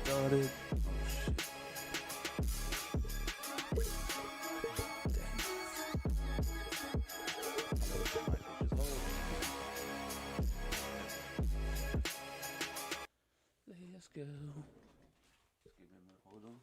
Started. Let's go. Just give me a minute, hold on.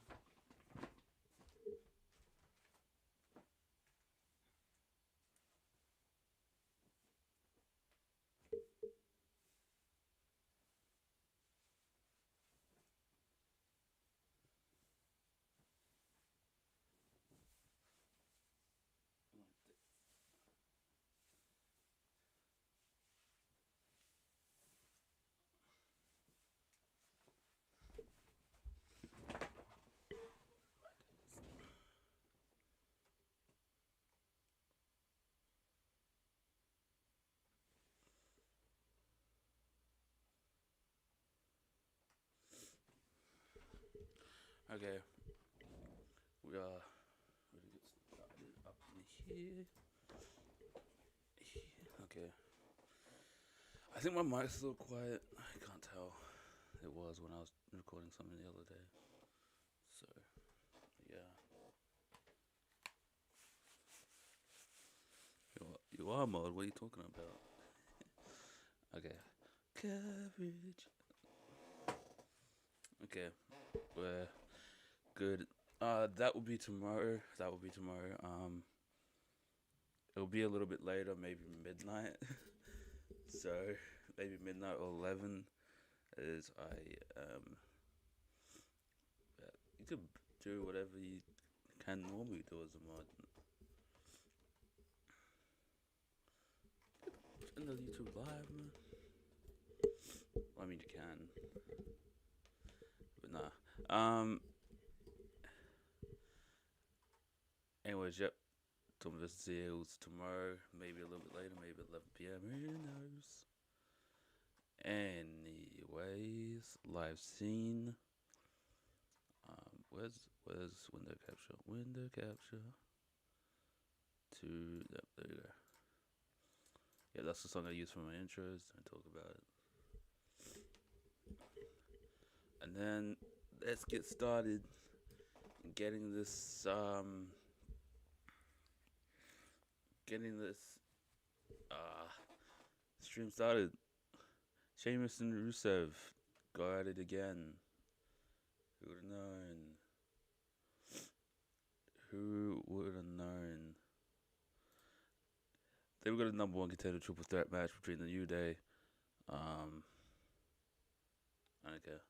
Okay, we are ready to get started up in here. Okay, I think my mic's a little quiet. I can't tell. It was when I was recording something the other day. So, yeah. You are mod. What are you talking about? Okay, coverage. Okay, we're good. That will be tomorrow. It'll be a little bit later, maybe midnight. So maybe midnight or 11, as you could do whatever you can normally do as a mod. Another YouTube live, man. I mean, you can, but nah. Anyways, yep. Some videos tomorrow, maybe a little bit later, maybe 11 p.m. Who knows? Anyways, live scene. Where's window capture? Window capture. Yep, there you go. Yeah, that's the song I use for my intros. I talk about it. And then let's get started getting this getting this stream started. Sheamus and Rusev go at it again. Who would have known? Who would have known? They've got a number one contender triple threat match between the New Day. I don't care.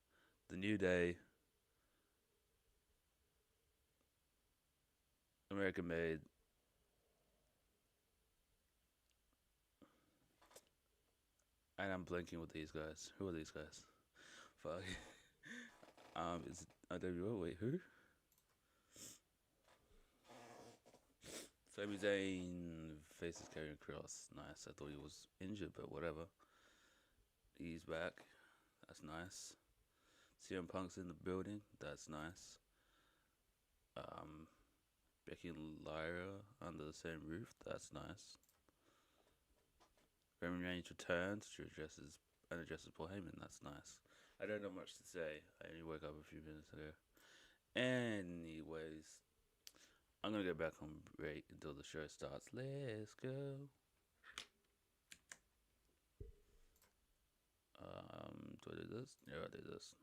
The New Day, American Made, and I'm blanking with these guys. Who are these guys? Fuck. Is it WWE? Wait, who? Sami Zayn faces Karrion Kross. Nice. I thought he was injured, but whatever. He's back. That's nice. CM Punk's in the building. That's nice. Becky and Lyra under the same roof. That's nice. Roman Reigns returns to addresses Paul Heyman. That's nice. I don't know much to say. I only woke up a few minutes ago. Anyways, I'm gonna go back on break until the show starts. Let's go. Do I do this? Yeah, I do this.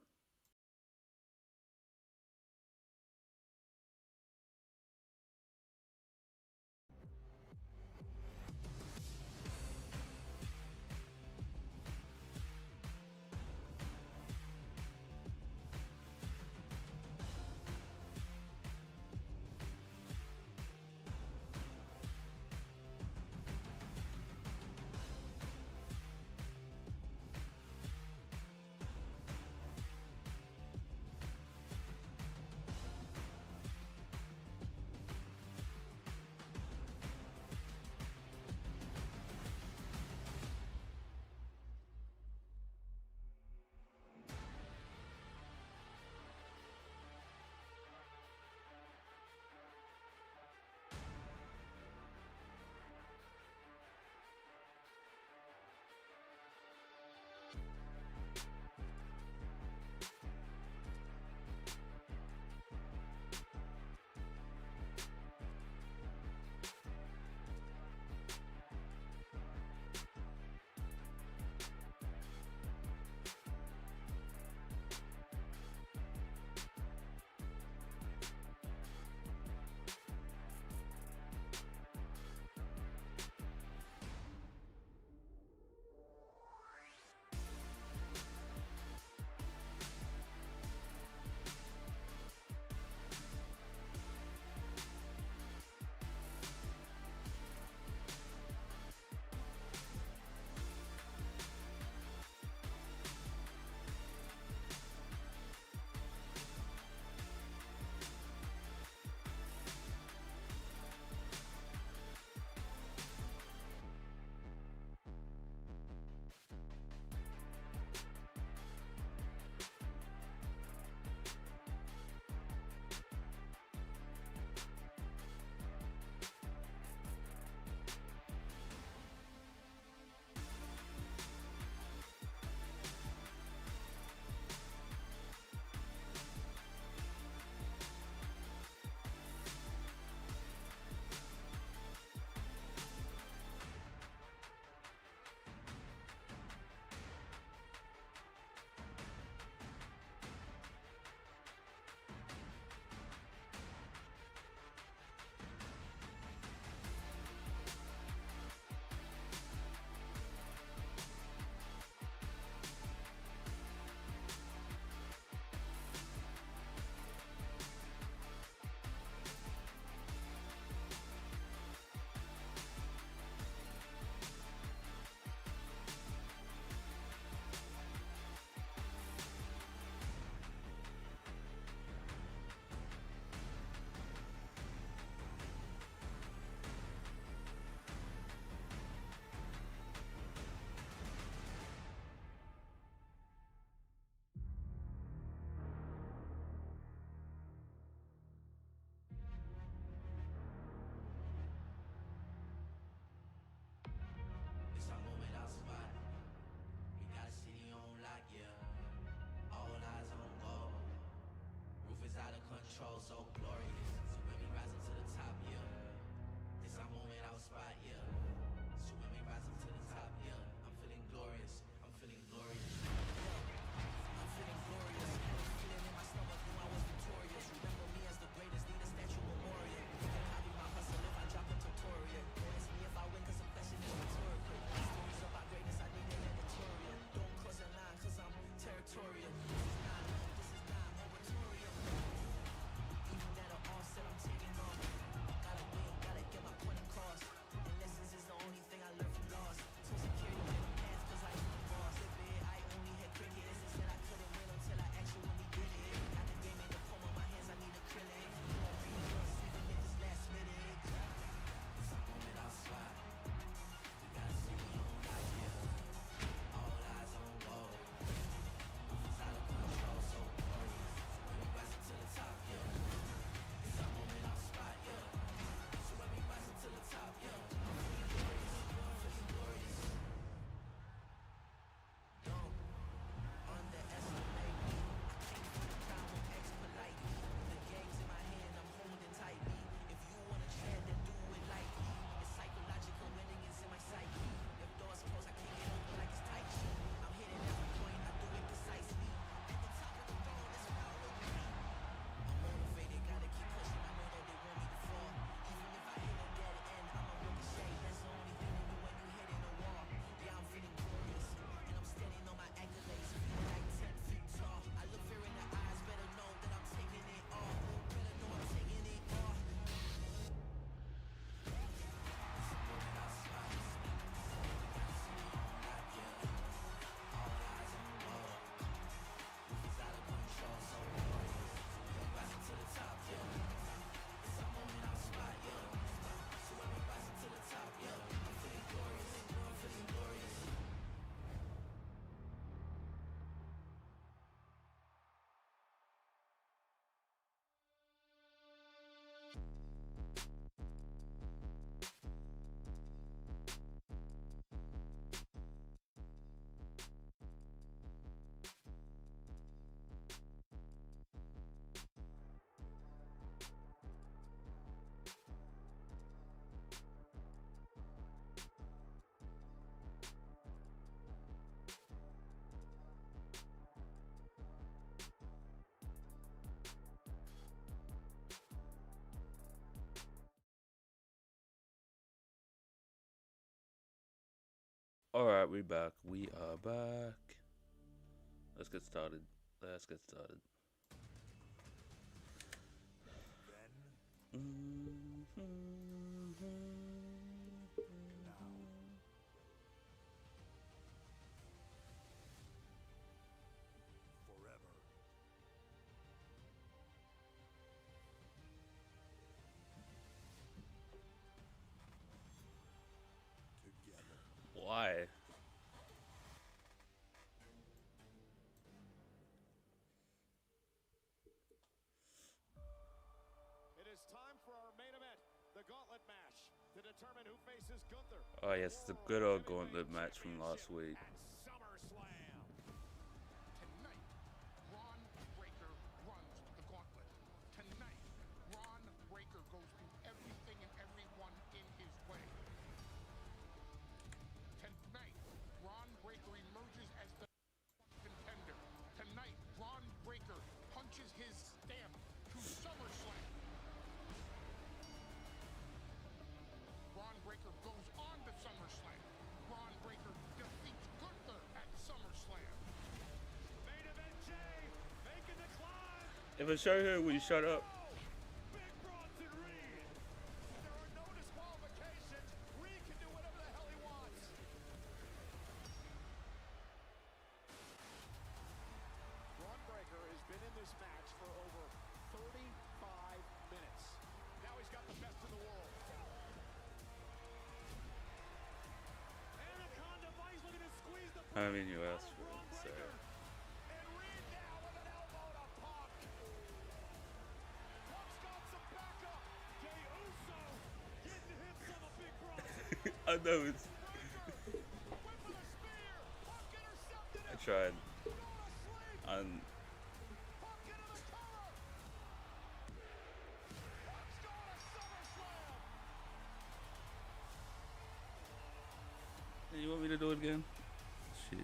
Alright, we back. We are back. Let's get started. Let's get started. Why? It is time for our main event, the gauntlet match, to determine who faces Gunther. Oh yes, the good old gauntlet match from last week. At SummerSlam. Tonight, Ron Breakker runs the gauntlet. Tonight, Ron Breakker goes through everything and everyone in his way. Tonight, Ron Breakker emerges as the contender. Tonight, Ron Breakker punches his stamp to SummerSlam. Ron Breakker goes on to SummerSlam. Ron Breakker defeats Gunther at SummerSlam. Main event, Jay, making the climb. If I show her, will you shut up? Big Bronson Reed. There are no disqualifications. Reed can do whatever the hell he wants. Ron Breakker has been in this match for over 35 minutes. Now he's got the best in the world. Anaconda Vice looking to squeeze the I mean, you asked for Ron it, so. Breakker. And Reed now with an elbow to Punk. Punk's got some backup. Jey Uso getting hits on the Big Bronson. I know it's. Breakker whip with a spear. Punk intercepted I it. tried. Go to sleep. And Punk into the cover. Punk's going to SummerSlam. you want me to do it again? Shit.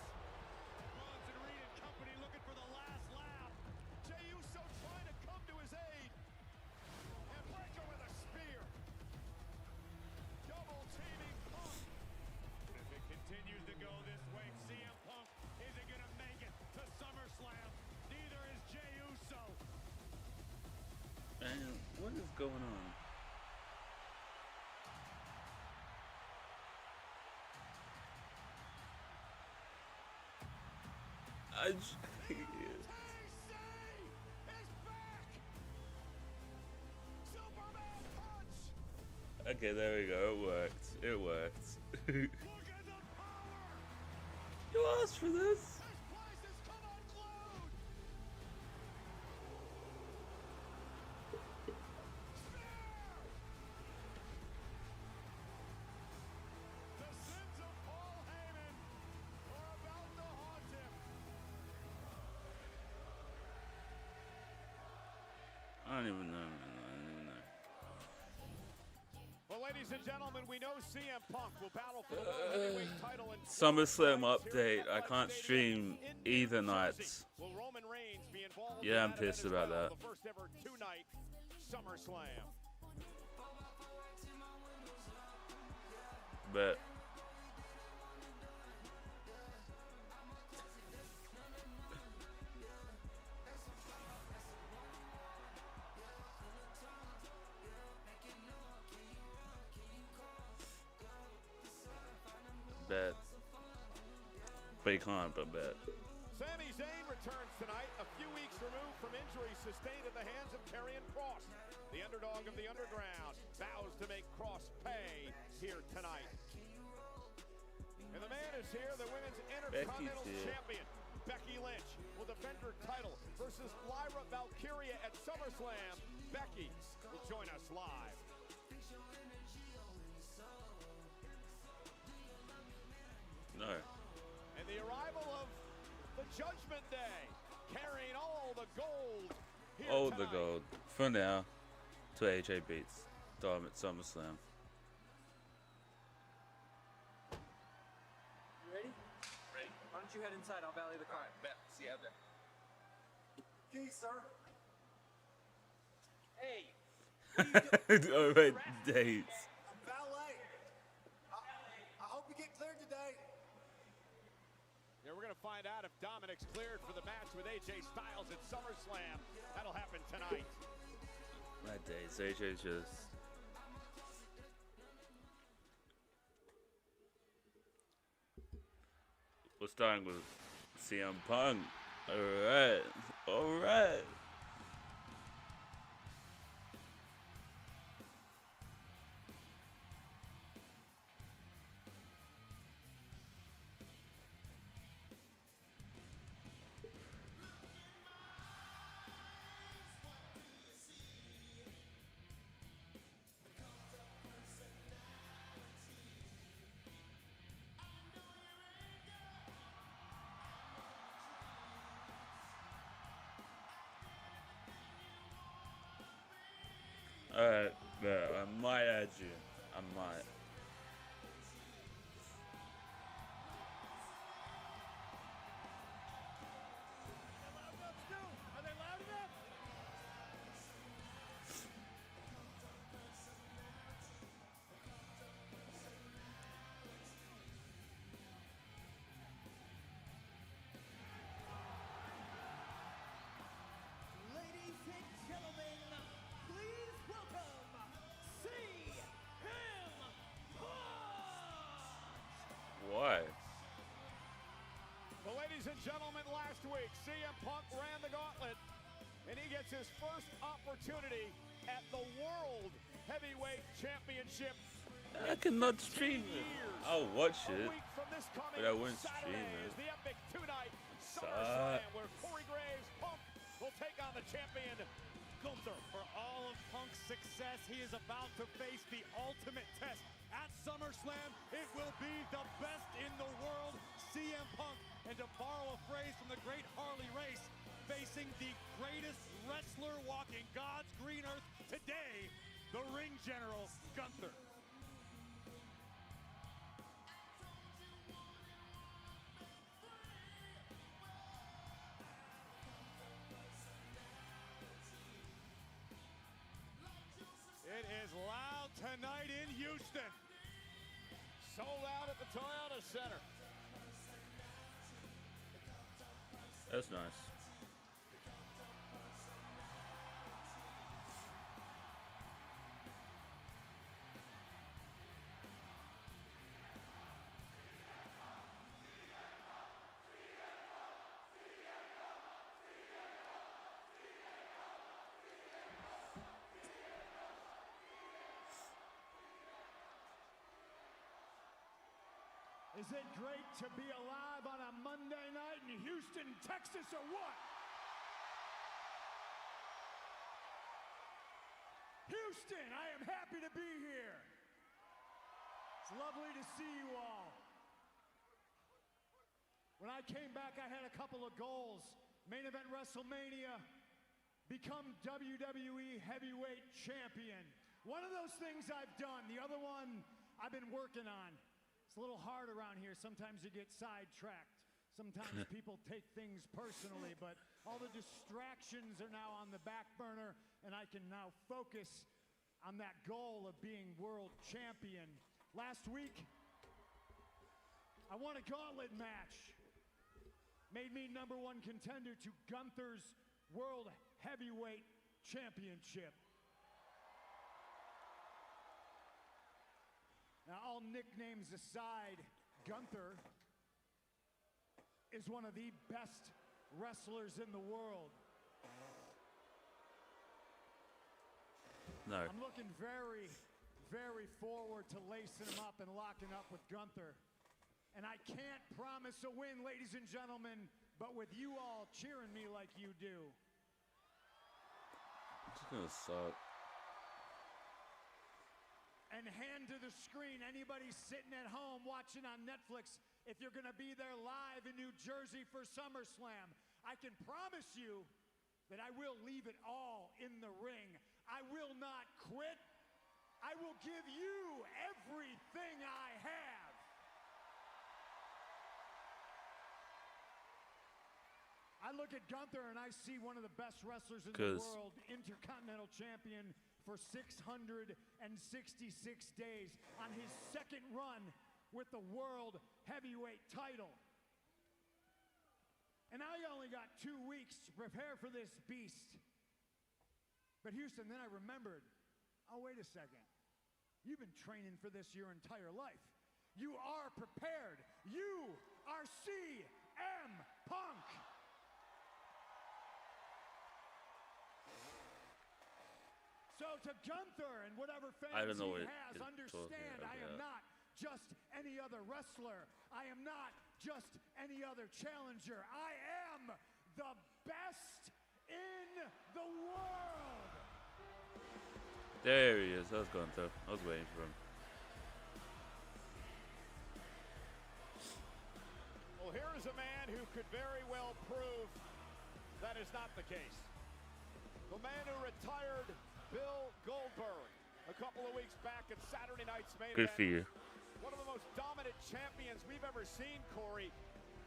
Bronson Reed and company looking for the last laugh. Jey Uso trying to come to his aid. And Breakker with a spear. Double teaming Punk. If it continues to go this way, CM Punk isn't going to make it to SummerSlam. Neither is Jey Uso. Man, what is going on? TC is back. Superman punch. Okay, there we go. It worked. It worked. Look at the power. You asked for this. This place has come unglued. The sins of Paul Heyman are about to haunt him. I don't even know, man. I don't even know. Well, ladies and gentlemen, we know CM Punk will battle for the World Heavyweight title in SummerSlam 12 nights here update. at I MetLife can't Stadium stream in either New Jersey. nights. Will Roman Reigns be involved Yeah, in I'm that event pissed as about well? that. The first ever two-night SummerSlam. But bet. But you can't, but bet. Sami Zayn returns tonight, a few weeks removed from injuries sustained at the hands of Karrion Kross. The underdog of the underground vows to make Kross pay here tonight. And the man is here, the women's Intercontinental here. Champion. Becky Lynch will defend her title versus Lyra Valkyria at SummerSlam. Becky will join us live. No. And the arrival of the Judgment Day, carrying all the gold here All the tonight. gold. For now. To AJ beats Dom at SummerSlam. You ready? Ready? Why don't you head inside? I'll valet the car. Alright, bet. See you out there. Okay, sir. Hey, Oh, wait, dates. valet. find out if Dominic's cleared for the match with AJ Styles at SummerSlam. That'll happen tonight. That day, AJ's just. We're starting with CM Punk. Alright. Alright. Alright, yeah, I might add you. I might. Are they loud enough? Ladies and gentlemen, please welcome CM Punk! Why? Well, ladies and gentlemen, last week, CM Punk ran the gauntlet, and he gets his first opportunity at the World Heavyweight Championship. I cannot stream it. I'll watch A it. week from this coming But I wouldn't Saturday stream it. is the epic two-night Suck. SummerSlam, where Corey Graves, Punk, will take on the champion, Gunther. For all of Punk's success, he is about to face the ultimate test. At SummerSlam, it will be the best in the world, CM Punk. And to borrow a phrase from the great Harley Race, facing the greatest wrestler walking God's green earth today, the ring general, Gunther. It is loud tonight in Houston. Sold out at the Toyota Center. That's nice. Is it great to be alive on a Monday night in Houston, Texas, or what? Houston, I am happy to be here. It's lovely to see you all. When I came back, I had a couple of goals. Main event WrestleMania, become WWE Heavyweight Champion. One of those things I've done. The other one I've been working on. It's a little hard around here. Sometimes you get sidetracked. Sometimes people take things personally, but all the distractions are now on the back burner, and I can now focus on that goal of being world champion. Last week, I won a gauntlet match. Made me #1 contender to Gunther's World Heavyweight Championship. Now, all nicknames aside, Gunther is one of the best wrestlers in the world. No. I'm looking very, very forward to lacing him up and locking up with Gunther. And I can't promise a win, ladies and gentlemen, but with you all cheering me like you do. It's gonna suck. And hand to the screen, anybody sitting at home watching on Netflix, if you're gonna be there live in New Jersey for SummerSlam, I can promise you that I will leave it all in the ring. I will not quit. I will give you everything I have. I look at Gunther and I see one of the best wrestlers in the world, Intercontinental Champion for 666 days on his second run with the World Heavyweight title. And now you only got 2 weeks to prepare for this beast. But Houston, then I remembered, oh, wait a second. You've been training for this your entire life. You are prepared. You are CM Punk. So to Gunther and whatever fans he has, understand I am not just any other wrestler. I am not just any other challenger. I am the best in the world. There he is. I was Gunther. I was waiting for him. Well, here is a man who could very well prove that is not the case. The man who retired Bill Goldberg a couple of weeks back at Saturday night's main Good event. for you. One of the most dominant champions we've ever seen, Corey.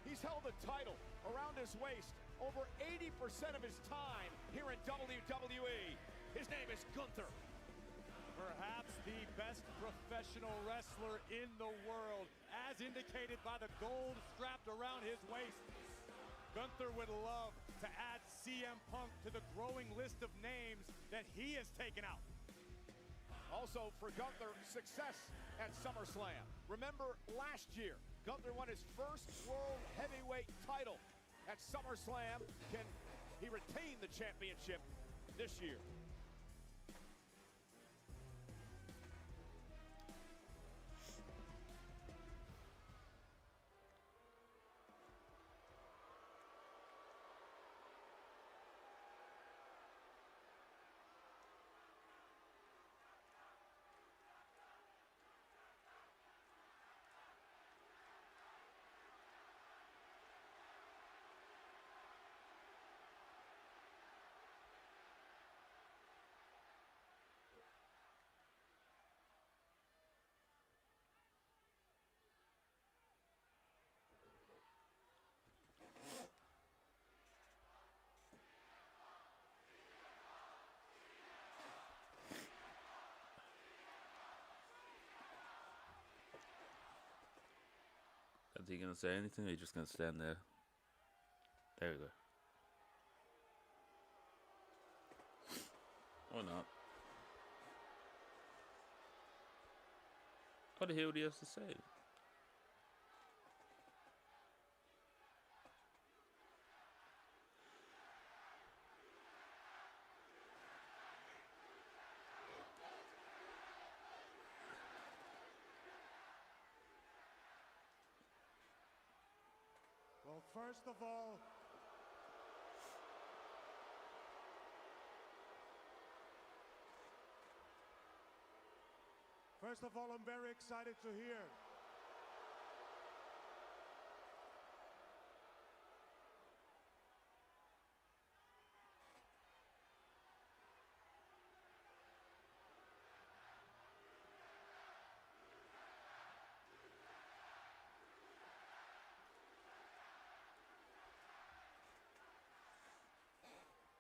He's held the title around his waist over 80% of his time here in WWE. His name is Gunther. Perhaps the best professional wrestler in the world, as indicated by the gold strapped around his waist. Gunther would love to add CM Punk to the growing list of names that he has taken out. Also for Gunther, success at SummerSlam. Remember last year, Gunther won his first World Heavyweight title at SummerSlam. Can he retain the championship this year? Is he gonna say anything, or are you just gonna stand there? There we go. Or not. What the hell do you have to say? Well, first of all, I'm very excited to hear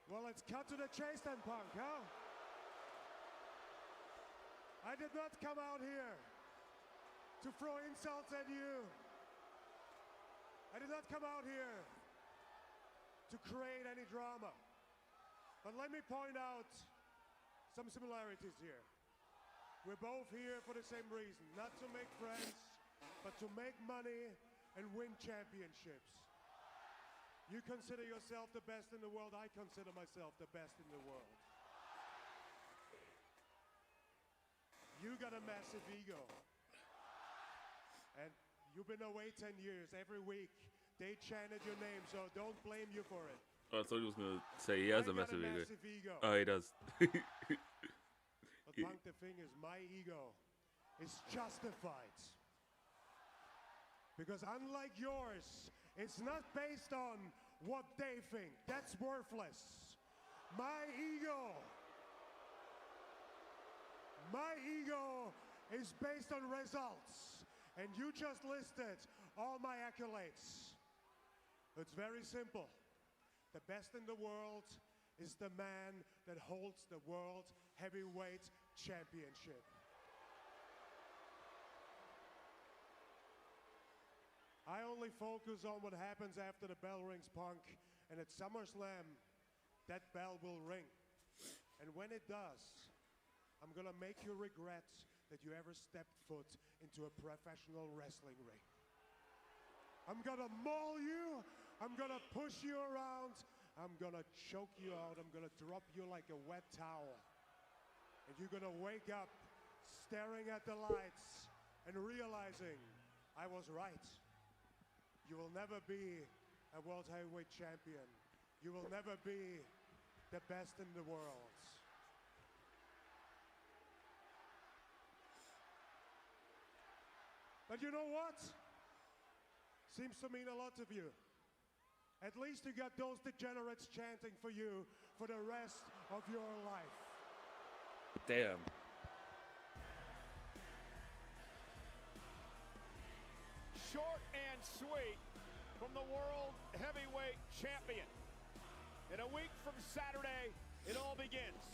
well, let's cut to the chase then, Punk, huh? I did not come out here to throw insults at you. I did not come out here to create any drama. But let me point out some similarities here. We're both here for the same reason, not to make friends, but to make money and win championships. You consider yourself the best in the world. I consider myself the best in the world. You got a massive ego. And you've been away 10 years. Every week, they chanted your name, so don't blame you for it. Oh, I thought he was going to say he has a massive ego. Oh, he does. But Punk, the thing is, my ego is justified. Because unlike yours, it's not based on what they think. That's worthless. My ego is based on results. And you just listed all my accolades. It's very simple. The best in the world is the man that holds the World Heavyweight Championship. I I only focus on what happens after the bell rings, Punk. And at SummerSlam, that bell will ring. And when it does, I'm gonna make you regret that you ever stepped foot into a professional wrestling ring. I'm gonna maul you, I'm gonna push you around, I'm gonna choke you out, I'm gonna drop you like a wet towel. And you're gonna wake up staring at the lights and realizing I was right. You will never be a world heavyweight champion. You will never be the best in the world. But you know what? Seems to mean a lot to you. At least you got those degenerates chanting for you for the rest of your life. Damn. Short and sweet from the World Heavyweight Champion. In a week from Saturday, it all begins.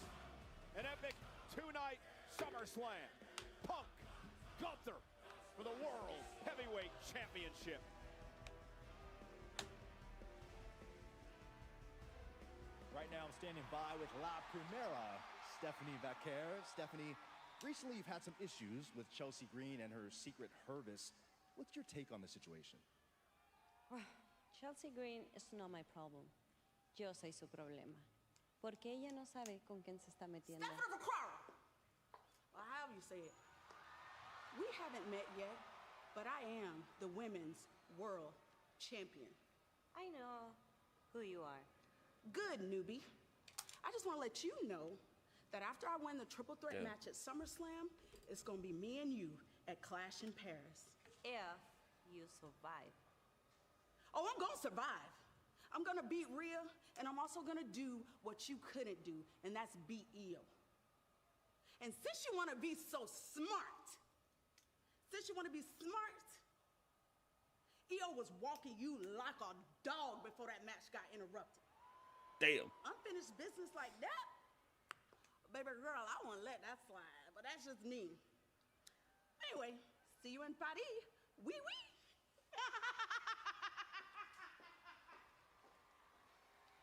An epic two-night SummerSlam. Punk, Gunther for the World Heavyweight Championship. Right now I'm standing by with La Primera, Stephanie Vaquer. Stephanie, recently you've had some issues with Chelsea Green and her secret Hervis. What's your take on the situation? Chelsea Green is not my problem. Yo soy su problema. Porque ella no sabe con quién se está metiendo. Stephanie Vaquer, or however you say it. We haven't met yet, but I am the women's world champion. I know who you are. Good, newbie. I just want to let you know that after I win the triple threat match at SummerSlam, it's going to be me and you at Clash in Paris. If you survive. Oh, I'm going to survive. I'm going to beat Rhea, and I'm also going to do what you couldn't do, and that's beat Io. And since you want to be so smart, Io was walking you like a dog before that match got interrupted. Damn. Unfinished business like that? Baby girl, I won't let that slide, but that's just me. Anyway, see you in Paris. Oui, oui.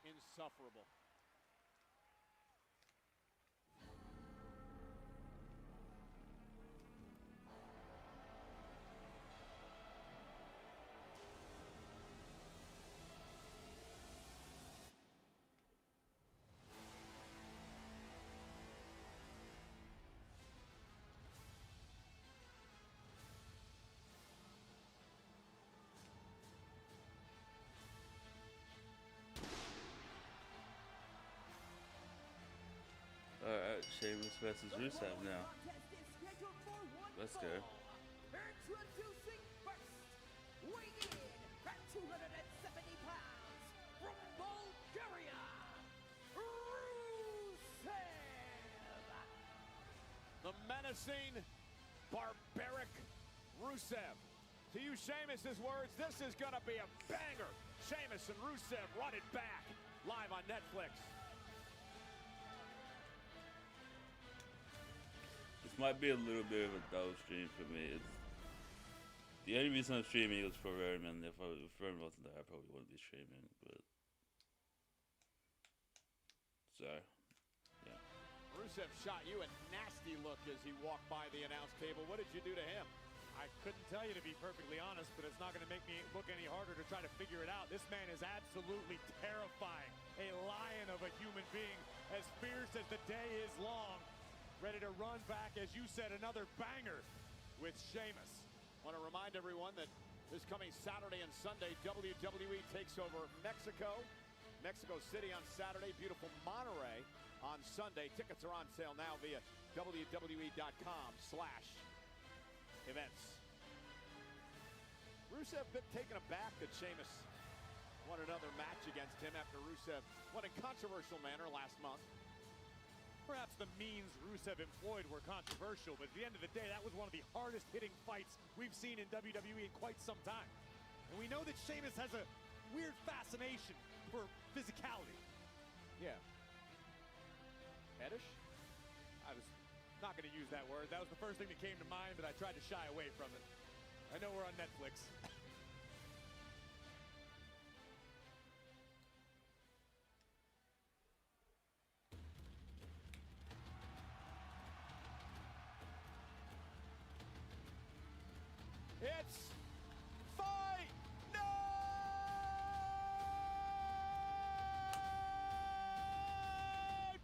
Insufferable. Alright, Sheamus versus Rusev now. Let's go. Introducing first, weighing in at 270 pounds from Bulgaria, Rusev. The menacing, barbaric Rusev. To use Sheamus' words, this is going to be a banger. Sheamus and Rusev run it back live on Netflix. This might be a little bit of a dull stream for me. The only reason I'm streaming is for Roman. If Roman wasn't there, I probably wouldn't be streaming. But so, yeah. Rusev shot you a nasty look as he walked by the announce table. What did you do to him? I couldn't tell you, to be perfectly honest, but it's not going to make me look any harder to try to figure it out. This man is absolutely terrifying. A lion of a human being, as fierce as the day is long. Ready to run back, as you said, another banger with Sheamus. Want to remind everyone that this coming Saturday and Sunday, WWE takes over Mexico. Mexico City on Saturday, beautiful Monterrey on Sunday. Tickets are on sale now via WWE.com/events. Rusev been taken aback that Sheamus won another match against him after Rusev won in controversial manner last month. Perhaps the means Rusev employed were controversial, but at the end of the day, that was one of the hardest hitting fights we've seen in WWE in quite some time. And we know that Sheamus has a weird fascination for physicality. Yeah. Fetish? I was not going to use that word. That was the first thing that came to mind, but I tried to shy away from it. I know we're on Netflix. It's fight night,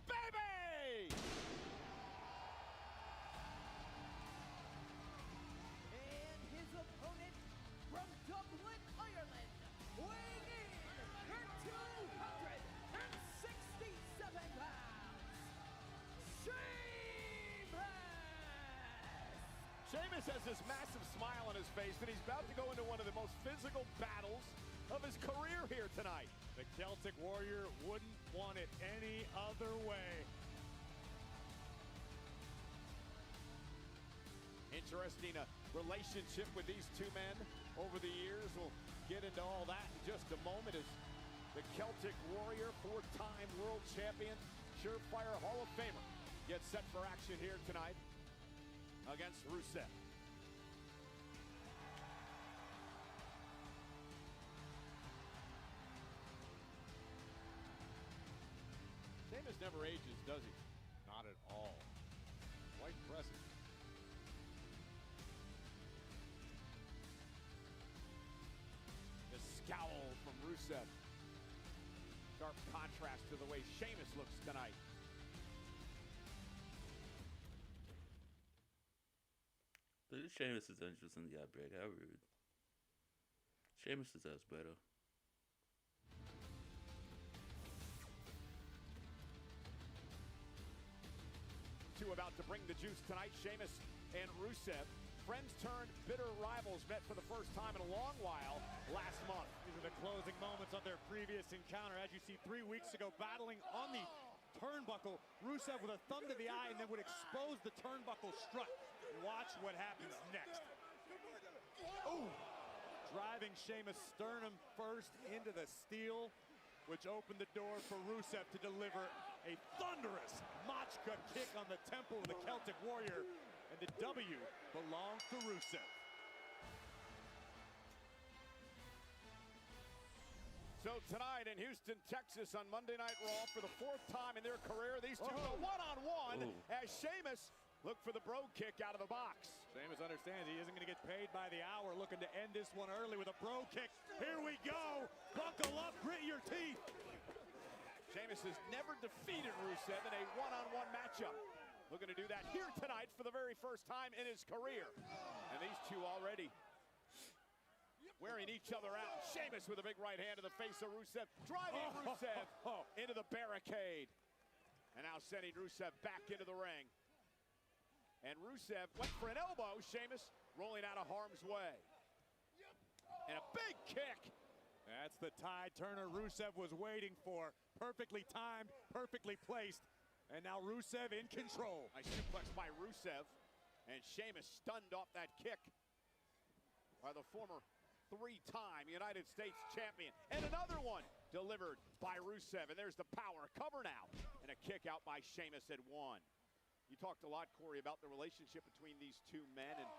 baby! And his opponent from Dublin, Ireland, weighing in at 267 pounds, Sheamus has this massive smile on his face, and he's about to go into one of the most physical battles of his career here tonight. The Celtic Warrior wouldn't want it any other way. Interesting relationship with these two men over the years. We'll get into all that in just a moment as the Celtic Warrior, four-time world champion, surefire Hall of Famer, gets set for action here tonight against Rusev. Sheamus never ages, does he? Not at all. Quite impressive. The scowl from Rusev. Sharp contrast to the way Sheamus looks tonight. Sheamus is interesting. Yeah, break. How rude. Sheamus deserves better. Two about to bring the juice tonight, Sheamus and Rusev. Friends turned bitter rivals met for the first time in a long while last month. These are the closing moments of their previous encounter. As you see, 3 weeks ago, battling on the turnbuckle, Rusev with a thumb to the eye and then would expose the turnbuckle strut. Watch what happens next. Ooh. Driving Sheamus' sternum first into the steel, which opened the door for Rusev to deliver a thunderous Machka kick on the temple of the Celtic Warrior, and the W belongs to Rusev. So tonight in Houston, Texas on Monday Night Raw, for the fourth time in their career, these two go one-on-one as Sheamus look for the bro kick out of the box. Sheamus understands he isn't going to get paid by the hour, looking to end this one early with a bro kick. Here we go. Buckle up, grit your teeth. Sheamus has never defeated Rusev in a one-on-one matchup. Looking to do that here tonight for the very first time in his career. And these two already wearing each other out. Sheamus with a big right hand to the face of Rusev, driving Rusev into the barricade. And now sending Rusev back into the ring. And Rusev went for an elbow. Sheamus rolling out of harm's way. And a big kick. That's the tide turner Rusev was waiting for. Perfectly timed, perfectly placed. And now Rusev in control. Nice suplex by Rusev. And Sheamus stunned off that kick by the former three-time United States champion. And another one delivered by Rusev. And there's the power. Cover now. And a kick out by Sheamus at one. You talked a lot, Corey, about the relationship between these two men and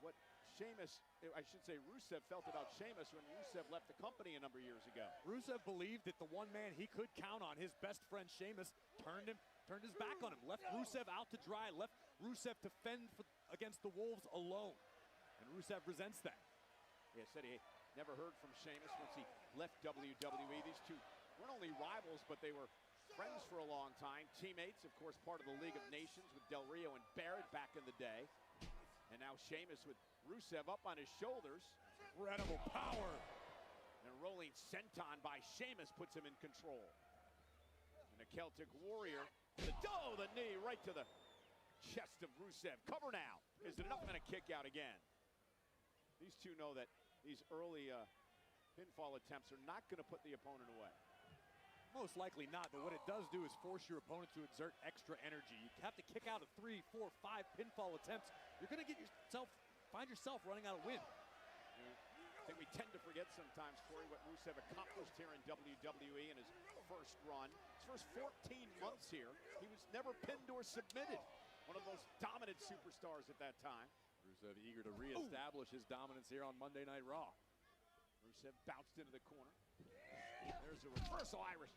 what Sheamus, I should say Rusev, felt about Sheamus when Rusev left the company a number of years ago. Rusev believed that the one man he could count on, his best friend Sheamus, turned his back on him, left Rusev out to dry, left Rusev to fend against the Wolves alone. And Rusev resents that. He said he never heard from Sheamus once he left WWE. These two weren't only rivals, but they were friends for a long time. Teammates, of course, part of the League of Nations with Del Rio and Barrett back in the day. And now Sheamus with Rusev up on his shoulders. Incredible power. And a rolling senton by Sheamus puts him in control. And the Celtic Warrior, the knee right to the chest of Rusev. Cover now. Is it enough? And a kick out again. These two know that these early pinfall attempts are not going to put the opponent away. Most likely not, but what it does do is force your opponent to exert extra energy. You have to kick out of 3, 4, 5 pinfall attempts. You're going to find yourself running out of wind. I think we tend to forget sometimes, Corey, what Rusev accomplished here in WWE in his first run. His first 14 months here, he was never pinned or submitted. One of the most dominant superstars at that time. Rusev eager to reestablish his dominance here on Monday Night Raw. Rusev bounced into the corner. There's a reversal Irish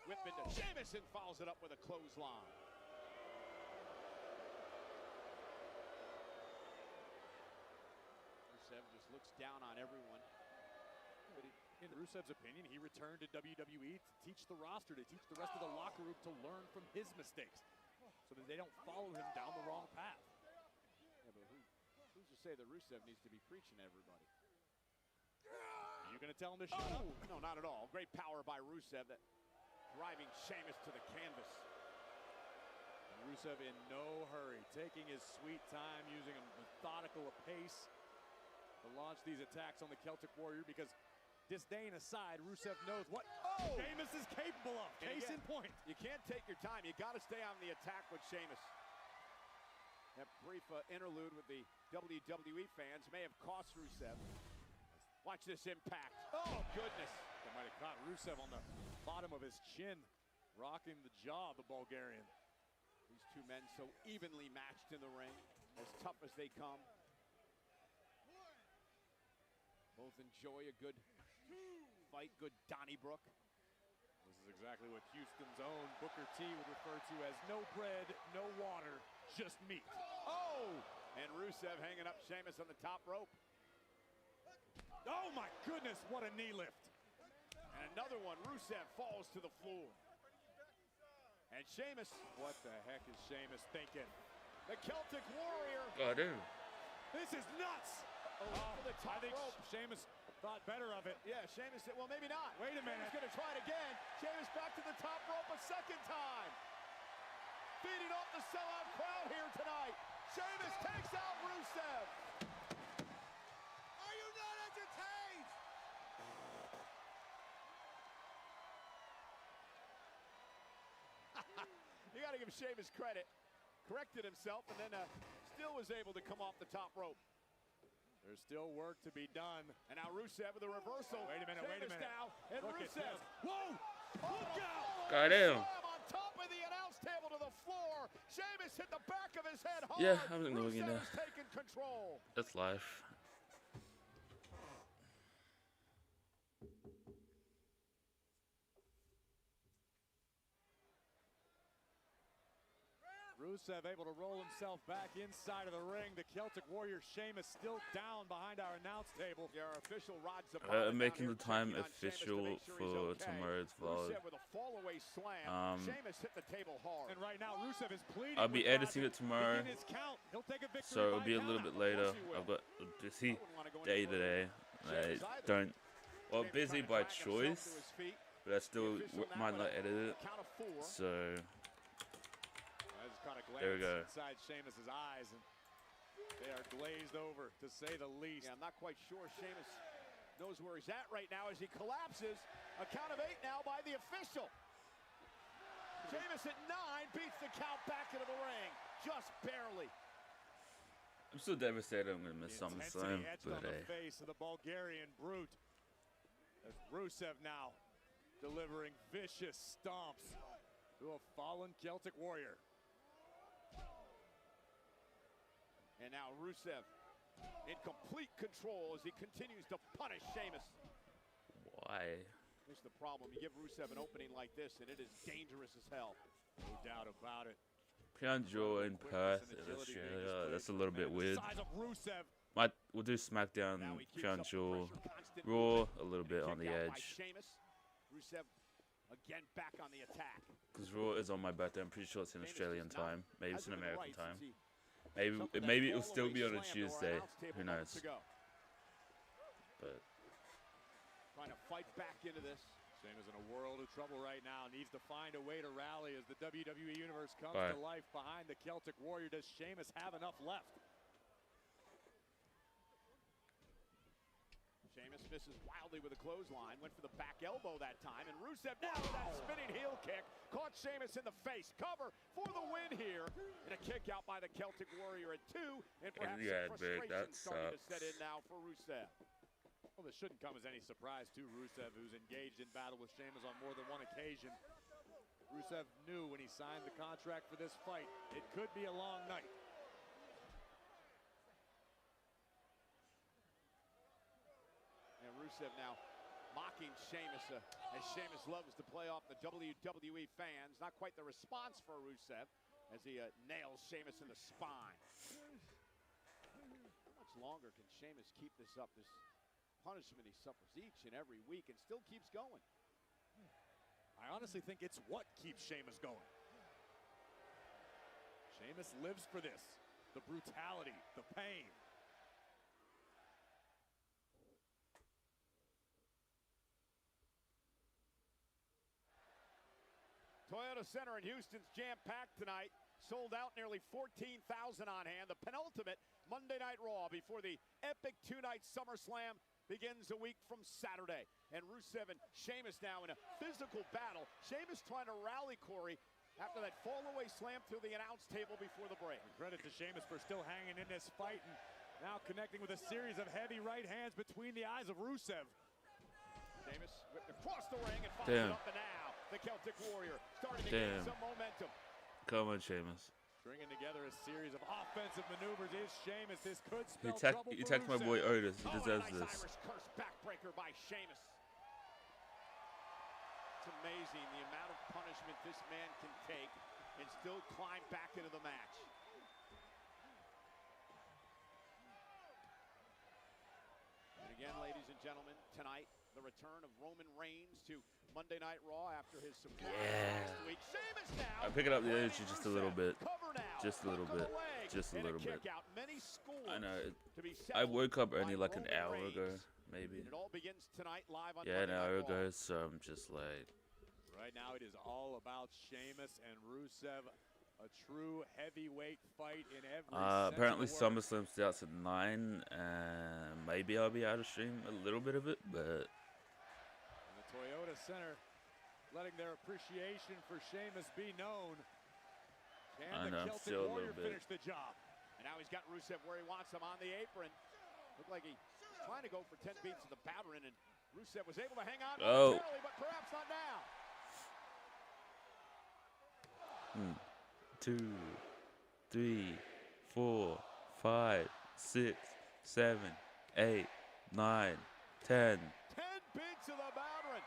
whip into Sheamus and follows it up with a clothesline. Rusev just looks down on everyone. But in Rusev's opinion, he returned to WWE to teach the roster, to teach the rest of the locker room to learn from his mistakes so that they don't follow him down the wrong path. Yeah, but who's to say that Rusev needs to be preaching to everybody? Are you going to tell him to shut up? No, not at all. Great power by Rusev, that driving Sheamus to the canvas. And Rusev in no hurry, taking his sweet time, using a methodical pace to launch these attacks on the Celtic Warrior, because disdain aside, Rusev knows what Sheamus is capable of. Case in point. You can't take your time. You got to stay on the attack with Sheamus. That brief interlude with the WWE fans may have cost Rusev. Watch this impact. Oh, goodness. That might have caught Rusev on the bottom of his chin, rocking the jaw of the Bulgarian. These two men so evenly matched in the ring, as tough as they come. Both enjoy a good fight, good Donnybrook. This is exactly what Houston's own Booker T would refer to as no bread, no water, just meat. Oh! And Rusev hanging up Sheamus on the top rope. Oh my goodness, what a knee lift. And another one, Rusev falls to the floor. And Sheamus. What the heck is Sheamus thinking? The Celtic Warrior. Got him. This is nuts. To the top I think rope. Sheamus thought better of it. Yeah, Sheamus said, well, maybe not. Wait a minute. He's going to try it again. Sheamus back to the top rope a second time. Feeding off the sellout crowd here tonight. Sheamus takes out Rusev. Are you not entertained? You got to give Sheamus credit. Corrected himself and then still was able to come off the top rope. There's still work to be done. And now Rusev with a reversal. Wait a minute, Sheamus wait a minute. Now, and Look at Rusev. this. Whoa! Look out! Got him. On top of the announce table to the floor. Sheamus hit the back of his head hard. Yeah, I'm ignoring it Rusev now. is taking control. That's life. Rusev able to roll himself back inside of the ring. The Celtic Warrior Sheamus still down behind our announce table. Yeah, our official Rod Making the time official for tomorrow's vlog. Rusev with a fallaway slam. Sheamus hit the table hard. And right now Rusev is pleading. I'll be editing it tomorrow, his count. He'll take a victory so it'll be a by little count. bit later. I've got a busy day today. I don't, well, busy by choice, but I still might not edit it. So there we go. Inside Sheamus's eyes, and they are glazed over, to say the least. Yeah, I'm not quite sure Sheamus knows where he's at right now as he collapses. A count of 8 now by the official. Sheamus at 9 beats the count back into the ring, just barely. I'm still devastated I'm going to miss SummerSlam, Etched but on the face of the Bulgarian brute. As Rusev now delivering vicious stomps to a fallen Celtic Warrior. And now Rusev in complete control as he continues to punish Sheamus. why? Here's the problem. You give Rusev an opening like this, and it is dangerous as hell. No doubt about it. Pianjo in Perth in Australia, that's a little bit weird. We'll do SmackDown, Pianjo, Raw, a little bit on the edge. Rusev again back on the attack. Because Raw is on my birthday, I'm pretty sure it's in Australian time. Maybe it's in American time. Maybe it'll still be on a Tuesday. Who knows? But trying to fight back into this. Sheamus in a world of trouble right now. Needs to find a way to rally as the WWE Universe comes to life behind the Celtic Warrior. Does Sheamus have enough left? Sheamus misses wildly with a clothesline. Went for the back elbow that time. And Rusev now with that spinning heel kick. Caught Sheamus in the face. Cover for the win here. And a kick out by the Celtic Warrior at 2. And perhaps some frustration starting to set in now for Rusev. Well, this shouldn't come as any surprise to Rusev, who's engaged in battle with Sheamus on more than one occasion. Rusev knew when he signed the contract for this fight, it could be a long night. And Rusev now mocking Sheamus, as Sheamus loves to play off the WWE fans. Not quite the response for Rusev as he nails Sheamus in the spine. How much longer can Sheamus keep this up, this punishment he suffers each and every week, and still keeps going. I honestly think it's what keeps Sheamus going. Sheamus lives for this. The brutality, the pain. Toyota Center in Houston's jam-packed tonight. Sold out, nearly 14,000 on hand. The penultimate Monday Night Raw before the epic two-night SummerSlam begins a week from Saturday. And Rusev and Sheamus now in a physical battle. Sheamus trying to rally Corey after that fall-away slam through the announce table before the break. And credit to Sheamus for still hanging in this fight and now connecting with a series of heavy right hands between the eyes of Rusev. Sheamus whipped across the ring and follows up, and now the Celtic Warrior starting to gain some momentum. Come on, Sheamus. Stringing together a series of offensive maneuvers is Sheamus. This could spell trouble You for attacked my Rusev. boy Otis. He deserves nice this. Irish curse backbreaker by Sheamus. It's amazing the amount of punishment this man can take and still climb back into the match. And again, ladies and gentlemen, tonight, the return of Roman Reigns to Monday Night Raw after his surprise last week. Sheamus now. I'm picking up the energy just a little bit. Just a little bit. Just a little bit. I know. I woke up only like an hour ago, maybe. It all begins tonight live on Yeah, an Monday hour Night ago, Raw. so I'm just like... Right now, it is all about Sheamus and Rusev. A true heavyweight fight in every sense apparently of the word. SummerSlam starts at 9, and maybe I'll be able to stream a little bit of it, but... And the Toyota Center letting their appreciation for Sheamus be known. Can the Celtic still a Warrior little bit. finish the job? And now he's got Rusev where he wants him on the apron. Looked like he's trying to go for 10 beats of the powder, and Rusev was able to hang on momentarily, but perhaps not now. 2, 3, 4, 5, 6, 7, 8, 9, 10. 10 beats of the Bowdrin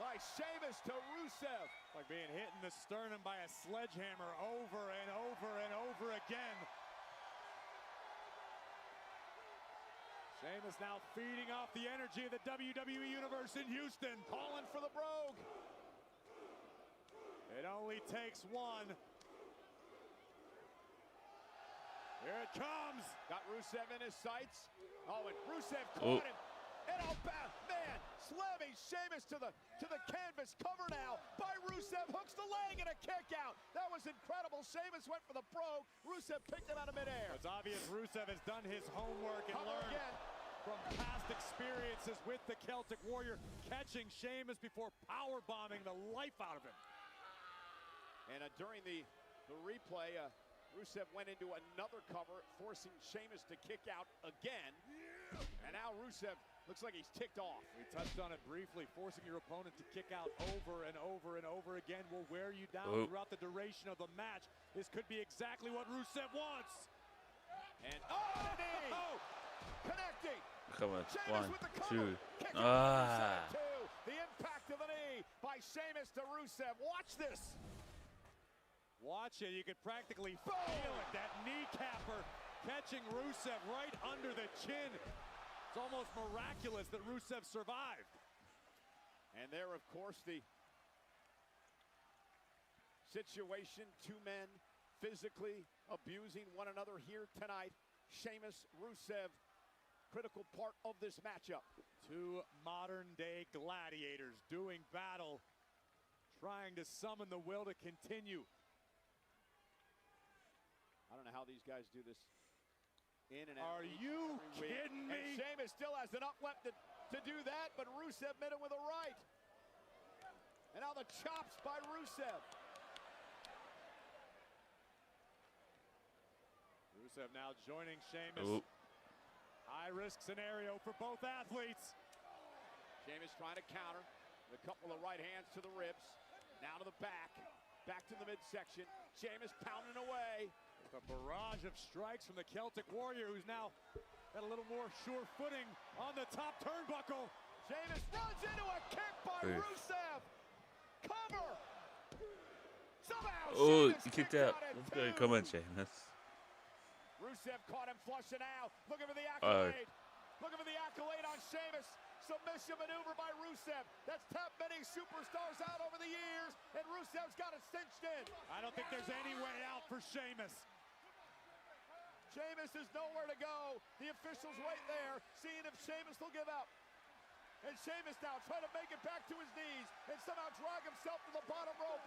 by Sheamus to Rusev. Like being hit in the sternum by a sledgehammer over and over and over again. Sheamus now feeding off the energy of the WWE Universe in Houston. Calling for the brogue. It only takes one. Here it comes. Got Rusev in his sights. Oh, and Rusev caught him. And man, slamming Sheamus to the canvas. Cover now by Rusev. Hooks the leg and a kick out. That was incredible. Sheamus went for the brogue. Rusev picked him out of midair. It's obvious Rusev has done his homework and learned from past experiences with the Celtic Warrior, catching Sheamus before powerbombing the life out of him. And during the replay, Rusev went into another cover, forcing Sheamus to kick out again. And now Rusev looks like he's ticked off. We touched on it briefly. Forcing your opponent to kick out over and over and over again will wear you down throughout the duration of the match. This could be exactly what Rusev wants. And connecting. Come on, Sheamus 1, 2. The impact of the knee by Sheamus to Rusev. Watch this. Watch it. You could practically feel it. That kneecapper catching Rusev right under the chin. It's almost miraculous that Rusev survived. And there, of course, the situation. Two men physically abusing one another here tonight. Sheamus, Rusev, critical part of this matchup. Two modern-day gladiators doing battle, trying to summon the will to continue. I don't know how these guys do this in and out. Are you kidding me? And Sheamus still has enough left to do that, but Rusev met him with a right. And now the chops by Rusev. Rusev now joining Sheamus. High-risk scenario for both athletes. Sheamus trying to counter with a couple of right hands to the ribs. Now to the back. Back to the midsection. Sheamus pounding away. A barrage of strikes from the Celtic Warrior, who's now got a little more sure footing on the top turnbuckle. Sheamus runs into a kick by Rusev. Cover. Somehow Sheamus you kicked out. Let's go. Come on, Sheamus. Rusev caught him flushing out. Looking for the accolade. Looking for the accolade on Sheamus. Submission maneuver by Rusev. That's tapped many superstars out over the years, and Rusev's got it cinched in. I don't think there's any way out for Sheamus. Sheamus is nowhere to go. The officials right there, seeing if Sheamus will give up. And Sheamus now trying to make it back to his knees and somehow drag himself to the bottom rope.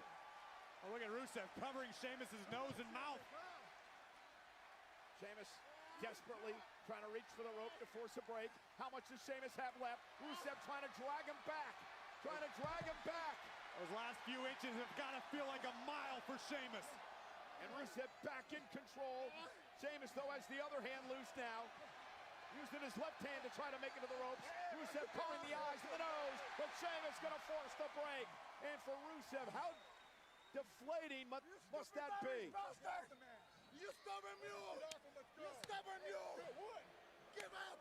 Oh, look at Rusev covering Sheamus's nose and mouth. Sheamus desperately trying to reach for the rope to force a break. How much does Sheamus have left? Rusev trying to drag him back. Trying to drag him back. Those last few inches have got to feel like a mile for Sheamus. And Rusev back in control. Sheamus, though, has the other hand loose now. Using his left hand to try to make it to the ropes. Rusev covering the eyes and the nose. But Sheamus going to force the break. And for Rusev, how deflating must that be? You stubborn mule! You stubborn mule! Give out!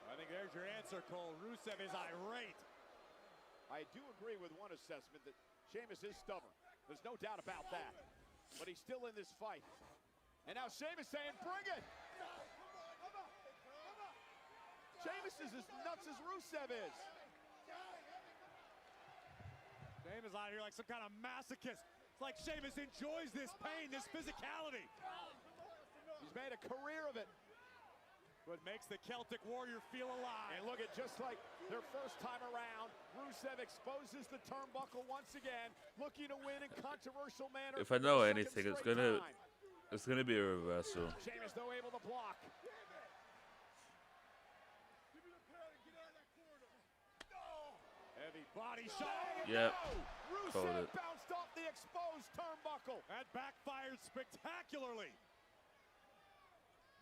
I think there's your answer, Cole. Rusev is irate. I do agree with one assessment that Sheamus is stubborn. There's no doubt about that. But he's still in this fight. And now Sheamus saying, bring it! Sheamus is as nuts as Rusev is. Sheamus out here like some kind of masochist. It's like Sheamus enjoys this pain, this physicality. He's made a career of it. What makes the Celtic Warrior feel alive. And look at just like their first time around, Rusev exposes the turnbuckle once again, looking to win in controversial manner. If I know anything, it's gonna be a reversal. Sheamus though able to block. Heavy body shot. Yep. Rusev bounced off the exposed turnbuckle. That backfired spectacularly.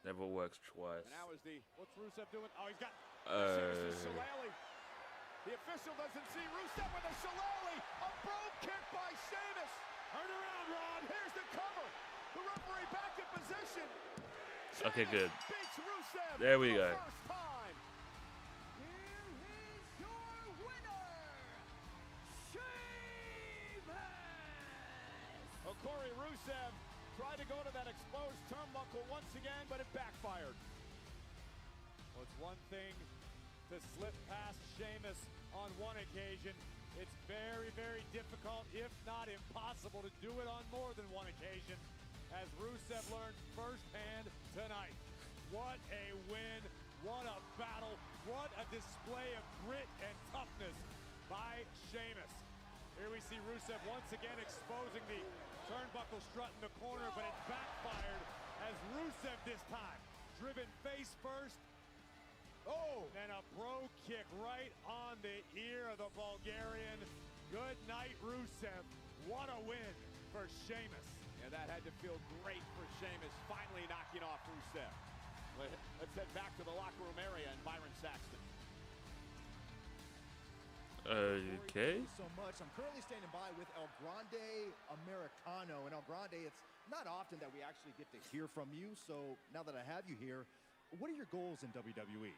Never works twice. And now is what's Rusev doing? Oh, he's got Shillelagh. The official doesn't see Rusev with a Shillelagh. A brogue kick by Sheamus. Turn around, Ron. Here's the cover. The referee back in position. Okay, good. Beats Rusev There we go. First time. Here is your winner, Sheamus! Corey Rusev tried to go to that exposed turnbuckle once again, but it backfired. Well, it's one thing to slip past Sheamus on one occasion. It's very, very difficult, if not impossible, to do it on more than one occasion, as Rusev learned firsthand tonight. What a win, what a battle, what a display of grit and toughness by Sheamus. Here we see Rusev once again exposing the turnbuckle strut in the corner, but it backfired as Rusev this time, driven face first. Oh, and a brogue kick right on the ear of the Bulgarian. Good night, Rusev. What a win for Sheamus. And that had to feel great for Sheamus, finally knocking off Rusev. Let's head back to the locker room area and Byron Saxton. Okay. Thank you so much. I'm currently standing by with El Grande Americano. And El Grande, it's not often that we actually get to hear from you. So now that I have you here, what are your goals in WWE?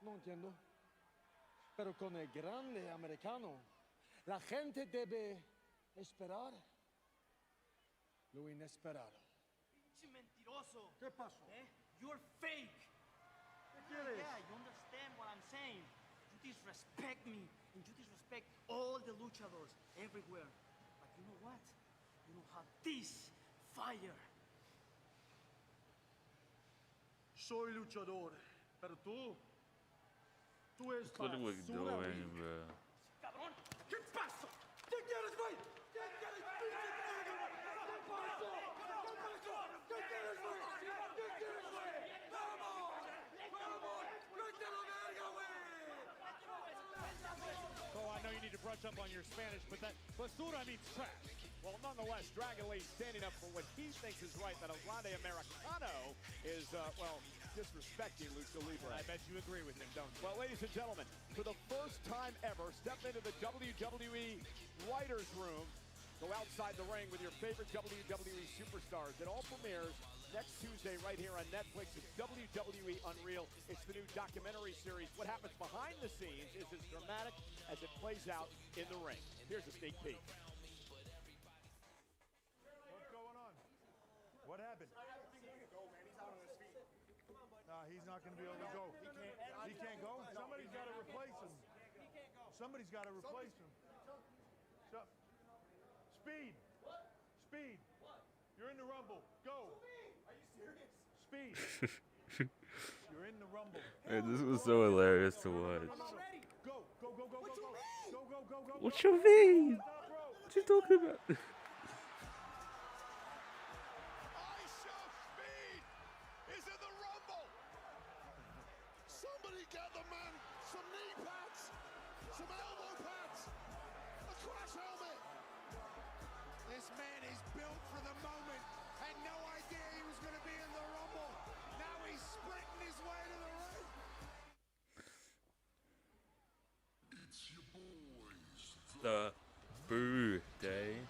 No entiendo. Pero con el grande americano, la gente debe esperar lo inesperado. Pinche mentiroso. ¿Qué pasó? You're fake. ¿Qué quieres? Yeah, you understand what I'm saying. You disrespect me, and you disrespect all the luchadors everywhere. But you know what? You don't have this fire. Soy luchador, pero tú es What are we basura, doing, güey. bro? Cabrón, ¿qué pasa? ¿Qué quieres, güey? ¿Qué quieres, pinche negro? ¿Qué pasó? ¿Qué pasó? ¿Qué quieres, güey? ¿Qué quieres, güey? ¡Vamos! ¡Vamos! ¡Vete a la verga, güey! Oh, I know you need to brush up on your Spanish, but that basura means trash. Well, nonetheless, Dragon Lee standing up for what he thinks is right, that El Grande Americano is, well, disrespecting Lucha Libre. I bet you agree with him, don't you? Well, ladies and gentlemen, for the first time ever, step into the WWE writer's room. Go outside the ring with your favorite WWE superstars. It all premieres next Tuesday right here on Netflix. It's WWE Unreal. It's the new documentary series. What happens behind the scenes is as dramatic as it plays out in the ring. Here's a sneak peek. What's going on? What happened? not going to be able to go. He can't go. Somebody's got to replace him. Somebody's got to replace him. Speed. Speed. You're in the Rumble. Go. Are you serious? Speed. You're in the Rumble. Man, this was so hilarious to watch. Go. Go, go, go, go, go. Go, go, go, go. What you mean? What you talking about? Is in the Rumble. Somebody get the man some knee pads, some elbow pads, a crash helmet. This man is built for the moment. Had no idea he was going to be in the Rumble. Now he's sprinting his way to the ring. It's your boys. The Boo Day.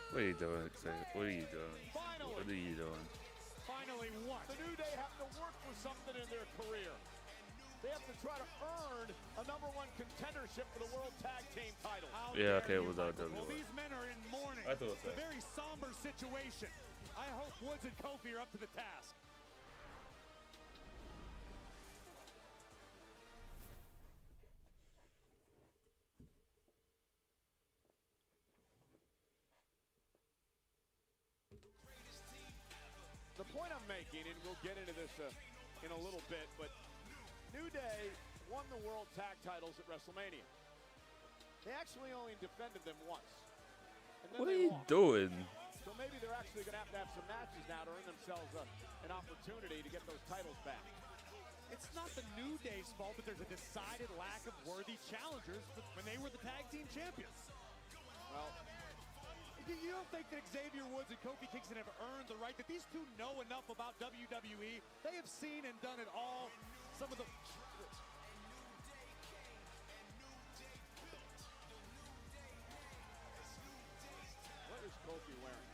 What are you doing, Xavier? What are you doing? Finally. What are you doing? Finally what? The New Day have to work for something in their career. They have to try to earn a #1 contendership for the World Tag Team title. Yeah, okay, it was WWE. Well, these men are in mourning. I thought so. It's a very somber situation. I hope Woods and Kofi are up to the task. The point I'm making, and we'll get into this in a little bit, but New Day won the World Tag titles at WrestleMania. They actually only defended them once. And then What are they you lost. doing? So maybe they're actually going to have some matches now to earn themselves an opportunity to get those titles back. It's not the New Day's fault that there's a decided lack of worthy challengers when they were the tag team champions. Well, you don't think that Xavier Woods and Kofi Kingston have earned the right, that these two know enough about WWE? They have seen and done it all. Some of the... What is Kofi wearing?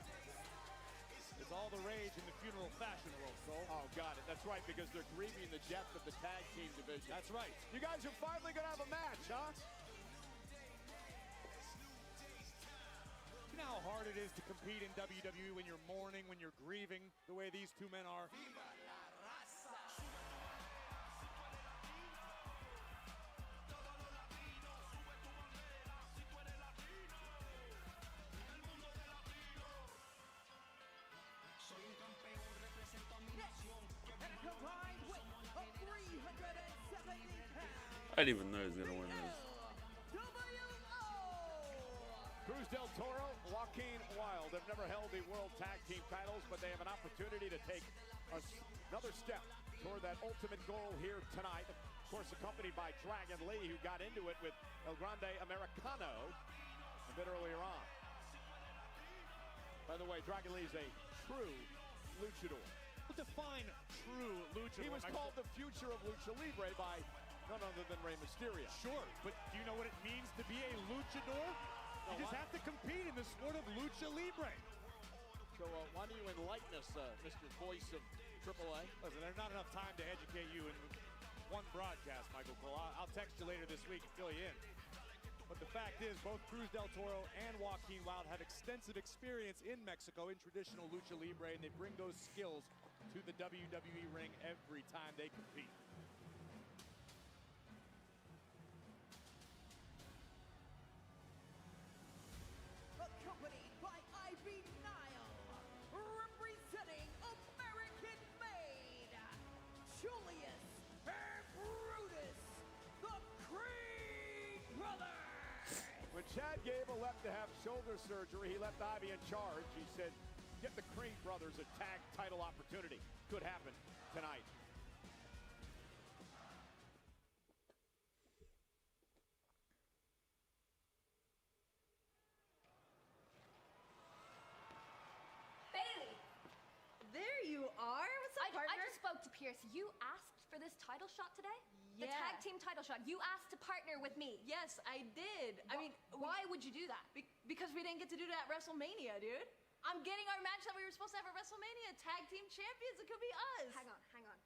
It's all the rage in the funeral fashion world, Cole. Oh, got it. That's right, because they're grieving the death of the tag team division. That's right. You guys are finally going to have a match, huh? You know how hard it is to compete in WWE when you're mourning, when you're grieving, the way these two men are? I didn't even know he was gonna win this. Cruz del Toro, Joaquin Wilde have never held the World Tag Team titles, but they have an opportunity to take another step toward that ultimate goal here tonight. Of course, accompanied by Dragon Lee, who got into it with El Grande Americano a bit earlier on. By the way, Dragon Lee is a true luchador. Define true luchador. He was called the future of Lucha Libre by none other than Rey Mysterio. Sure, but do you know what it means to be a luchador? You just have to compete in the sport of Lucha Libre. So why don't you enlighten us, Mr. Voice of AAA? Listen, there's not enough time to educate you in one broadcast, Michael Cole. I'll text you later this week and fill you in. But the fact is, both Cruz del Toro and Joaquin Wilde have extensive experience in Mexico in traditional Lucha Libre, and they bring those skills to the WWE ring every time they compete. Accompanied by Ivy Nile, representing American made, Julius and Brutus, the Creed Brothers. When Chad Gable left to have shoulder surgery, he left Ivy in charge. He said, get the Creed brothers a tag title opportunity. Could happen tonight. Bailey! There you are. What's up, partner? I just spoke to Pierce. You asked for this title shot today? The Yeah. tag team title shot. You asked to partner with me. Yes, I did. I mean, why would you do that? Because we didn't get to do that at WrestleMania, dude. I'm getting our match that we were supposed to have at WrestleMania. Tag team champions. It could be us. Hang on.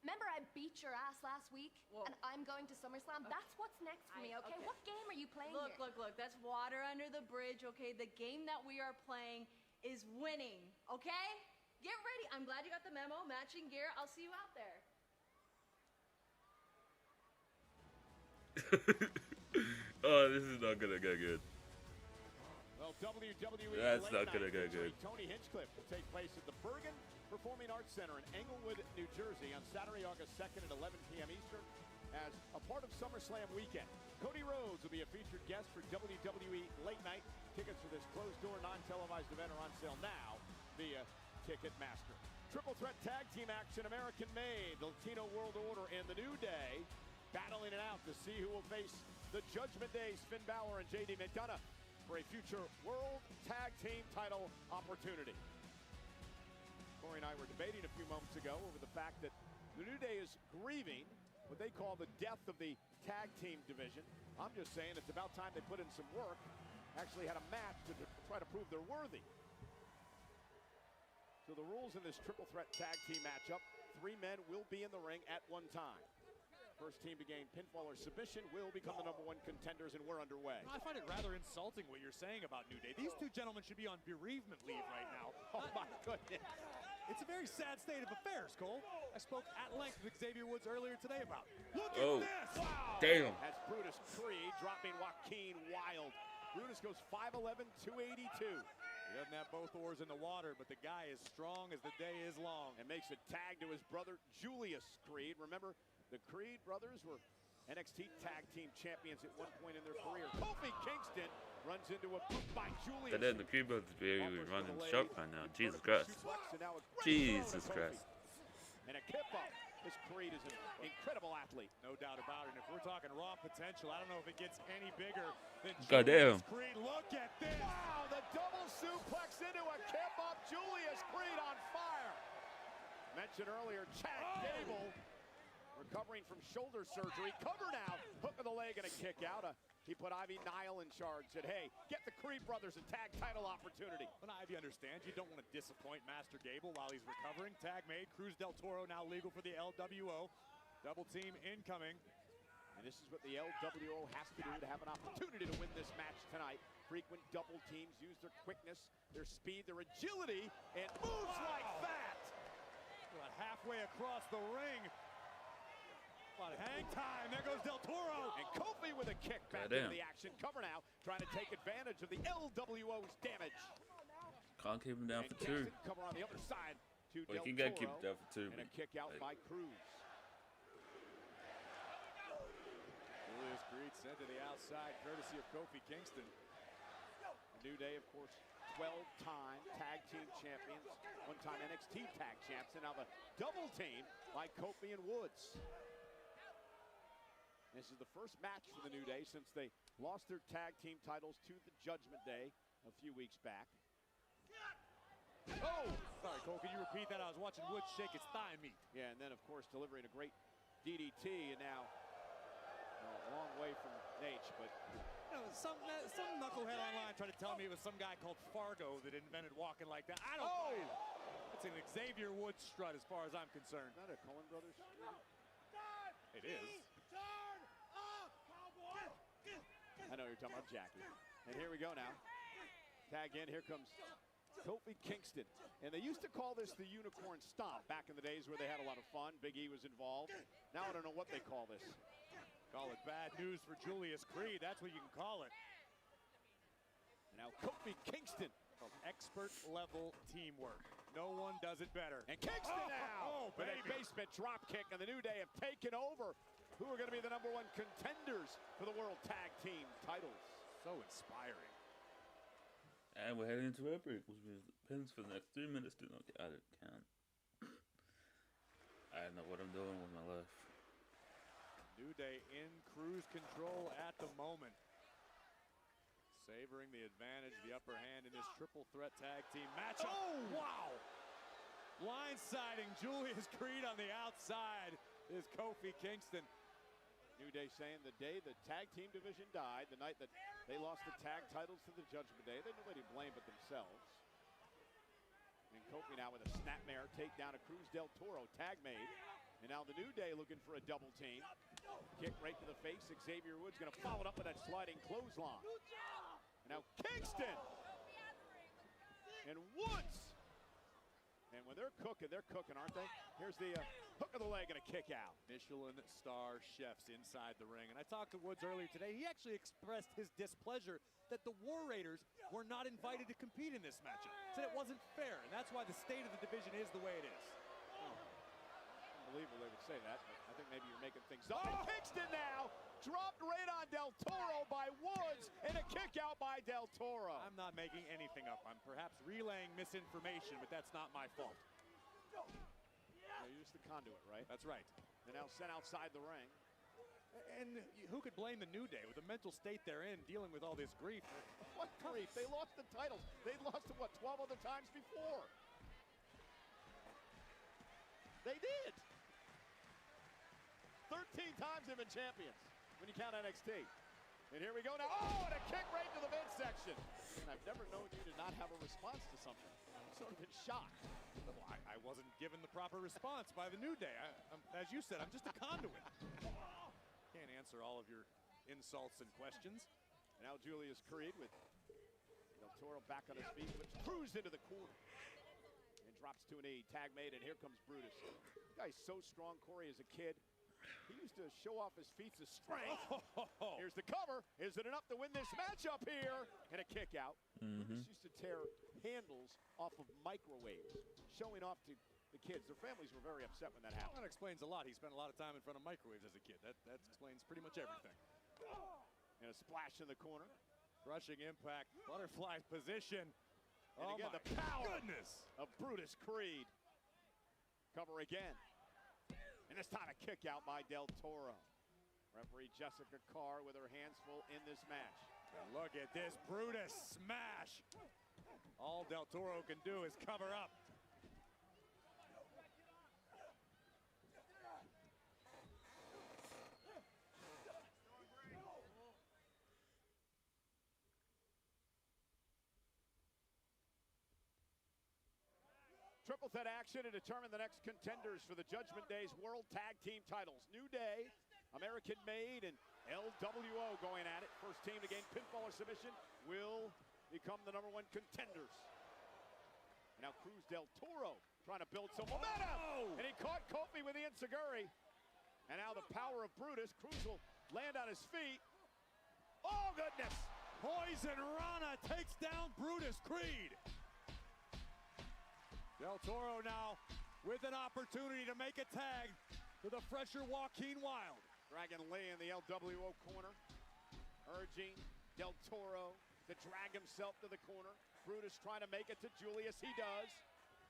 Remember I beat your ass last week? Whoa. And I'm going to SummerSlam? That's what's next for me, okay? What game are you playing Look, here? look. That's water under the bridge, okay? The game that we are playing is winning, okay? Get ready. I'm glad you got the memo. Matching gear. I'll see you out there. Oh, this is not gonna go good. Well, WWE That's late not night gonna go featuring good. Tony Hinchcliffe will take place at the Bergen Performing Arts Center in Englewood, New Jersey on Saturday, August 2nd at 11 p.m. Eastern as a part of SummerSlam weekend. Cody Rhodes will be a featured guest for WWE Late Night. Tickets for this closed-door, non-televised event are on sale now via Ticketmaster. Triple threat tag team action, American-made, the Latino World Order and the New Day battling it out to see who will face the Judgment Day, Finn Balor and JD McDonough for a future World Tag Team title opportunity. Corey and I were debating a few moments ago over the fact that the New Day is grieving what they call the death of the tag team division. I'm just saying it's about time they put in some work, actually had a match to try to prove they're worthy. So the rules in this triple threat tag team matchup, 3 men will be in the ring at one time. First team to gain pinfall or submission will become the #1 contenders, and we're underway. I find it rather insulting what you're saying about New Day. These two gentlemen should be on bereavement leave right now. Oh my goodness. It's a very sad state of affairs, Cole. I spoke at length with Xavier Woods earlier today about it. Look Oh. at this! Wow. Damn. That's Brutus Creed dropping Joaquin Wild. Brutus goes 5'11", 282. He doesn't have both oars in the water, but the guy is strong as the day is long. And makes a tag to his brother, Julius Creed. Remember, the Creed brothers were NXT Tag Team Champions at one point in their career. Kofi Kingston runs into a boot by Julius. But then the people of the very running the shop right now. Jesus Christ. Jesus Christ. And a kip up. This Creed is an incredible athlete. No doubt about it. And if we're talking raw potential, I don't know if it gets any bigger than Goddamn. Julius Creed. Look at this. Wow, the double suplex into a kip up. Julius Creed on fire. Mentioned earlier, Chad Gable recovering from shoulder surgery. Covered out. Hook of the leg and a kick out. He put Ivy Nile in charge. Said, hey, get the Creed brothers a tag title opportunity. But Ivy understands you don't want to disappoint Master Gable while he's recovering. Tag made. Cruz del Toro now legal for the LWO. Double team incoming. And this is what the LWO has to do to have an opportunity to win this match tonight. Frequent double teams use their quickness, their speed, their agility, and moves like that. About halfway across the ring. About hang time. There goes Del Toro. And Kofi with a kick back into the action. Cover now, trying to take advantage of the LWO's damage. Can't keep him down for 2. Cover on the other side to Well, Del you can Toro. keep him down for 2. And a kick out by Cruz. Julius Creed sent to the outside, courtesy of Kofi Kingston. The New Day, of course, 12-time tag team champions, one-time NXT tag champs, and now the double team by Kofi and Woods. This is the first match for the New Day since they lost their tag team titles to the Judgment Day a few weeks back. Oh! Sorry, Cole, can you repeat that? I was watching Woods shake his thigh meat. Yeah, and then, of course, delivering a great DDT, and now a long way from Nate, but... You know, some knucklehead online tried to tell me it was some guy called Fargo that invented walking like that. I don't buy it. It's an Xavier Woods strut as far as I'm concerned. Not a Coen Brothers? It is. I know you're talking about Jackie. And here we go now. Tag in, here comes Kofi Kingston. And they used to call this the Unicorn Stomp back in the days where they had a lot of fun. Big E was involved. Now I don't know what they call this. Call it bad news for Julius Creed. That's what you can call it. And now Kofi Kingston. Expert level teamwork. No one does it better. And Kingston now Oh, with a baby. basement drop kick, and the New Day have taken over. who are going to be the #1 contenders for the World Tag Team titles. So inspiring. And we're heading into a break, which means the pins for the next 3 minutes do not get out of count. I don't know what I'm doing with my life. New Day in cruise control at the moment. Savoring the advantage, the upper hand in this triple threat tag team matchup. Oh, wow! Blindsiding Julius Creed on the outside is Kofi Kingston. New Day saying the day the tag team division died, the night that they lost the tag titles to the Judgment Day, they nobody to blame but themselves. And Kofi now with a snapmare takedown of Cruz del Toro, tag made. And now the New Day looking for a double team. Kick right to the face. Xavier Woods going to follow it up with that sliding clothesline. And now Kingston. And Woods. And when they're cooking, aren't they? Here's the hook of the leg and a kick out. Michelin star chefs inside the ring. And I talked to Woods earlier today. He actually expressed his displeasure that the War Raiders were not invited to compete in this matchup. Said it wasn't fair, and that's why the state of the division is the way it is. Unbelievable they would say that, but I think maybe you're making things up. And Kingston now dropped right on Del Toro by Woods and a kick out by Del Toro. I'm not making anything up. I'm perhaps relaying misinformation, but that's not my fault. Yeah, you're just the conduit, right? That's right. They're now sent outside the ring. And who could blame the New Day with the mental state they're in, dealing with all this grief? What grief? They lost the titles. They lost to what, 12 other times before? They did. 13 times they've been champions when you count NXT. And here we go now. Oh, and a kick right to the midsection. And I've never known you to not have a response to something. I'm sort of in shock. Well, I wasn't given the proper response by the New Day. As you said, I'm just a conduit. Can't answer all of your insults and questions. And now Julius Creed with Del Toro back on his feet, which cruised into the corner. And drops to a knee. Tag made, and here comes Brutus. This guy's so strong, Corey, as a kid. He used to show off his feats of strength. Here's the cover. Is it enough to win this matchup here? And a kick out. Brutus used to tear handles off of microwaves, showing off to the kids. Their families were very upset when that happened. That explains a lot. He spent a lot of time in front of microwaves as a kid. That explains pretty much everything. And a splash in the corner. Rushing impact, butterfly position. And again, the power of Brutus Creed. Cover again. And this time a kick out by Del Toro. Referee Jessica Carr with her hands full in this match. And look at this Brutus smash. All Del Toro can do is cover up. Triple threat action to determine the next contenders for the Judgment Day's World Tag Team titles. New Day, American Made, and LWO going at it. First team to gain pinfall or submission will become the #1 contenders. And now Cruz del Toro trying to build some momentum. And he caught Kofi with the enziguri. And now the power of Brutus. Cruz will land on his feet. Oh, goodness. Poison Rana takes down Brutus Creed. Del Toro now with an opportunity to make a tag to the fresher Joaquin Wilde. Dragon Lee in the LWO corner, urging Del Toro to drag himself to the corner. Brutus trying to make it to Julius. He does.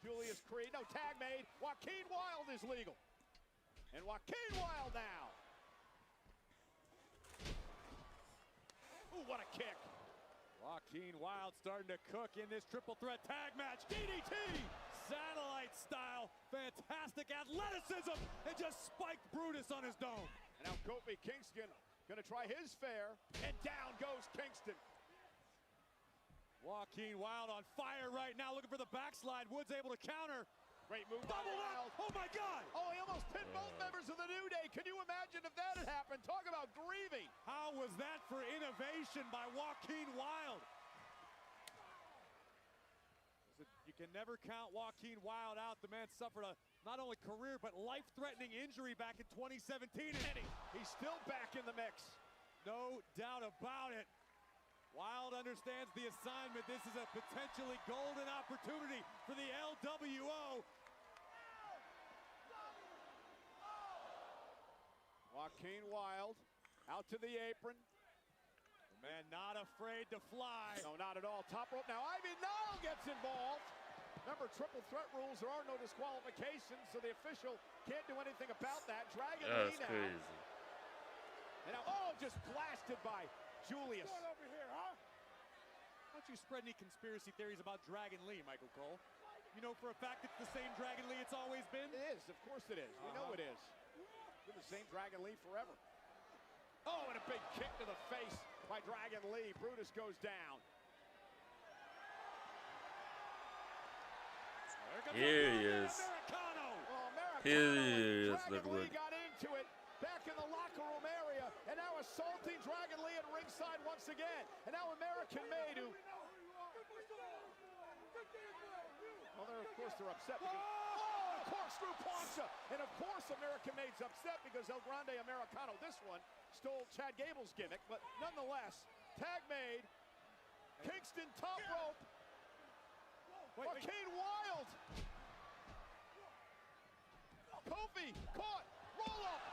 Julius Creed, no tag made. Joaquin Wilde is legal. And Joaquin Wilde now. Ooh, what a kick. Joaquin Wilde starting to cook in this triple threat tag match. DDT! Satellite style, fantastic athleticism, and just spiked Brutus on his dome. And now Kofi Kingston gonna try his fair, and down goes Kingston. Joaquin Wilde on fire right now, looking for the backslide. Woods able to counter. Great move. Double up! Oh my God! Oh, he almost pinned both members of the New Day. Can you imagine if that had happened? Talk about grieving. How was that for innovation by Joaquin Wilde? You can never count Joaquin Wilde out. The man suffered a not only career but life-threatening injury back in 2017. And he's still back in the mix. No doubt about it. Wilde understands the assignment. This is a potentially golden opportunity for the LWO. Joaquin Wilde out to the apron. The man not afraid to fly. No, not at all. Top rope now. Amiano gets involved. Remember, triple threat rules, there are no disqualifications, so the official can't do anything about that. Dragon Lee now. Crazy. And now, oh, just blasted by Julius. What's going over here, huh? Why don't you spread any conspiracy theories about Dragon Lee, Michael Cole? You know for a fact it's the same Dragon Lee it's always been? It is, of course it is. We know it is. Been the same Dragon Lee forever. Oh, and a big kick to the face by Dragon Lee. Brutus goes down. Here he is. Here he is, Dragon Lee got into it back in the locker room area, and now assaulting Dragon Lee at ringside once again. And now American Made, who... Well, of course, they're upset because... Oh, corkscrew plancha! And of course, American Made's upset because El Grande Americano, this one, stole Chad Gable's gimmick, but nonetheless, tag made. Kingston top rope. Joaquin Wilde. Kofi caught. Roll up.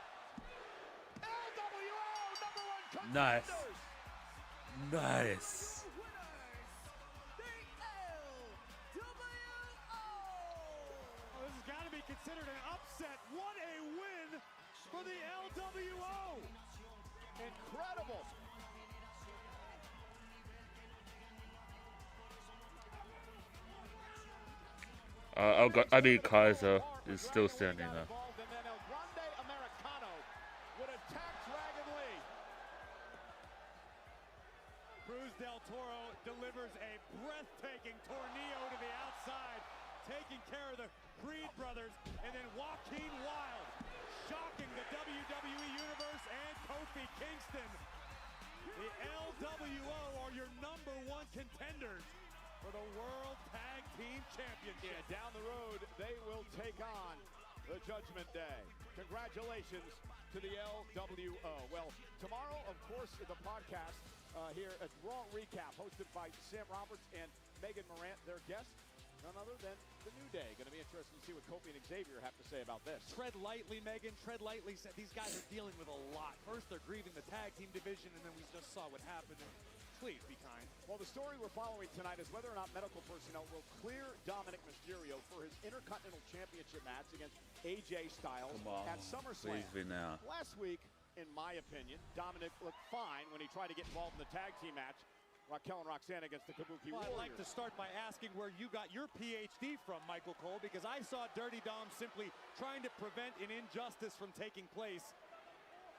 LWO #1 Nice. contenders. Nice. Oh, this has got to be considered an upset. What a win for the LWO. Incredible. Kaiser is still standing there. And then El Grande Americano would attack Dragon Lee. Cruz del Toro delivers a breathtaking tornado to the outside, taking care of the Creed brothers, and then Joaquin Wilde shocking the WWE Universe and Kofi Kingston. The LWO are your #1 contenders for the World Tag Team Championship. Yeah, down the road, they will take on the Judgment Day. Congratulations to the LWO. Well, tomorrow, of course, the podcast here at Raw Recap, hosted by Sam Roberts and Megan Morant, their guests. None other than the New Day. Going to be interesting to see what Kofi and Xavier have to say about this. Tread lightly, Megan. Tread lightly. These guys are dealing with a lot. First, they're grieving the tag team division, and then we just saw what happened. Please be kind. Well, the story we're following tonight is whether or not medical personnel will clear Dominic Mysterio for his Intercontinental Championship match against AJ Styles at SummerSlam. Please be now. Last week, in my opinion, Dominic looked fine when he tried to get involved in the tag team match. Raquel and Roxanne against the Kabuki Warriors. I'd like to start by asking where you got your PhD from, Michael Cole, because I saw Dirty Dom simply trying to prevent an injustice from taking place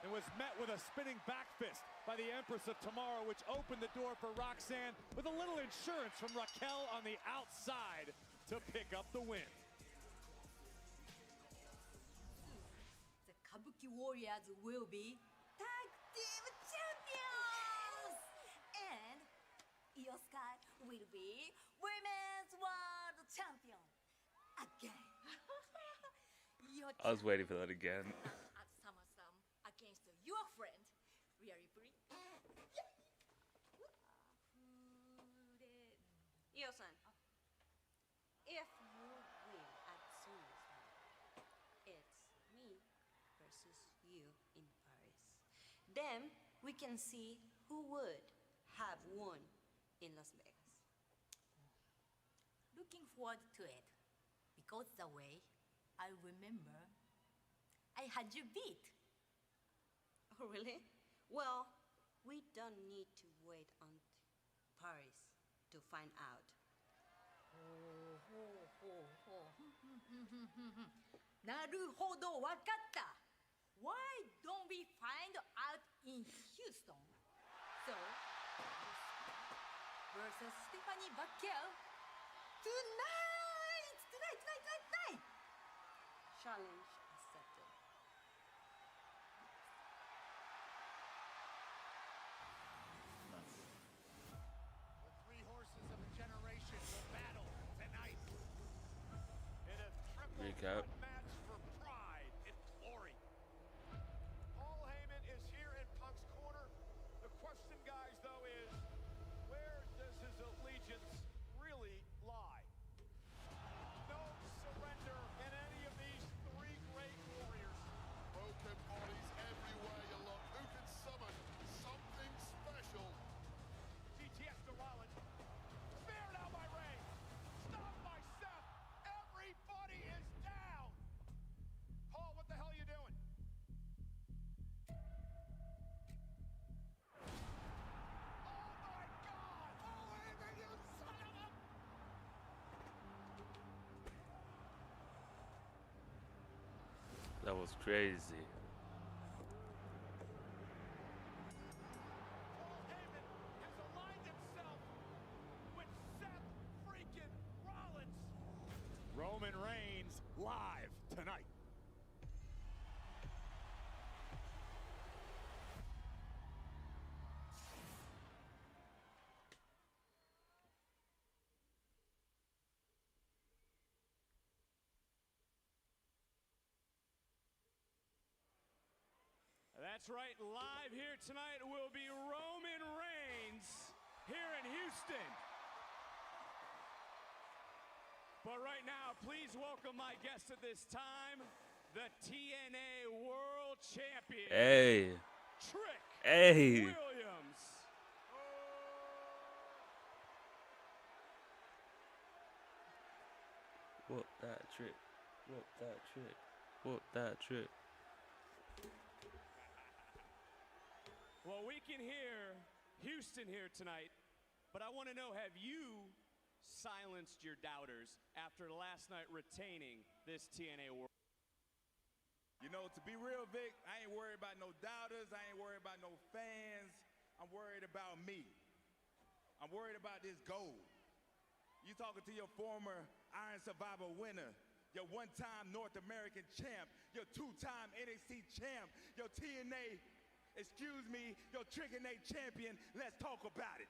and was met with a spinning back fist by the Empress of Tomorrow, which opened the door for Roxanne with a little insurance from Raquel on the outside to pick up the win. The Kabuki Warriors will be tag team champions! And Io Sky will be Women's World Champion again. I was waiting for that again. At SummerSlam against your friend, Rhea Ripley. Io-san, if you win at SummerSlam, it's me versus you in Paris. Then we can see who would have won in Las Vegas. Looking forward to it, because the way I remember I had you beat. Oh, really? Well, we don't need to wait until Paris to find out. Naruhodo, wakatta. Why don't we find out in Houston? So, versus Stephanie Vaquel tonight! Tonight! Challenge accepted. The three horses of a generation will battle tonight. In a triple Recap. match for pride and glory. Paul Heyman is here in Punk's corner. The question, guys, though, is where does his allegiance really lie? No surrender in any of these three great warriors. Broken bodies everywhere. was crazy. Roman Reigns live tonight. That's right, live here tonight will be Roman Reigns here in Houston. But right now, please welcome my guest at this time, the TNA World Champion, Hey. Trick Hey. Williams. Whoop that trick. Whoop that trick. Whoop that trick. Well, we can hear Houston here tonight, but I want to know, have you silenced your doubters after last night retaining this TNA World? You know, to be real, Vic, I ain't worried about no doubters. I ain't worried about no fans. I'm worried about me. I'm worried about this gold. You talking to your former Iron Survivor winner, your one-time North American champ, your two-time NXT champ, your TNA, excuse me, your Trick and A champion. Let's talk about it.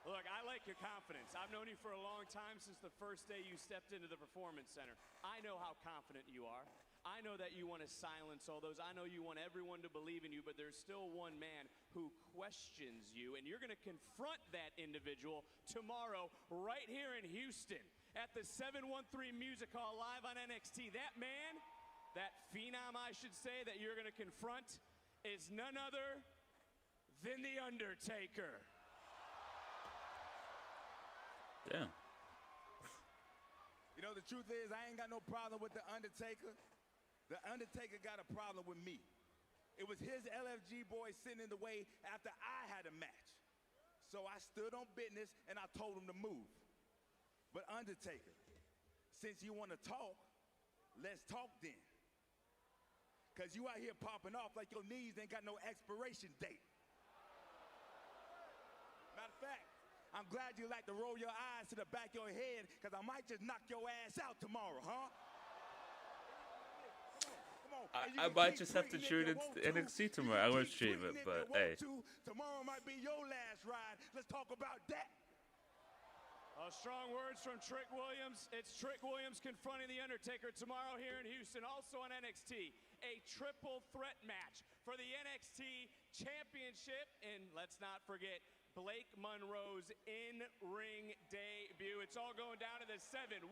Look, I like your confidence. I've known you for a long time, since the first day you stepped into the Performance Center. I know how confident you are. I know that you want to silence all those. I know you want everyone to believe in you, but there's still one man who questions you, and you're going to confront that individual tomorrow right here in Houston at the 713 Music Hall live on NXT. That man, that phenom, I should say, that you're going to confront is none other than The Undertaker. Damn. You know, the truth is, I ain't got no problem with The Undertaker. The Undertaker got a problem with me. It was his LFG boy sitting in the way after I had a match. So I stood on business and I told him to move. But Undertaker, since you want to talk, let's talk then. Because you out here popping off like your knees ain't got no expiration date. Matter of fact, I'm glad you like to roll your eyes to the back of your head, because I might just knock your ass out tomorrow, huh? I might just have to tune into NXT tomorrow. I won't stream it, but hey. Tomorrow might be your last ride. Let's talk about that. Strong words from Trick Williams. It's Trick Williams confronting The Undertaker tomorrow here in Houston. Also on NXT, a triple threat match for the NXT Championship. And let's not forget Blake Monroe's in-ring debut. It's all going down to the 713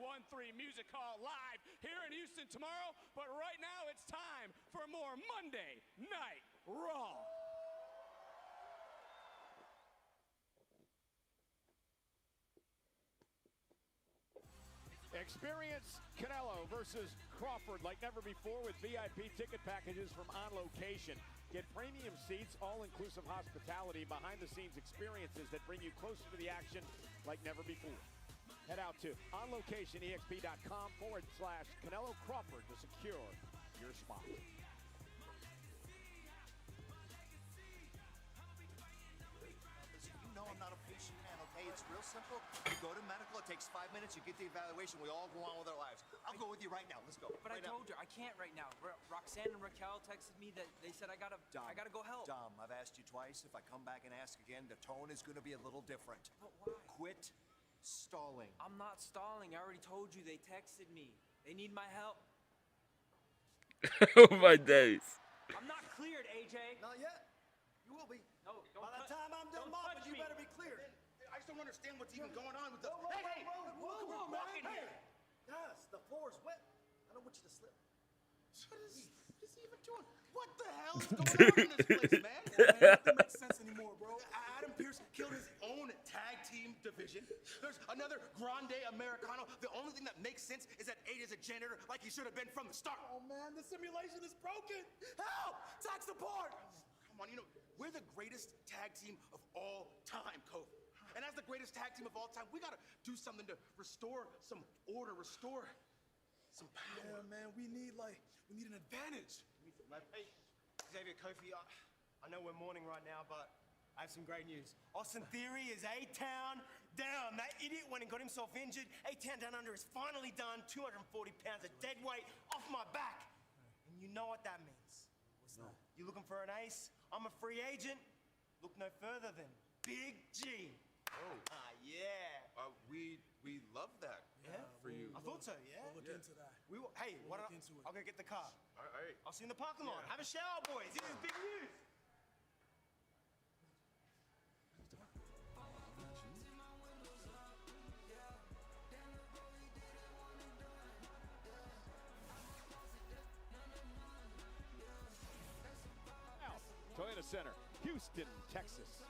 Music Hall live here in Houston tomorrow. But right now it's time for more Monday Night Raw. Experience Canelo versus Crawford like never before with VIP ticket packages from On Location. Get premium seats, all-inclusive hospitality, behind-the-scenes experiences that bring you closer to the action like never before. Head out to onlocationexp.com/Canelo Crawford to secure your spot. You know I'm not a patient man, okay? It's real simple. You go to medical, it takes 5 minutes, you get the evaluation, we all go on with our lives. I'll go with you right now. Let's go. But I told her I can't right now. Roxanne and Raquel texted me that they said I gotta go help. Dom, I've asked you twice. If I come back and ask again, the tone is going to be a little different. But why? Quit stalling. I'm not stalling. I already told you they texted me. They need my help. Oh my days. I'm not cleared, AJ. Not yet. You will be. No, don't. By the time I'm done mopping, you better be cleared. I just don't understand what's even going on with the. Hey, whoa, man. Hey. Yes, the floor's wet. I don't want you to slip. What is he even doing? What the hell is going on in this place, man? Nothing makes sense anymore, bro. Adam Pearce killed his own tag team division. There's another Grande Americano. The only thing that makes sense is that AJ's a janitor like he should have been from the start. Oh, man, the simulation is broken. Help! Tag support! Come on, you know, we're the greatest tag team of all time, Kofi. And as the greatest tag team of all time, we gotta do something to restore some order, restore Some power. Yeah, man, we need an advantage. We need some leverage. Hey, Xavier, Kofi, I know we're mourning right now, but I have some great news. Austin Theory is A-Town down. That idiot went and got himself injured. A-Town Down Under is finally done. 240 pounds of dead weight off my back. And you know what that means. What's that? You looking for an ace? I'm a free agent. Look no further than Big G. Oh. Yeah. We love that. Yeah? For you. I thought so, yeah? We'll look into that. Hey, We'll why look don't into it. I'll go get the car. All right. I'll see you in the parking lot. Yeah. Have a shower, boys. This is big news. Toyota Center, Houston, Texas.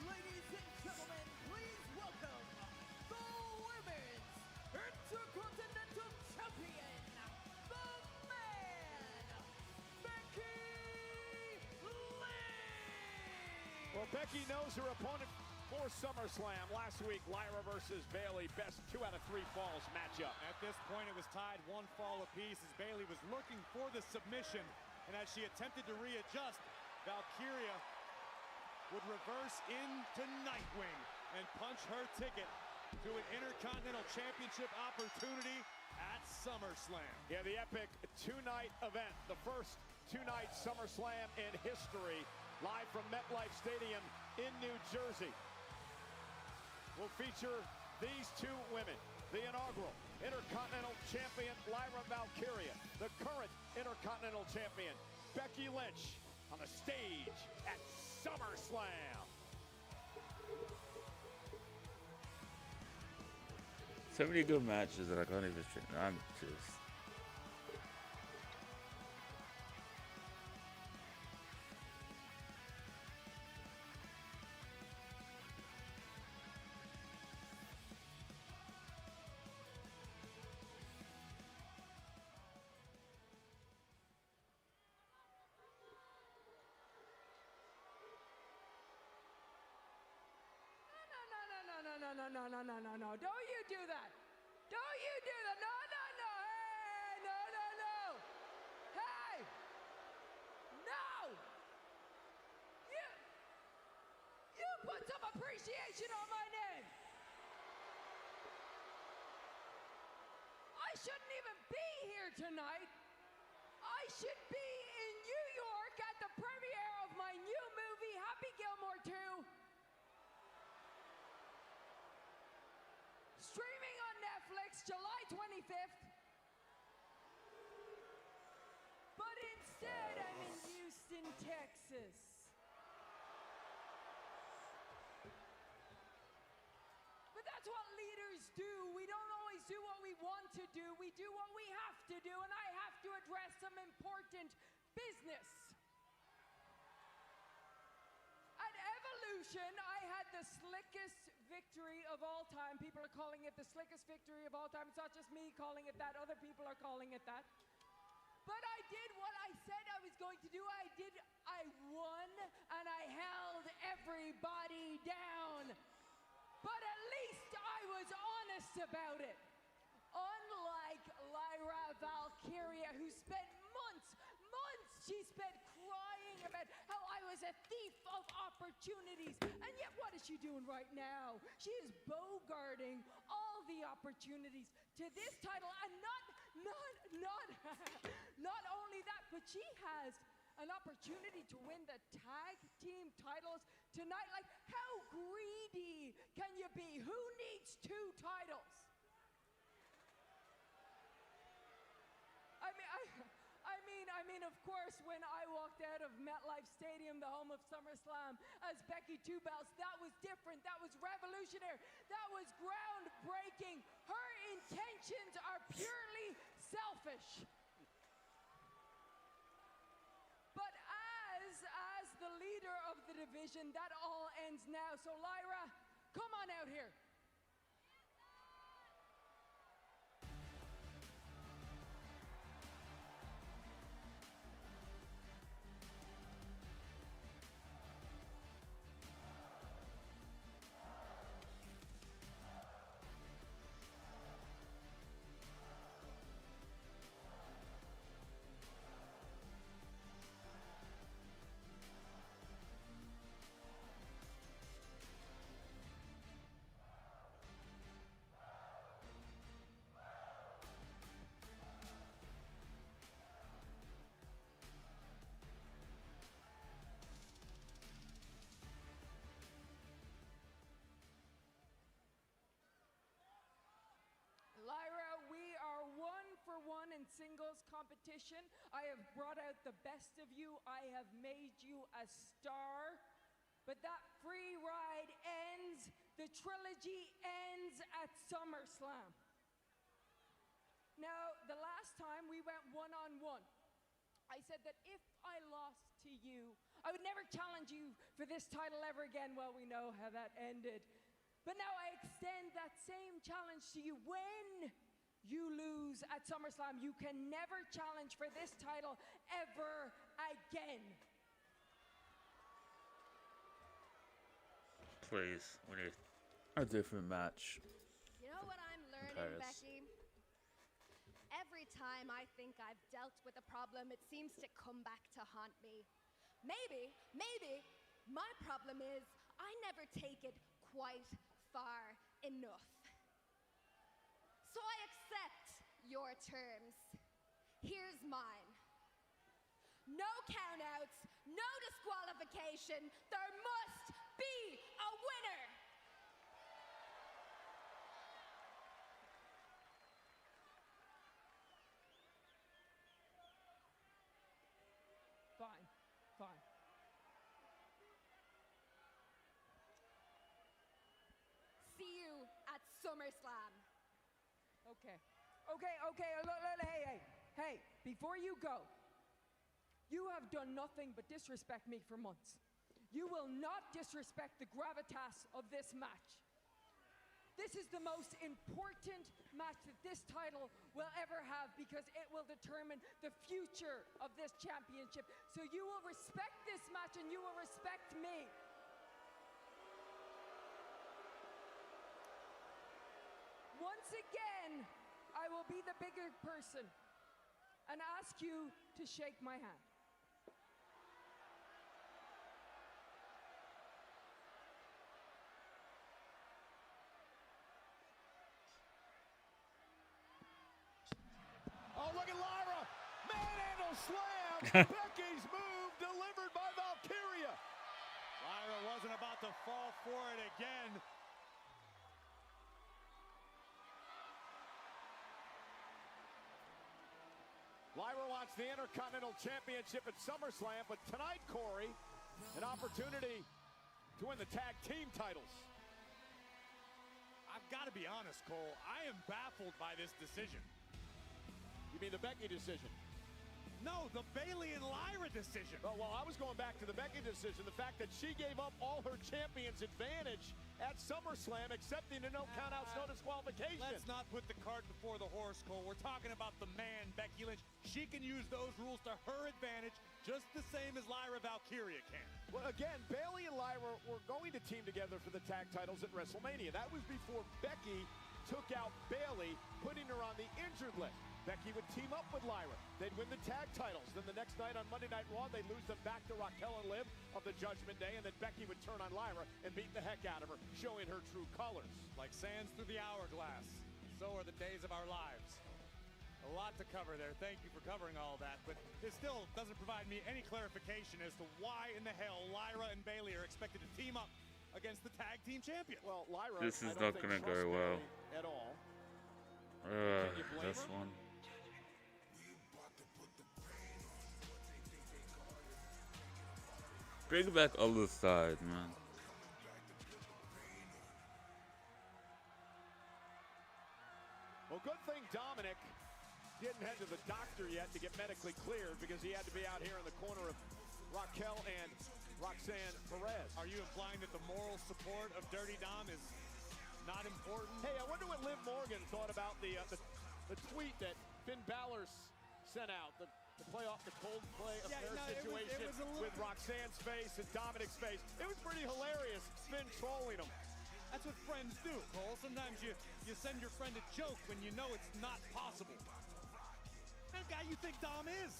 Ladies and gentlemen, please welcome the Women's Intercontinental Champion, the Man, Becky Lynch! Well, Becky knows her opponent for SummerSlam. Last week, Lyra versus Bayley, best 2 out of 3 falls matchup. At this point, it was tied 1 fall apiece as Bayley was looking for the submission. And as she attempted to readjust, Valkyria would reverse into Nightwing and punch her ticket to an Intercontinental Championship opportunity at SummerSlam. Yeah, the epic 2-night event, the first 2-night SummerSlam in history, live from MetLife Stadium in New Jersey. Will feature these 2 women, the inaugural Intercontinental Champion Lyra Valkyria, the current Intercontinental Champion Becky Lynch, on the stage at SummerSlam. So many good matches that I can't even stream. I'm just. No. Don't you do that. Don't you do that. No. Hey, no. Hey. No. You put some appreciation on my name. I shouldn't even be here tonight. I should be in New York at the premiere of my new movie, Happy Gilmore 2. Streaming on Netflix July 25th. But instead, I'm in Houston, Texas. But that's what leaders do. We don't always do what we want to do. We do what we have to do, and I have to address some important business. At Evolution, I had the slickest victory of all time. People are calling it the slickest victory of all time. It's not just me calling it that. Other people are calling it that. But I did what I said I was going to do. I won, and I held everybody down. But at least I was honest about it. Unlike Lyra Valkyria, who spent months, she spent crying about how I was a thief of opportunities. And yet, what is she doing right now? She is bogarting all the opportunities to this title, and not only that, but she has an opportunity to win the tag team titles tonight. Like, how greedy can you be? Who needs 2 titles? I mean, of course, when I walked out of MetLife Stadium, the home of SummerSlam, as Becky Two Belts, that was different. That was revolutionary. That was groundbreaking. Her intentions are purely selfish. But as the division. That all ends now. So Lyra, come on out here. Lyra, we are 1-for-1 in singles competition. I have brought out the best of you. I have made you a star. But that free ride ends, the trilogy ends at SummerSlam. Now, the last time we went one-on-one, I said that if I lost to you, I would never challenge you for this title ever again. Well, we know how that ended. But now I extend that same challenge to you. When you lose at SummerSlam, you can never challenge for this title ever again. Please, we need a different match. You know what I'm learning, Becky? Every time I think I've dealt with a problem, it seems to come back to haunt me. Maybe my problem is I never take it quite far enough. So I accept your terms. Here's mine. No countouts, no disqualification. There must be a winner. Fine. See you at SummerSlam. Okay. Look, hey, before you go, you have done nothing but disrespect me for months. You will not disrespect the gravitas of this match. This is the most important match that this title will ever have because it will determine the future of this championship. So you will respect this match and you will respect me. Once again, I will be the bigger person and ask you to shake my hand. Oh, look at Lyra. Manhandle slam. Becky's move delivered by Valkyria. Lyra wasn't about to fall for it again. Lyra wants the Intercontinental Championship at SummerSlam, but tonight, Corey, an opportunity to win the tag team titles. I've got to be honest, Cole. I am baffled by this decision. You mean the Becky decision? No, the Bayley and Lyra decision. Well, I was going back to the Becky decision. The fact that she gave up all her champion's advantage at SummerSlam, accepting a no countouts, no disqualification. Let's not put the cart before the horse, Cole. We're talking about the man, Becky Lynch. She can use those rules to her advantage just the same as Lyra Valkyria can. Well, again, Bayley and Lyra were going to team together for the tag titles at WrestleMania. That was before Becky took out Bayley, putting her on the injured list. Becky would team up with Lyra. They'd win the tag titles. Then the next night on Monday Night Raw, they'd lose them back to Raquel and Liv of the Judgment Day, and then Becky would turn on Lyra and beat the heck out of her, showing her true colors. Like sands through the hourglass, so are the days of our lives. A lot to cover there. Thank you for covering all that, but it still doesn't provide me any clarification as to why in the hell Lyra and Bayley are expected to team up against the tag team champion. Well, Lyra, this is not going to go well. At all. This one. Bring back other side, man. Well, good thing Dominic didn't head to the doctor yet to get medically cleared because he had to be out here in the corner of Raquel and Roxanne Perez. Are you implying that the moral support of Dirty Dom is not important? Hey, I wonder what Liv Morgan thought about the tweet that Finn Balor sent out, the play off the Coldplay affair situation with Roxanne's face and Dominic's face. It was pretty hilarious, Finn trolling him. That's what friends do, Cole. Sometimes you send your friend a joke when you know it's not possible. That guy you think Dom is.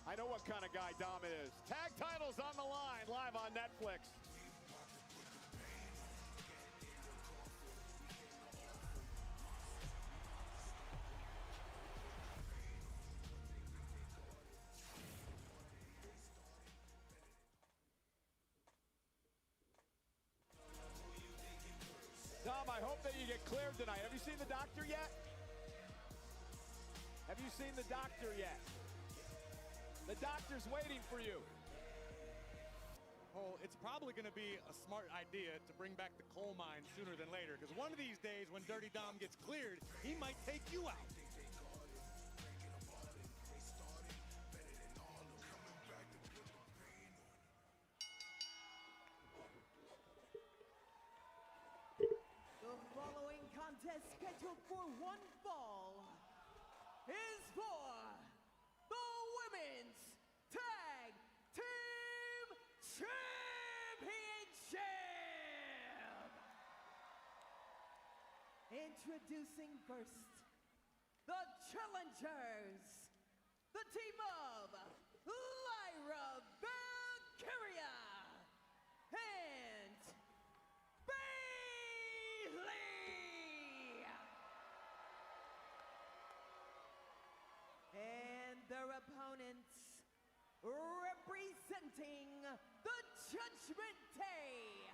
I know what kind of guy Dom is. Tag titles on the line, live on Netflix. Dom, I hope that you get cleared tonight. Have you seen the doctor yet? Have you seen the doctor yet? The doctor's waiting for you. Oh, it's probably going to be a smart idea to bring back the coal mine sooner than later, because one of these days when Dirty Dom gets cleared, he might take you out. The following contest scheduled for one fall is for the Women's Tag Team Championship! Introducing first, the challengers, the team of Lyra Valkyria and and their opponents, representing the Judgment Day,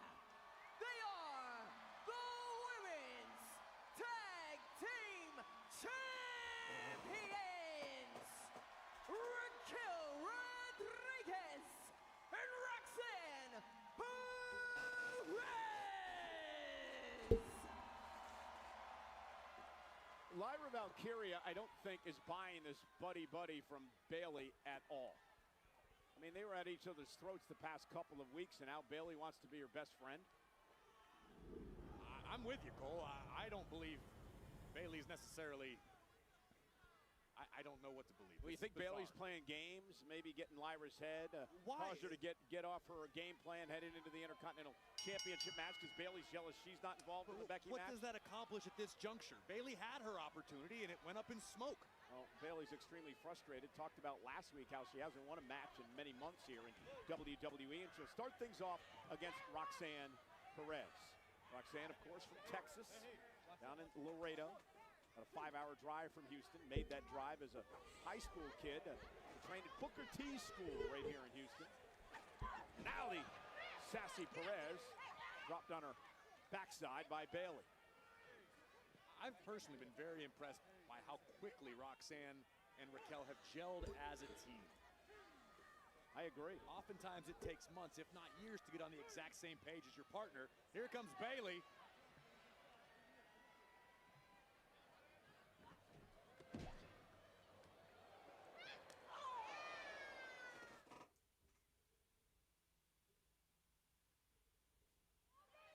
they are the Women's Tag Team Champions, Raquel Rodriguez and Roxanne Perez. Lyra Valkyria, I don't think, is buying this buddy-buddy from Bayley at all. I mean, they were at each other's throats the past couple of weeks, and now Bayley wants to be her best friend. I'm with you, Cole. I don't believe Bayley's necessarily... I don't know what to believe. Well, you think Bayley's playing games, maybe getting Lyra's head, cause her to get off her game plan heading into the Intercontinental Championship match because Bayley's jealous she's not involved in the Becky match? What does that accomplish at this juncture? Bayley had her opportunity and it went up in smoke. Well, Bayley's extremely frustrated. Talked about last week how she hasn't won a match in many months here in WWE, and she'll start things off against Roxanne Perez. Roxanne, of course, from Texas, down in Laredo. About a 5-hour drive from Houston. Made that drive as a high school kid. Trained at Booker T School right here in Houston. Now the sassy Perez dropped on her backside by Bayley. I've personally been very impressed by how quickly Roxanne and Raquel have gelled as a team. I agree. Oftentimes it takes months, if not years, to get on the exact same page as your partner. Here comes Bayley.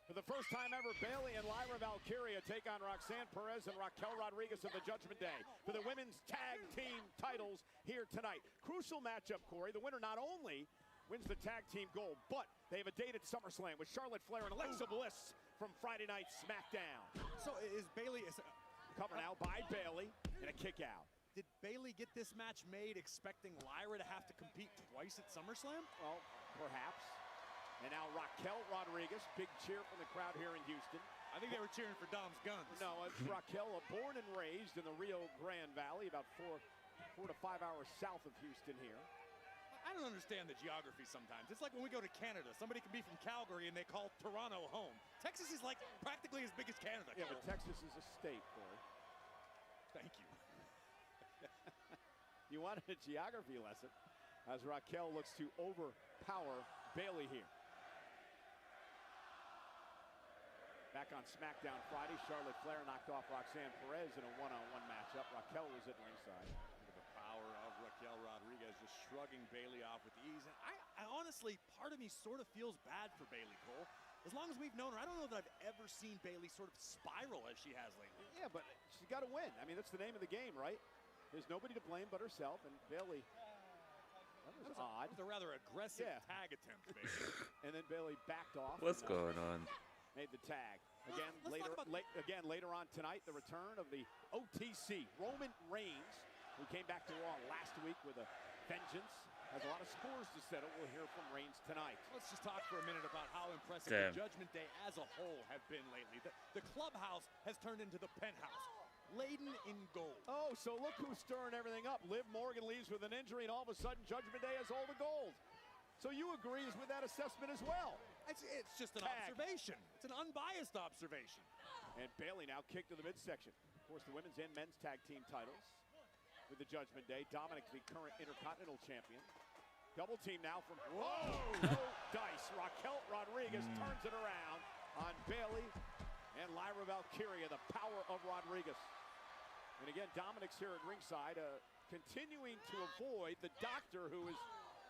For the first time ever, Bayley and Lyra Valkyria take on Roxanne Perez and Raquel Rodriguez of the Judgment Day for the women's tag team titles here tonight. Crucial matchup, Corey. The winner not only wins the tag team gold, but they have a date at SummerSlam with Charlotte Flair and Alexa Bliss from Friday Night SmackDown. So is Bayley covered now by Bayley in a kick out. Did Bayley get this match made expecting Lyra to have to compete twice at SummerSlam? Well, perhaps. And now Raquel Rodriguez, big cheer from the crowd here in Houston. I think they were cheering for Dom's guns. No, it's Raquel, born and raised in the Rio Grande Valley, about 4 to 5 hours south of Houston here. I don't understand the geography sometimes. It's like when we go to Canada. Somebody can be from Calgary and they call Toronto home. Texas is like practically as big as Canada. Yeah, but Texas is a state, Corey. Thank you. You wanted a geography lesson as Raquel looks to overpower Bayley here. Back on SmackDown Friday, Charlotte Flair knocked off Roxanne Perez in a one-on-one matchup. Raquel was at ringside. Look at the power of Raquel Rodriguez just shrugging Bayley off with ease. And I honestly, part of me sort of feels bad for Bayley, Cole. As long as we've known her, I don't know that I've ever seen Bayley sort of spiral as she has lately. Yeah, but she's got to win. I mean, that's the name of the game, right? There's nobody to blame but herself, and Bayley, that was odd. That was a rather aggressive tag attempt, Bayley. And then Bayley backed off. What's going on? Made the tag. Again, later on tonight, the return of the OTC, Roman Reigns, who came back to Raw last week with a vengeance. Has a lot of scores to settle. We'll hear from Reigns tonight. Let's just talk for a minute about how impressive the Judgment Day as a whole have been lately. The clubhouse has turned into the penthouse, laden in gold. Oh, so look who's stirring everything up. Liv Morgan leaves with an injury, and all of a sudden Judgment Day has all the gold. So you agree with that assessment as well? It's just an observation. It's an unbiased observation. And Bayley now kicked to the midsection. Of course, the women's and men's tag team titles with the Judgment Day. Dominic, the current Intercontinental Champion. Double team now from, whoa, no dice. Raquel Rodriguez turns it around on Bayley and Lyra Valkyria, the power of Rodriguez. And again, Dominic's here at ringside, continuing to avoid the doctor who is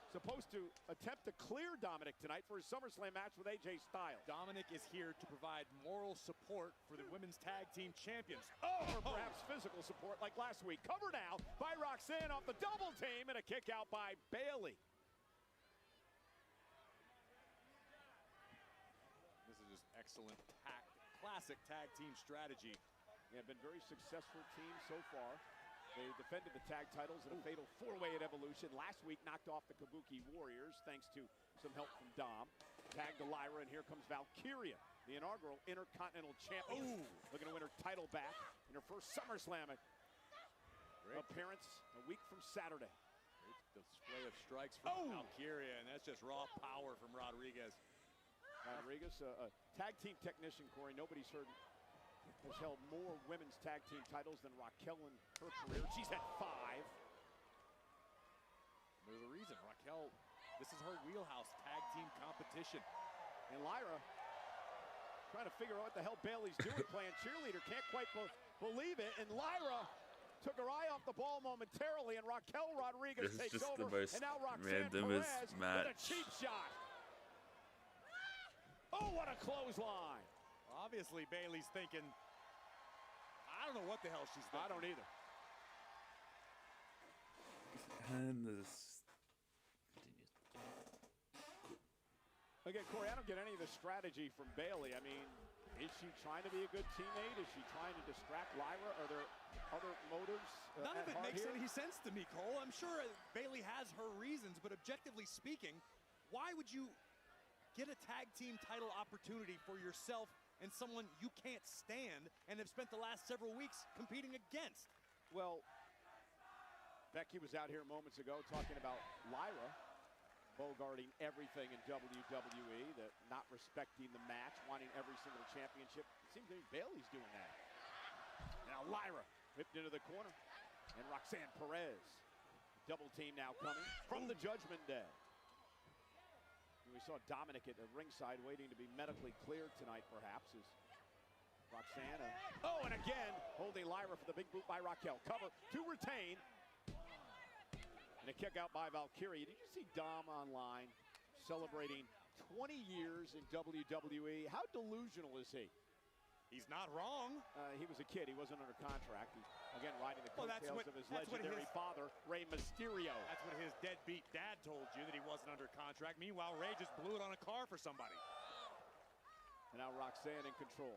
supposed to attempt to clear Dominic tonight for his SummerSlam match with AJ Styles. Dominic is here to provide moral support for the women's tag team champions. Or perhaps physical support like last week. Cover now by Roxanne off the double team and a kick out by Bayley. This is just excellent classic tag team strategy. Yeah, been very successful team so far. They defended the tag titles in a fatal four-way at Evolution. Last week, knocked off the Kabuki Warriors, thanks to some help from Dom. Tag to Lyra, and here comes Valkyria, the inaugural Intercontinental Champion. Looking to win her title back in her first SummerSlam appearance a week from Saturday. Great display of strikes from Valkyria, and that's just raw power from Rodriguez. Rodriguez, a tag team technician, Corey. Nobody's heard has held more women's tag team titles than Raquel in her career. She's had 5. There's a reason. Raquel, this is her wheelhouse, tag team competition. And Lyra trying to figure out what the hell Bayley's doing, playing cheerleader. Can't quite believe it. And Lyra took her eye off the ball momentarily, and Raquel Rodriguez takes over. And now Roxanne Perez with a cheap shot. Oh, what a clothesline. Well, obviously, Bayley's thinking, I don't know what the hell she's thinking. I don't either. And this continues. Again, Corey, I don't get any of the strategy from Bayley. I mean, is she trying to be a good teammate? Is she trying to distract Lyra? Are there other motives? None of it makes any sense to me, Cole. I'm sure Bayley has her reasons, but objectively speaking, why would you get a tag team title opportunity for yourself and someone you can't stand and have spent the last several weeks competing against? Well, Becky was out here moments ago talking about Lyra bogarting everything in WWE, that not respecting the match, wanting every single championship. It seems to me Bayley's doing that. Now Lyra whipped into the corner, and Roxanne Perez. Double team now coming from the Judgment Day. And we saw Dominic at the ringside waiting to be medically cleared tonight, perhaps, as Roxanne. And again, holding Lyra for the big boot by Raquel. Cover to retain. And a kick out by Valkyria. Did you see Dom online celebrating 20 years in WWE? How delusional is he? He's not wrong. He was a kid. He wasn't under contract. He's, again, riding the coattails of his legendary father, Rey Mysterio. That's what his deadbeat dad told you, that he wasn't under contract. Meanwhile, Rey just blew it on a car for somebody. And now Roxanne in control.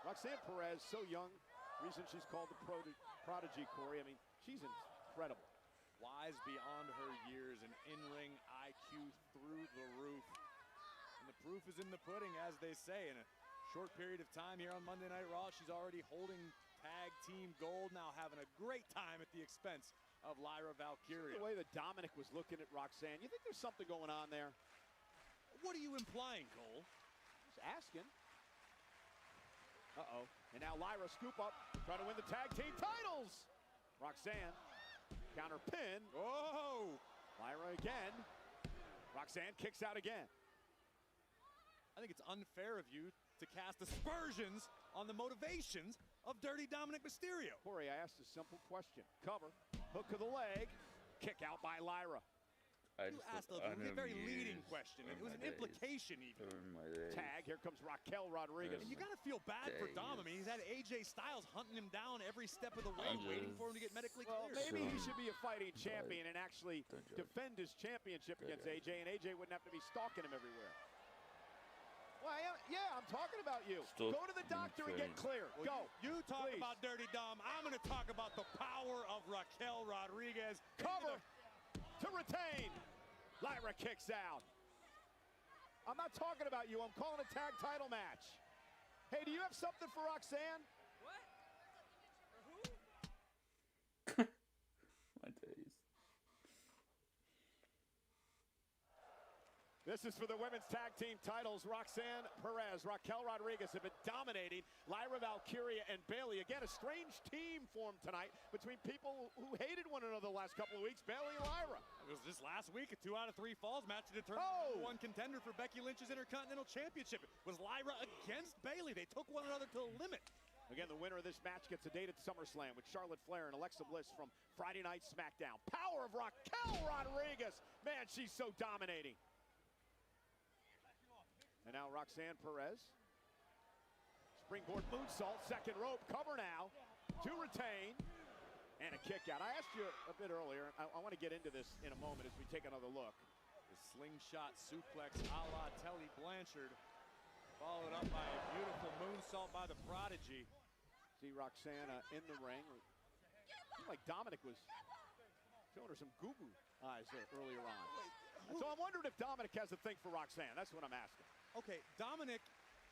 Roxanne Perez, so young. Reason she's called the prodigy, Corey. I mean, she's incredible. Wise beyond her years, and in-ring IQ through the roof. And the proof is in the pudding, as they say. In a short period of time here on Monday Night Raw, she's already holding tag team gold, now having a great time at the expense of Lyra Valkyria. The way that Dominic was looking at Roxanne, you think there's something going on there? What are you implying, Cole? Just asking. And now Lyra scoop up, trying to win the tag team titles. Roxanne, counter pin. Oh! Lyra again. Roxanne kicks out again. I think it's unfair of you to cast aspersions on the motivations of Dirty Dominic Mysterio. Corey, I asked a simple question. Cover, hook of the leg. Kick out by Lyra. You asked a very leading question. It was an implication even. Tag, here comes Raquel Rodriguez. And you got to feel bad for Dom. I mean, he's had AJ Styles hunting him down every step of the way, waiting for him to get medically cleared. Maybe he should be a fighting champion and actually defend his championship against AJ, and AJ wouldn't have to be stalking him everywhere. Well, I'm talking about you. Go to the doctor and get clear. Well, Go. You talk about Dirty Dom. I'm going to talk about the power of Raquel Rodriguez. Cover to retain. Lyra kicks out. I'm not talking about you. I'm calling a tag title match. Hey, do you have something for Roxanne? What? For who? My days. This is for the women's tag team titles. Roxanne Perez, Raquel Rodriguez have been dominating Lyra Valkyria and Bayley. Again, a strange team formed tonight between people who hated one another the last couple of weeks, Bayley and Lyra. It was just last week, a 2 out of 3 falls match to determine the #1 contender for Becky Lynch's Intercontinental Championship. It was Lyra against Bayley. They took one another to the limit. Again, the winner of this match gets a date at SummerSlam with Charlotte Flair and Alexa Bliss from Friday Night SmackDown. Power of Raquel Rodriguez. Man, she's so dominating. And now Roxanne Perez. Springboard moonsault, second rope, cover now, to retain, and a kick out. I asked you a bit earlier, I want to get into this in a moment as we take another look. The slingshot suplex a la Tully Blanchard, followed up by a beautiful moonsault by the Prodigy. See Roxanne in the ring. It seemed like Dominic was showing her some goo-goo eyes earlier on. So I'm wondering if Dominic has a thing for Roxanne. That's what I'm asking. Okay, Dominic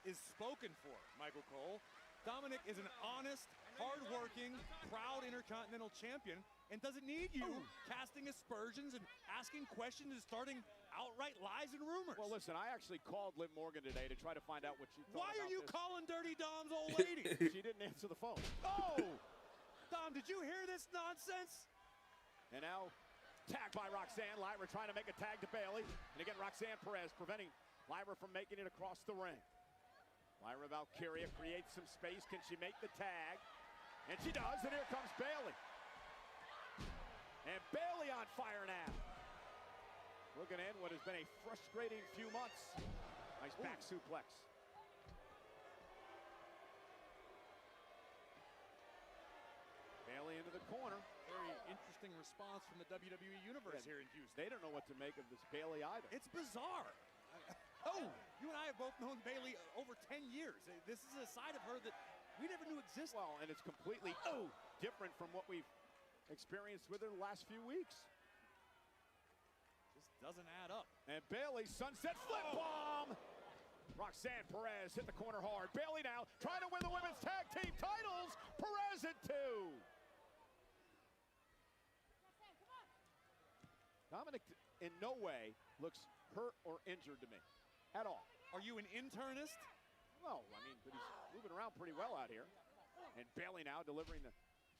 is spoken for, Michael Cole. Dominic is an honest, hard-working, proud Intercontinental Champion and doesn't need you casting aspersions and asking questions and starting outright lies and rumors. Well, listen, I actually called Liv Morgan today to try to find out what she thought. Why are you this. calling Dirty Dom's old lady? She didn't answer the phone. Oh! Dom, did you hear this nonsense? And now, tag by Roxanne. Lyra trying to make a tag to Bayley. And again, Roxanne Perez preventing Lyra from making it across the ring. Lyra Valkyria creates some space. Can she make the tag? And she does, and here comes Bayley. And Bayley on fire now. Looking in what has been a frustrating few months. Nice back suplex. Bayley into the corner. Very interesting response from the WWE Universe here in Houston. They don't know what to make of this Bayley either. It's bizarre. You and I have both known Bayley over 10 years. This is a side of her that we never knew existed. Well, and it's completely different from what we've experienced with her the last few weeks. Just doesn't add up. And Bayley, sunset flip bomb. Roxanne Perez hit the corner hard. Bayley now trying to win the women's tag team titles. Perez at 2. Dominic in no way looks hurt or injured to me at all. Are you an internist? Well, I mean, but he's moving around pretty well out here. And Bayley now delivering the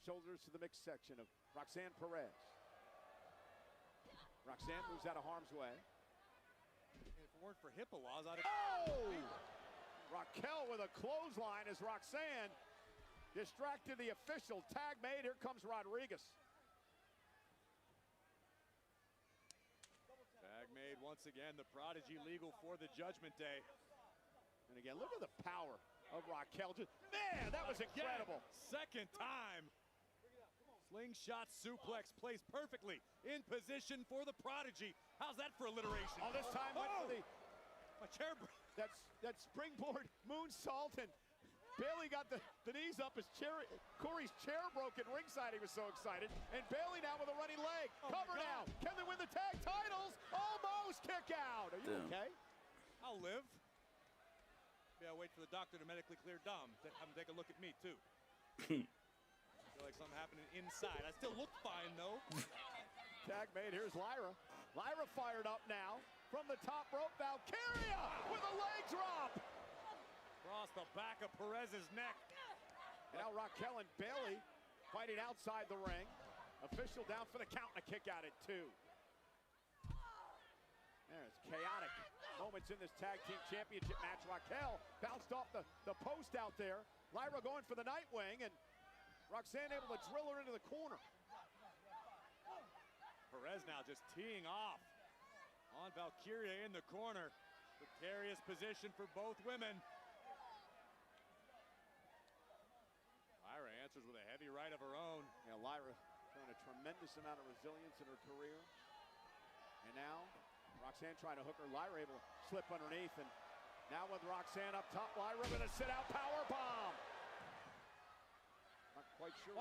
shoulders to the mixed section of Roxanne Perez. Roxanne moves out of harm's way. If it weren't for HIPAA laws, I'd Raquel with a clothesline as Roxanne distracted the official. Tag made. Here comes Rodriguez. Tag made once again. The Prodigy legal for the Judgment Day. And again, look at the power of Raquel. Man, that was incredible. Second time. Slingshot suplex placed perfectly in position for the Prodigy. How's that for alliteration? Oh, this time went for the my chair. That springboard moonsault, and Bayley got the knees up as Corey's chair broke at ringside. He was so excited. And Bayley now with a running leg. Cover now. Can they win the tag titles? Almost kick out. Are you okay? I'll live. Yeah, I'll wait for the doctor to medically clear Dom. Have him take a look at me, too. I feel like something happening inside. I still look fine, though. Tag made. Here's Lyra. Lyra fired up now. From the top rope, Valkyria with a leg drop. Across the back of Perez's neck. And now Raquel and Bayley fighting outside the ring. Official down for the count and a kick out at 2. There's chaotic moments in this tag team championship match. Raquel bounced off the post out there. Lyra going for the Nightwing, and Roxanne able to drill her into the corner. Perez now just teeing off on Valkyria in the corner. Precarious position for both women. Lyra answers with a heavy right of her own. Yeah, Lyra showing a tremendous amount of resilience in her career. And now, Roxanne trying to hook her. Lyra able to slip underneath. And now with Roxanne up top, Lyra with a sit-out power bomb. Not quite sure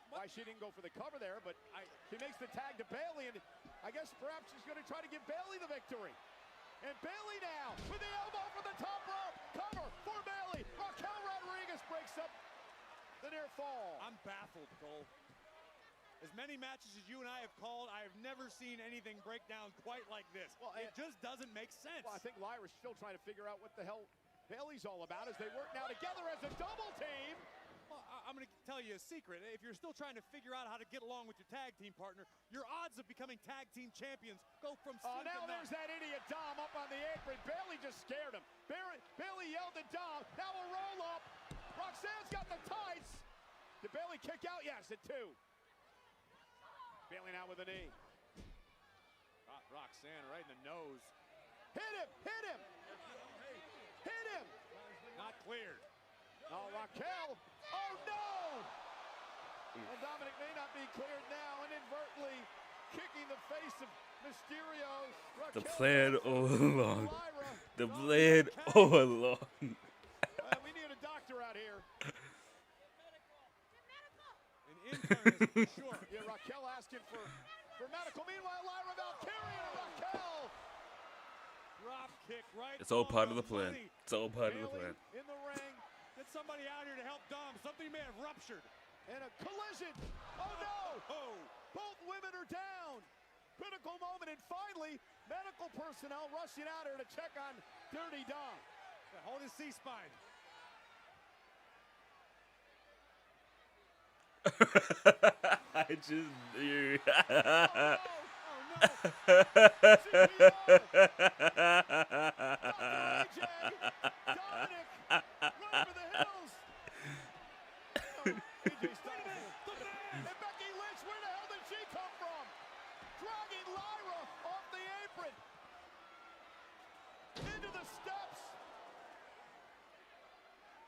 why she didn't go for the cover there, but she makes the tag to Bayley. And I guess perhaps she's going to try to give Bayley the victory. And Bayley now with the elbow from the top rope. Cover for Bayley. Raquel Rodriguez breaks up the near fall. I'm baffled, Cole. As many matches as you and I have called, I have never seen anything break down quite like this. Well, it just doesn't make sense. Well, I think Lyra's still trying to figure out what the hell Bayley's all about as they work now together as a double team. Well, I'm going to tell you a secret. If you're still trying to figure out how to get along with your tag team partner, your odds of becoming tag team champions go from slim to now none. There's that idiot Dom up on the apron. Bayley just scared him. Bayley yelled at Dom. Now a roll up. Roxanne's got the tights. Did Bayley kick out? Yes, at 2. Bayley now with a knee. Roxanne right in the nose. Hit him! Hit him! Hit him! Not cleared. Oh, Raquel. Oh, no! Well, Dominic may not be cleared now, inadvertently kicking the face of Mysterio. The plan all along. The plan all along. We need a doctor out here. An intern is for sure. Yeah, Raquel asking for medical. Meanwhile, Lyra Valkyria and Raquel. Drop kick right. It's all part of the plan. Money. It's all part of the plan. In the ring. Get somebody out here to help Dom. Something may have ruptured. And a collision. Oh, no. Oh. Both women are down. Critical moment. And finally, medical personnel rushing out here to check on Dirty Dom. Yeah, hold his C-spine. I just knew.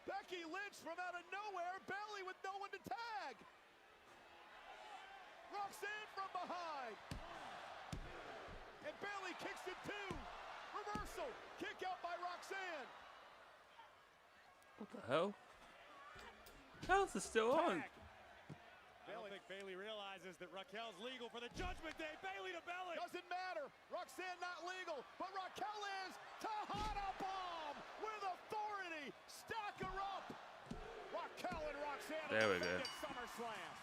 Becky Lynch from out of nowhere, Bayley with no one to tag. Roxanne from behind. And Bayley kicks it too. Reversal. Kick out by Roxanne. What the hell? How is it still on? I don't think Bayley realizes that Raquel's legal for the Judgment Day. Bayley to belly. Doesn't matter. Roxanne not legal, but Raquel is. Tejana bomb with authority. Stack her up. Raquel and Roxanne. There we go. SummerSlam.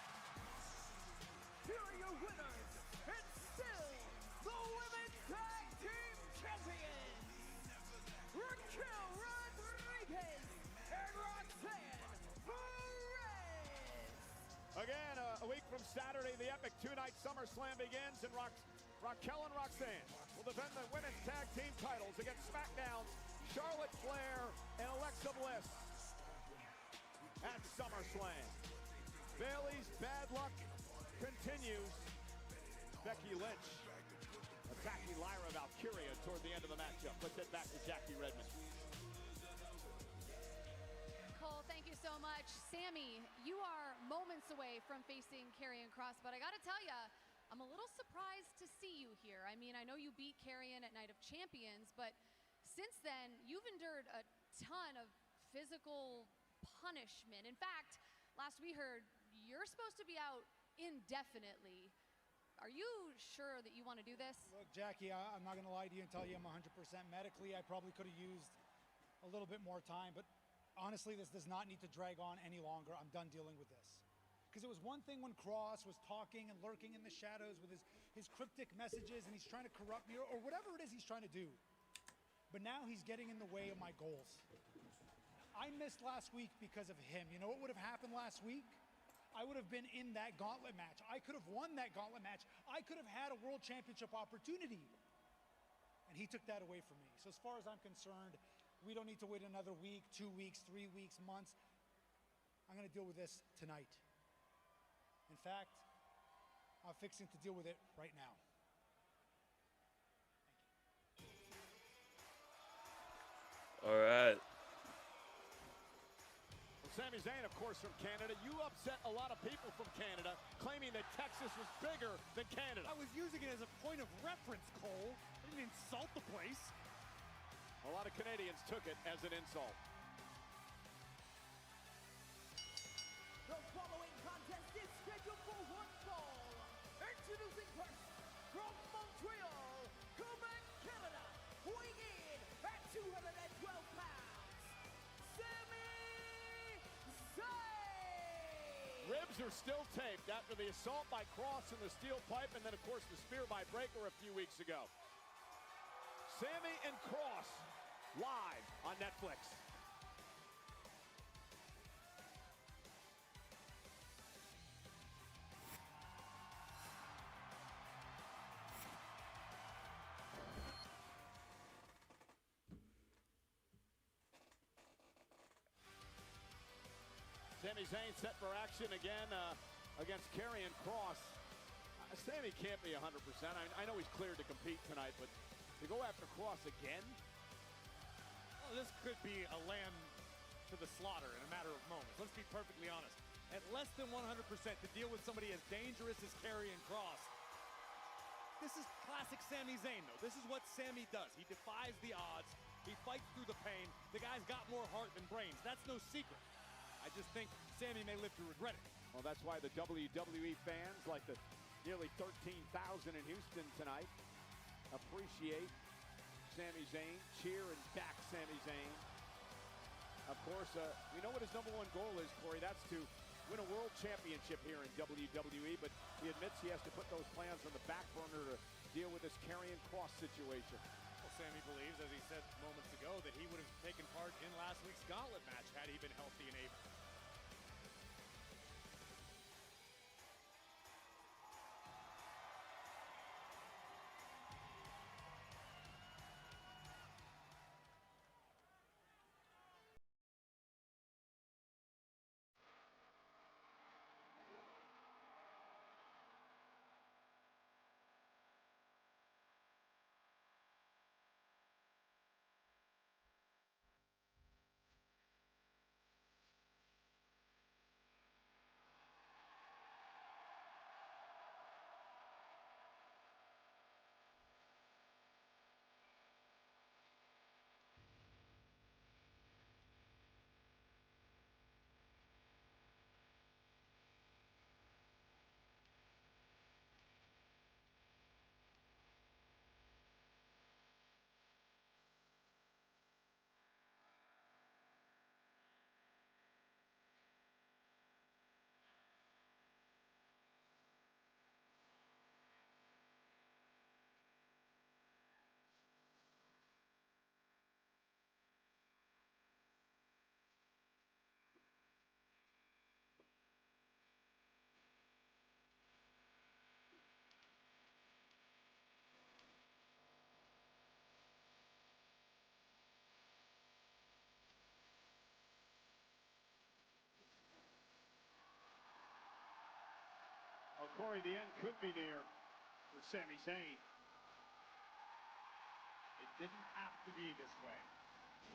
Here are your winners, and still the Women's Tag Team Champions, Raquel Rodriguez and Roxanne Perez. Again, a week from Saturday, the epic two-night SummerSlam begins, and Raquel and Roxanne will defend the Women's Tag Team titles against SmackDown's Charlotte Flair and Alexa Bliss at SummerSlam. Bayley's bad luck continues. Becky Lynch attacking Lyra Valkyria toward the end of the matchup. Let's head back to Jackie Redmond. Cole, thank you so much. Sammy, you are moments away from facing Karrion Kross, but I gotta tell you, I'm a little surprised to see you here. I mean, I know you beat Karrion at Night of Champions, but since then, you've endured a ton of physical punishment. In fact, last we heard, you're supposed to be out indefinitely. Are you sure that you want to do this? Look, Jackie, I'm not going to lie to you and tell you I'm 100% medically. I probably could have used a little bit more time, but honestly, this does not need to drag on any longer. I'm done dealing with this. Because it was one thing when Kross was talking and lurking in the shadows with his cryptic messages and he's trying to corrupt me or whatever it is he's trying to do. But now he's getting in the way of my goals. I missed last week because of him. You know what would have happened last week? I would have been in that gauntlet match. I could have won that gauntlet match. I could have had a world championship opportunity. And he took that away from me. So as far as I'm concerned, we don't need to wait another week, 2 weeks, 3 weeks, months. I'm going to deal with this tonight. In fact, fixing to deal with it right now. All right. Well, Sami Zayn, of course, from Canada. You upset a lot of people from Canada, claiming that Texas was bigger than Canada. I was using it as a point of reference, Cole. I didn't insult the place. A lot of Canadians took it as an insult. The following contest is scheduled for one fall. Introducing first, from Montreal, Quebec, Canada, weighing in at 212 pounds, Sami Zayn! Ribs are still taped after the assault by Cross in the steel pipe, and then, of course, the spear by Breakker a few weeks ago. Sami and Cross live on Netflix. Sami Zayn set for action again against Karrion Kross. Sami can't be 100%. I know he's cleared to compete tonight, but to go after Kross again? Well, this could be a lamb to the slaughter in a matter of moments. Let's be perfectly honest. At less than 100% to deal with somebody as dangerous as Karrion Kross. This is classic Sami Zayn, though. This is what Sami does. He defies the odds. He fights through the pain. The guy's got more heart than brains. That's no secret. I just think Sami may live to regret it. Well, that's why the WWE fans, like the nearly 13,000 in Houston tonight, appreciate Sami Zayn, cheer and back Sami Zayn. Of course, we know what his #1 goal is, Corey. That's to win a world championship here in WWE, but he admits he has to put those plans on the back burner to deal with this Karrion Kross situation. Well, Sami believes, as he said moments ago, that he would have taken part in last week's gauntlet match had he been healthy and able. Well, Corey, the end could be near for Sami Zayn. It didn't have to be this way.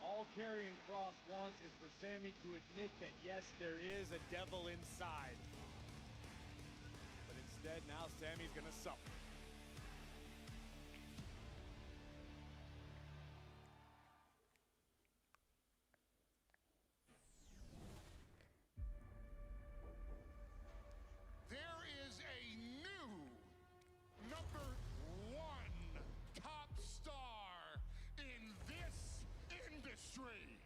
All Karrion Kross wants is for Sami to admit that, yes, there is a devil inside. But instead, now Sami's going to suffer. There is a new #1 top star in this industry.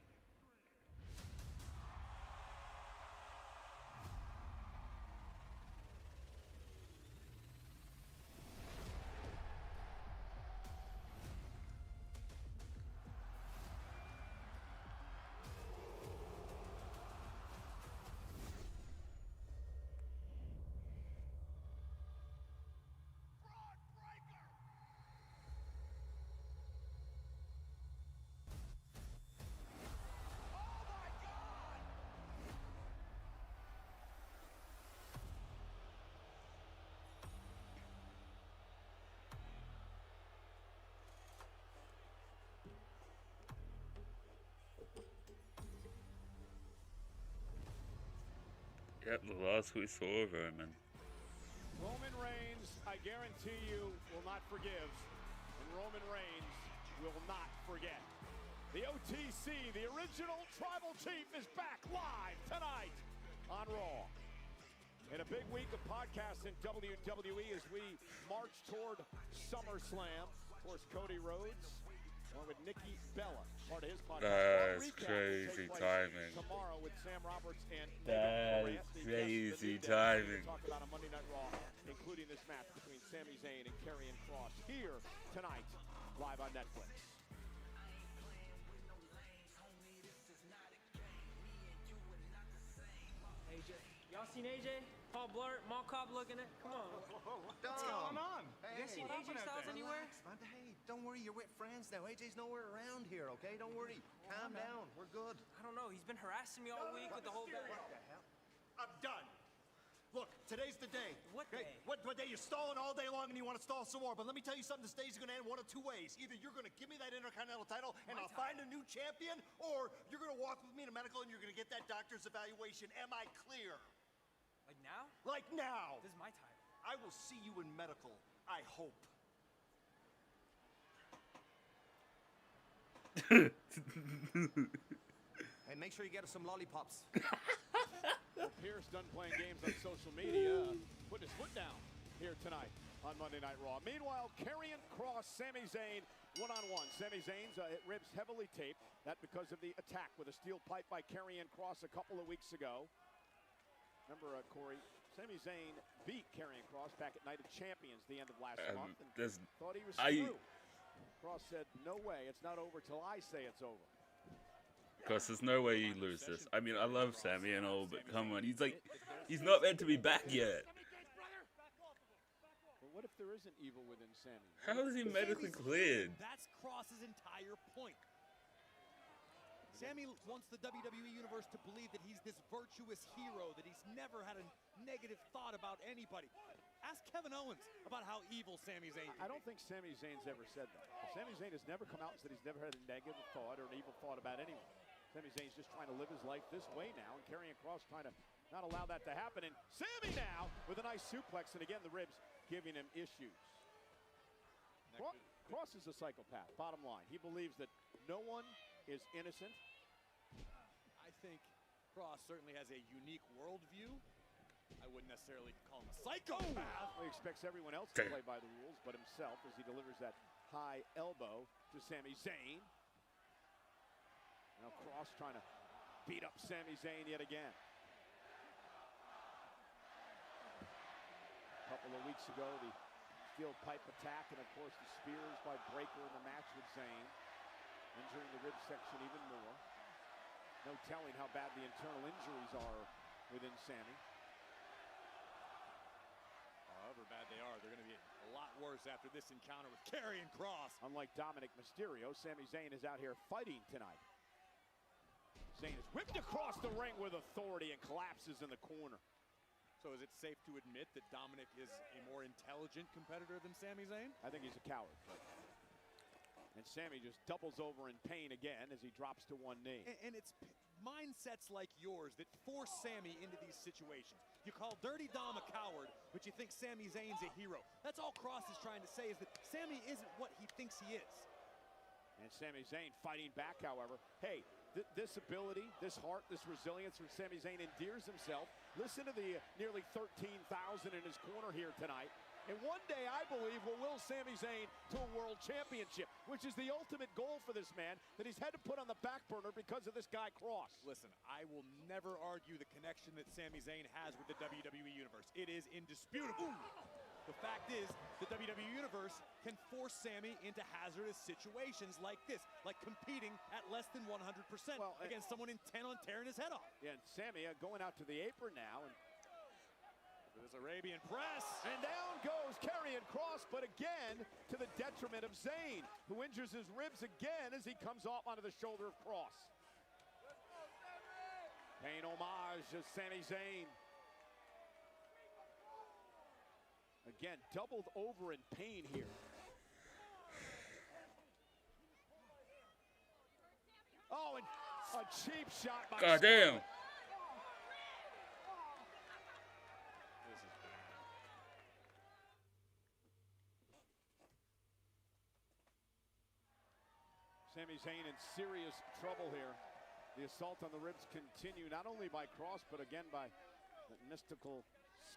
Yep, the last we saw of Roman. Roman Reigns, I guarantee you, will not forgive. And Roman Reigns will not forget. The OTC, the original Tribal Chief, is back live tonight on Raw. In a big week of podcasts in WWE as we march toward SummerSlam. Of course, Cody Rhodes, along with Nikki Bella, part of his podcast. That's crazy timing. Tomorrow with Sam Roberts and That's crazy timing. Talk about a Monday Night Raw, including this match between Sami Zayn and Karrion Kross here tonight, live on Netflix. AJ, y'all seen AJ? Paul Blart, Mall Cop looking at? Come on. What's going on? You guys seen AJ Styles anywhere? Relax, man. Hey, don't worry, you're with friends now. AJ's nowhere around here, okay? Don't worry. Calm down. We're good. I don't know. He's been harassing me all week with the whole bag. What the hell? I'm done. Look, today's the day. What okay? day? What day? You're stalling all day long and you want to stall some more. But let me tell you something, this day's going to end one of two ways. Either you're going to give me that Intercontinental title and I'll find a new champion, or you're going to walk with me to medical and you're going to get that doctor's evaluation. Am I clear? Like now? Like now. This is my title. I will see you in medical, I hope. Hey, make sure you get us some lollipops. Well, Pierce done playing games on social media, putting his foot down here tonight on Monday Night Raw. Meanwhile, Karrion Kross, Sami Zayn, one-on-one. Sami Zayn's ribs heavily taped. That because of the attack with a steel pipe by Karrion Kross a couple of weeks ago. Remember, Corey, Sami Zayn beat Karrion Kross back at Night of Champions the end of last month and thought he was through. Kross said, no way, it's not over till I say it's over. Because there's no way you lose this. I mean, I love Sami and all, but come on. He's like, he's not meant to be back yet. But what if there isn't evil within Sami? How is he medically cleared? That's Kross's entire point. Sami wants the WWE Universe to believe that he's this virtuous hero, that he's never had a negative thought about anybody. Ask Kevin Owens about how evil Sami Zayn is. I don't think Sami Zayn's ever said that. Sami Zayn has never come out and said he's never had a negative thought or an evil thought about anyone. Sami Zayn's just trying to live his life this way now, and Karrion Kross trying to not allow that to happen. And Sami now with a nice suplex, and again, the ribs giving him issues. Kross is a psychopath, bottom line. He believes that no one is innocent. I think Kross certainly has a unique worldview. I wouldn't necessarily call him a psychopath. He expects everyone else to play by the rules but himself as he delivers that high elbow to Sami Zayn. Now Kross trying to beat up Sami Zayn yet again. A couple of weeks ago, the steel pipe attack and, of course, the spears by Breakker in the match with Zayn, injuring the rib section even more. No telling how bad the internal injuries are within Sami. However bad they are, they're going to be a lot worse after this encounter with Karrion Kross. Unlike Dominic Mysterio, Sami Zayn is out here fighting tonight. Zayn is whipped across the ring with authority and collapses in the corner. So is it safe to admit that Dominic is a more intelligent competitor than Sami Zayn? I think he's a coward. And Sami just doubles over in pain again as he drops to one knee. And it's mindsets like yours that force Sami into these situations. You call Dirty Dom a coward, but you think Sami Zayn's a hero. That's all Kross is trying to say, is that Sami isn't what he thinks he is. And Sami Zayn fighting back, however. Hey, this ability, this heart, this resilience from Sami Zayn endears himself. Listen to the nearly 13,000 in his corner here tonight. And one day, I believe, will Sami Zayn to a world championship, which is the ultimate goal for this man that he's had to put on the back burner because of this guy, Kross. Listen, I will never argue the connection that Sami Zayn has with the WWE Universe. It is indisputable. The fact is, the WWE Universe can force Sami into hazardous situations like this, like competing at less than 100% against someone intent on tearing his head off. Yeah, and Sami going out to the apron now. And this Arabian press. And down goes Karrion Kross, but again to the detriment of Zayn, who injures his ribs again as he comes off onto the shoulder of Kross. Paying homage to Sami Zayn. Again, doubled over in pain here. Oh, and a cheap shot by God damn. Sami Zayn in serious trouble here. The assault on the ribs continue, not only by Cross, but again by the mystical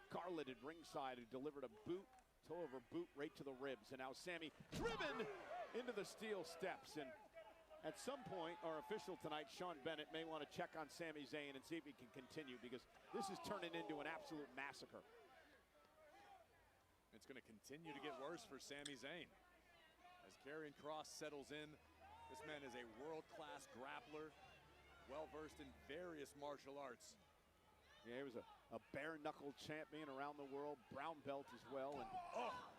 Scarlet at ringside, who delivered a boot, toe over boot right to the ribs. And now Sami driven into the steel steps. And at some point, our official tonight, Sean Bennett, may want to check on Sami Zayn and see if he can continue, because this is turning into an absolute massacre. It's going to continue to get worse for Sami Zayn. As Karrion Kross settles in, this man is a world-class grappler, well-versed in various martial arts. Yeah, he was a bare-knuckle champion around the world, brown belt as well, and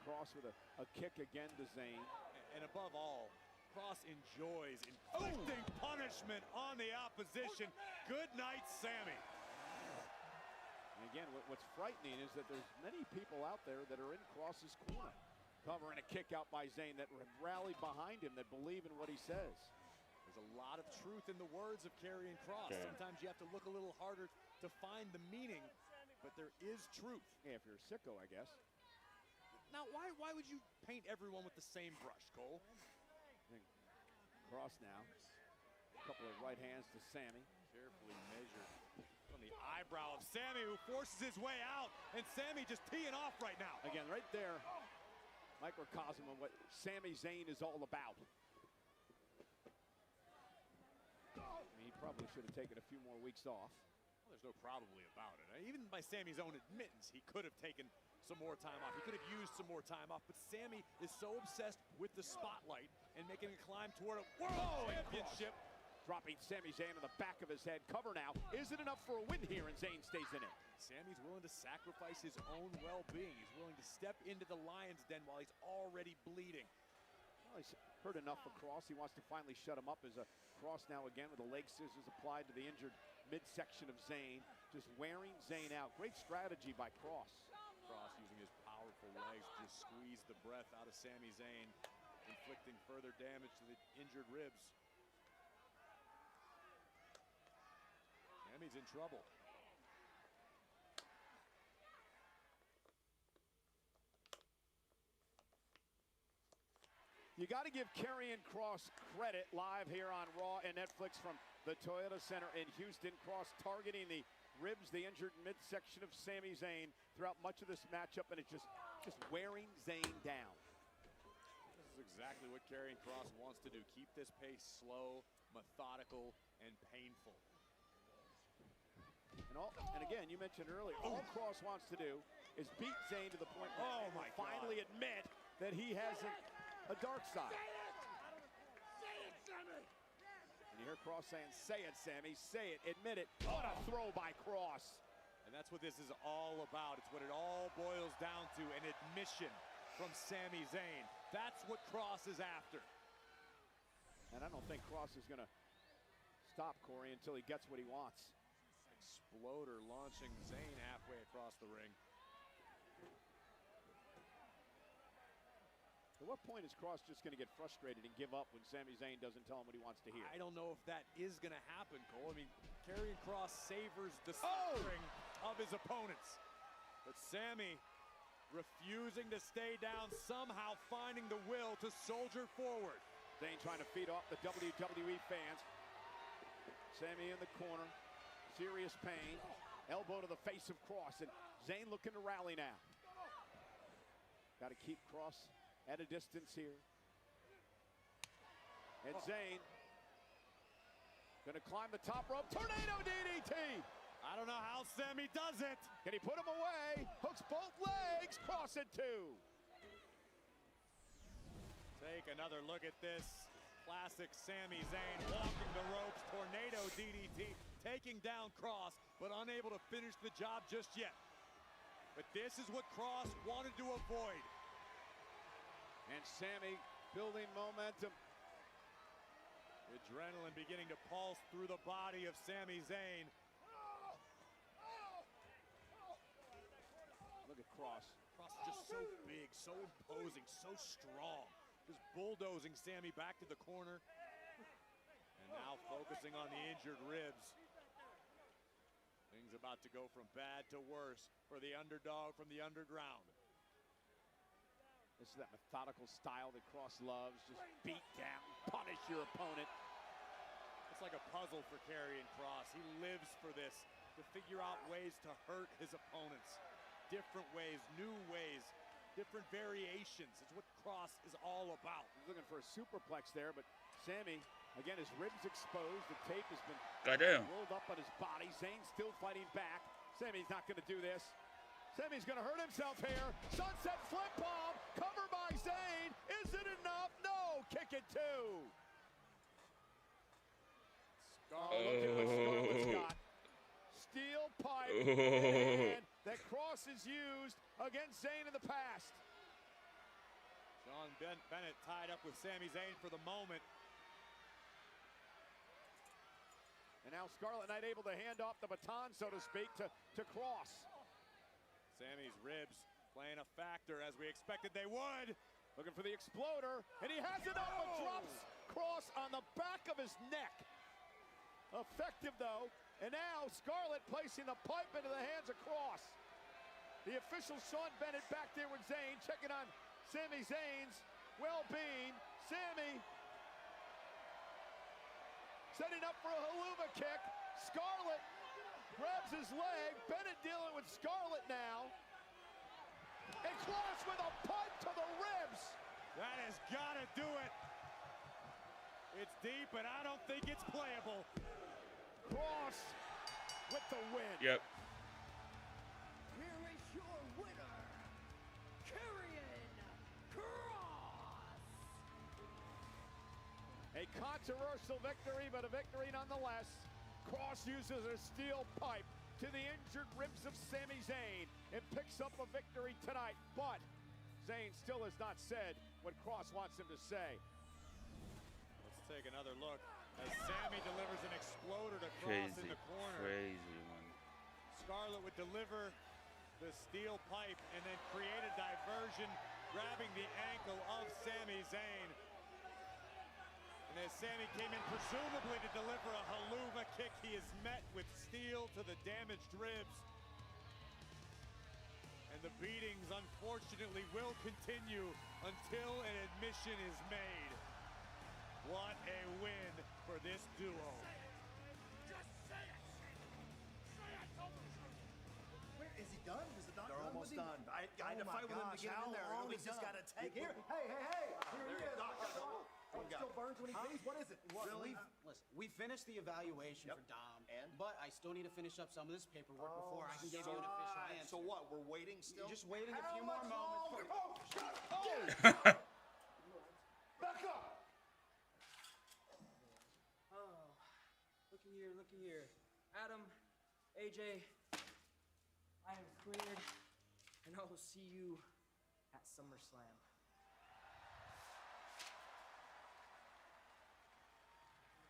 Kross with a kick again to Zayn. And above all, Kross enjoys inflicting punishment on the opposition. Good night, Sami. And again, what's frightening is that there's many people out there that are in Kross's corner, covering a kick out by Zayn, that rallied behind him, that believe in what he says. There's a lot of truth in the words of Karrion Kross. Sometimes you have to look a little harder to find the meaning, but there is truth. Yeah, if you're a sicko, I guess. Now, why would you paint everyone with the same brush, Cole? Kross now. A couple of right hands to Sami. Carefully measured on the eyebrow of Sami, who forces his way out, and Sami just teeing off right now. Again, right there, microcosm of what Sami Zayn is all about. I mean, he probably should have taken a few more weeks off. Well, there's no probably about it. Even by Sami's own admittance, he could have taken some more time off. He could have used some more time off, but Sami is so obsessed with the spotlight and making a climb toward a world championship. Dropping Sami Zayn on the back of his head. Cover now. Is it enough for a win here, and Zayn stays in it? Sami's willing to sacrifice his own well-being. He's willing to step into the lion's den while he's already bleeding. Well, he's heard enough of Kross. He wants to finally shut him up as a Kross now again with the leg scissors applied to the injured midsection of Zayn. Just wearing Zayn out. Great strategy by Kross. Kross using his powerful legs to squeeze the breath out of Sami Zayn, inflicting further damage to the injured ribs. Sami's in trouble. You got to give Karrion Kross credit live here on Raw and Netflix from the Toyota Center in Houston. Kross targeting the ribs, the injured midsection of Sami Zayn throughout much of this matchup, and it's just wearing Zayn down. This is exactly what Karrion Kross wants to do. Keep this pace slow, methodical, and painful. And again, you mentioned earlier, all Kross wants to do is beat Zayn to the point where he will finally admit that he has a dark side. Say it, Sami! And you hear Kross saying, say it, Sami, say it, admit it. What a throw by Kross. And that's what this is all about. It's what it all boils down to, an admission from Sami Zayn. That's what Kross is after. And I don't think Kross is going to stop Corey until he gets what he wants. Exploder launching Zayn halfway across the ring. At what point is Kross just going to get frustrated and give up when Sami Zayn doesn't tell him what he wants to hear? I don't know if that is going to happen, Cole. I mean, Karrion Kross savors the suffering of his opponents. But Sami refusing to stay down, somehow finding the will to soldier forward. Zayn trying to feed off the WWE fans. Sami in the corner. Serious pain. Elbow to the face of Kross, and Zayn looking to rally now. Got to keep Kross at a distance here. And Zayn gonna climb the top rope. Tornado DDT! I don't know how Sami does it. Can he put him away? Hooks both legs. Kross at two. Take another look at this. Classic Sami Zayn walking the ropes. Tornado DDT. Taking down Kross, but unable to finish the job just yet. But this is what Kross wanted to avoid. And Sami building momentum. Adrenaline beginning to pulse through the body of Sami Zayn. Look at Kross. Kross is just so big, so imposing, so strong. Just bulldozing Sami back to the corner. And now focusing on the injured ribs. Things about to go from bad to worse for the underdog from the underground. This is that methodical style that Cross loves. Just beat down, punish your opponent. It's like a puzzle for Karrion Kross. He lives for this, to figure out ways to hurt his opponents. Different ways, new ways, different variations. It's what Kross is all about. He's looking for a superplex there, but Sami, again, his ribs exposed. The tape has been rolled up on his body. Zayn still fighting back. Sami's not going to do this. Sami's going to hurt himself here. Sunset flip bomb, cover by Zayn. Is it enough? No, kick it too. Look at what Scarlett's got. Steel pipe and that Kross has used against Zayn in the past. Sean Bennett tied up with Sami Zayn for the moment. And now Scarlett Knight able to hand off the baton, so to speak, to Kross. Sami's ribs playing a factor as we expected they would. Looking for the exploder, and he has it up, but drops Kross on the back of his neck. Effective though, and now Scarlett placing the pipe into the hands of Kross. The official Sean Bennett back there with Zayn, checking on Sami Zayn's well-being. Sami setting up for a haluva kick. Scarlett grabs his leg. Bennett dealing with Scarlett now. And Kross with a pipe to the ribs. That has got to do it. It's deep, but I don't think it's playable. Kross with the win. Yep. Here is your winner, Karrion Kross. A controversial victory, but a victory nonetheless. Kross uses a steel pipe to the injured ribs of Sami Zayn and picks up a victory tonight. But Zayn still has not said what Kross wants him to say. Let's take another look as Sami delivers an exploder to Kross in the corner. Crazy one. Scarlett would deliver the steel pipe and then create a diversion, grabbing the ankle of Sami Zayn. And as Sami came in presumably to deliver a haluva kick, he is met with steel to the damaged ribs. And the beatings, unfortunately, will continue until an admission is made. What a win for this duo. Just say it! Say I told the truth! Where is he done? Is it not They're done? almost done. I had to fight with him to get in there. Nobody's just got to take Here, it. hey! Here he is. It still burns when he leaves. What is it? Really? Listen, we finished the evaluation for Dom, but I still need to finish up some of this paperwork before I can give you an official answer. So what? We're waiting still? Just waiting a few more moments. Back up! Oh, looky here. Adam, AJ, I am cleared, and I will see you at SummerSlam.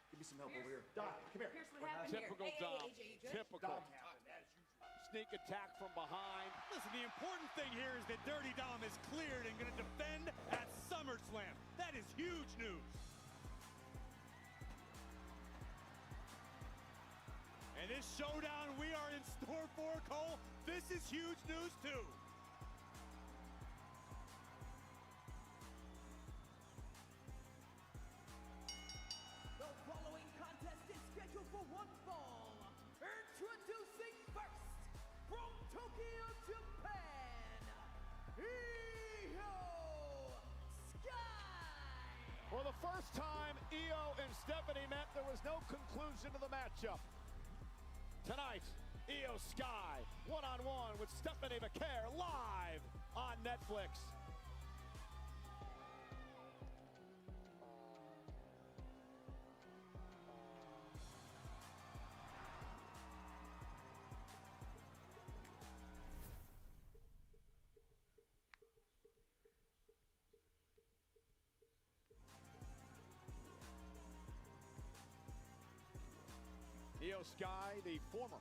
Give me some help over here. Doc, come here. Here's what happened Typical here. Dom. AJ. Typical. Sneak attack from behind. Listen, the important thing here is that Dirty Dom is cleared and going to defend at SummerSlam. That is huge news. And this showdown we are in store for, Cole, this is huge news too. The following contest is scheduled for one fall. Introducing first, from Tokyo, Japan, Io Sky. For the first time, Io and Stephanie met. There was no conclusion to the matchup. Tonight, Io Sky, one-on-one with Stephanie McCare, live on Netflix. Io Sky, the former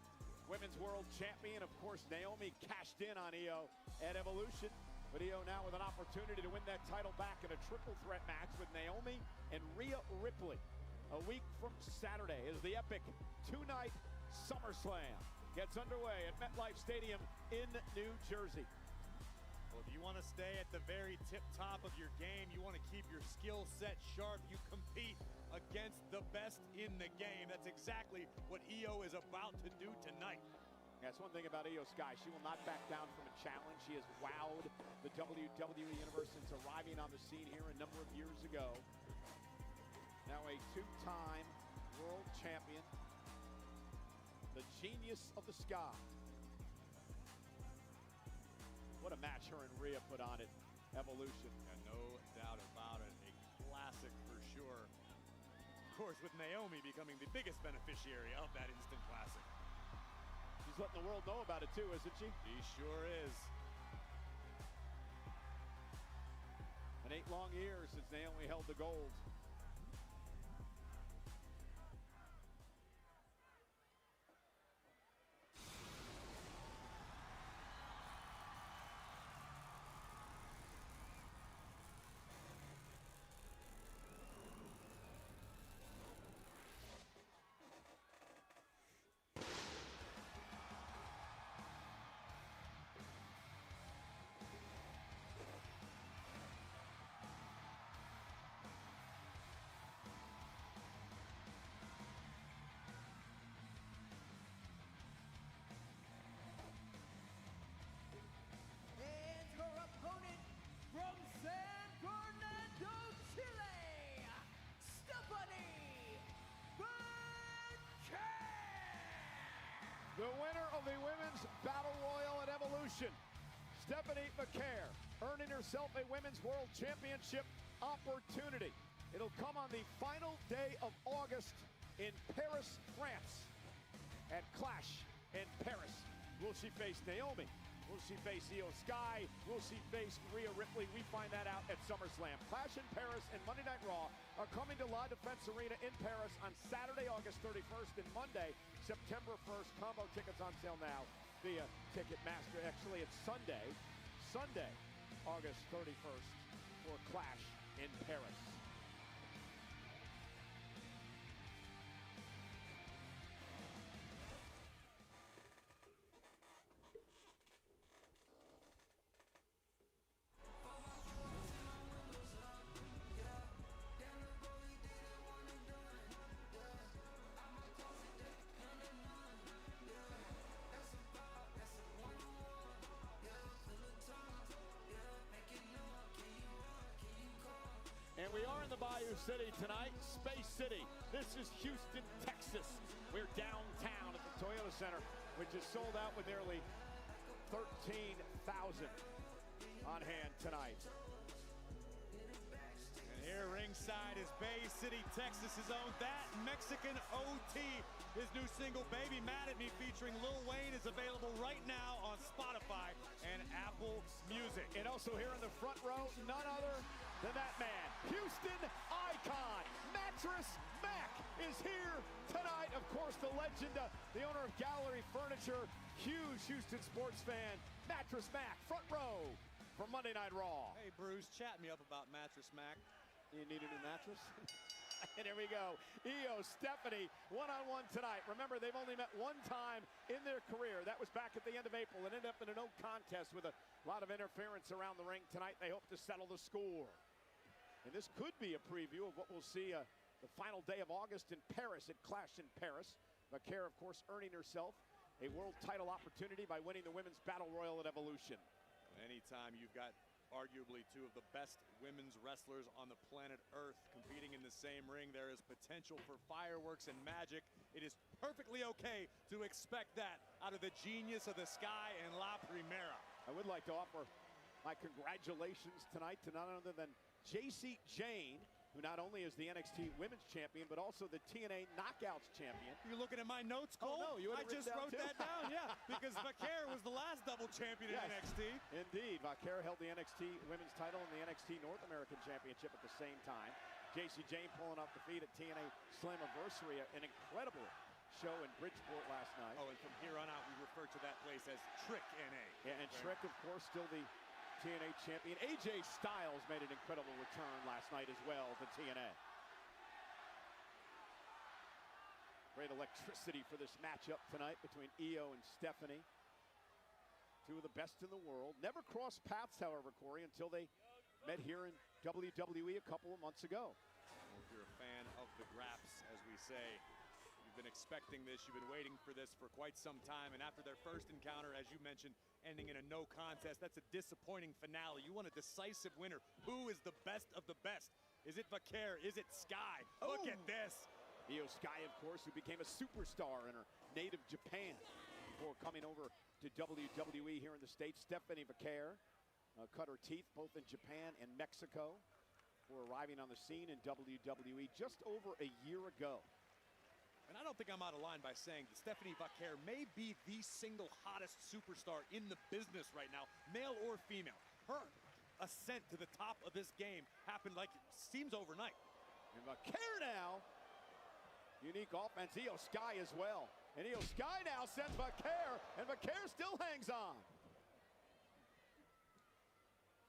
Women's World Champion. Of course, Naomi cashed in on Io at Evolution. But Io now with an opportunity to win that title back in a triple threat match with Naomi and Rhea Ripley. A week from Saturday as the epic two-night SummerSlam gets underway at MetLife Stadium in New Jersey. Well, if you want to stay at the very tip top of your game, you want to keep your skill set sharp, you compete against the best in the game. That's exactly what Io is about to do tonight. That's one thing about Io Sky. She will not back down from a challenge. She has wowed the WWE Universe since arriving on the scene here a number of years ago. Now a two-time world champion, the genius of the sky. What a match her and Rhea put on at Evolution. Yeah, no doubt about it. A classic for sure. Of course, with Naomi becoming the biggest beneficiary of that instant classic. She's letting the world know about it too, isn't she? She sure is. And 8 long years since Naomi held the gold. The winner of the Women's Battle Royal at Evolution, Stephanie McCare, earning herself a Women's World Championship opportunity. It'll come on the final day of August in Paris, France, at Clash in Paris. Will she face Naomi? Will she face Io Sky? Will she face Rhea Ripley? We find that out at SummerSlam. Clash in Paris and Monday Night Raw are coming to La Defense Arena in Paris on Saturday, August 31st, and Monday, September 1st. Combo tickets on sale now via Ticketmaster. Actually, it's Sunday, August 31st for Clash in Paris. And we are in the Bayou City tonight, Space City. This is Houston, Texas. We're downtown at the Toyota Center, which is sold out with nearly 13,000 on hand tonight. And here ringside is Bay City, Texas's own That Mexican OT. His new single, Baby Mad at Me, featuring Lil Wayne, is available right now on Spotify and Apple Music. And also here in the front row, none other than that man, Houston icon, Mattress Mac is here tonight. Of course, the legend, the owner of Gallery Furniture, huge Houston sports fan, Mattress Mac, front row for Monday Night Raw. Hey, Bruce, chat me up about Mattress Mac. You need a new mattress? And here we go. Io, Stephanie, one-on-one tonight. Remember, they've only met one time in their career. That was back at the end of April. It ended up in a no contest with a lot of interference around the ring. Tonight, they hope to settle the score. And this could be a preview of what we'll see the final day of August in Paris, at Clash in Paris. McCare, of course, earning herself a world title opportunity by winning the Women's Battle Royal at Evolution. Anytime you've got arguably two of the best women's wrestlers on the planet Earth competing in the same ring, there is potential for fireworks and magic. It is perfectly okay to expect that out of the genius of the Sky and La Primera. I would like to offer my congratulations tonight to none other than JC Jane, who not only is the NXT Women's Champion, but also the TNA Knockouts Champion. You're looking at my notes, Cole? Oh, no, you I just wrote that down, yeah, because Vaquer was the last double champion in NXT. Indeed, Vaquer held the NXT Women's title and the NXT North American Championship at the same time. JC Jane pulling off defeat at TNA Slammiversary, an incredible show in Bridgeport last night. Oh, and from here on out, we refer to that place as Trick NA. Yeah, and Trick, of course, still the TNA champion. AJ Styles made an incredible return last night as well to TNA. Great electricity for this matchup tonight between Io and Stephanie. Two of the best in the world. Never crossed paths, however, Corey, until they met here in WWE a couple of months ago. Well, if you're a fan of the Graps, as we say, you've been expecting this, you've been waiting for this for quite some time, and after their first encounter, as you mentioned, ending in a no contest, that's a disappointing finale. You want a decisive winner. Who is the best of the best? Is it Vaquer? Is it Sky? Look at this. Io Sky, of course, who became a superstar in her native Japan before coming over to WWE here in the States. Stephanie Vaquer cut her teeth both in Japan and Mexico before arriving on the scene in WWE just over a year ago. And I don't think I'm out of line by saying that Stephanie Vaquer may be the single hottest superstar in the business right now, male or female. Her ascent to the top of this game happened like it seems overnight. And Vaquer now, unique offense. Io Sky as well. And Io Sky now sends Vaquer, and Vaquer still hangs on.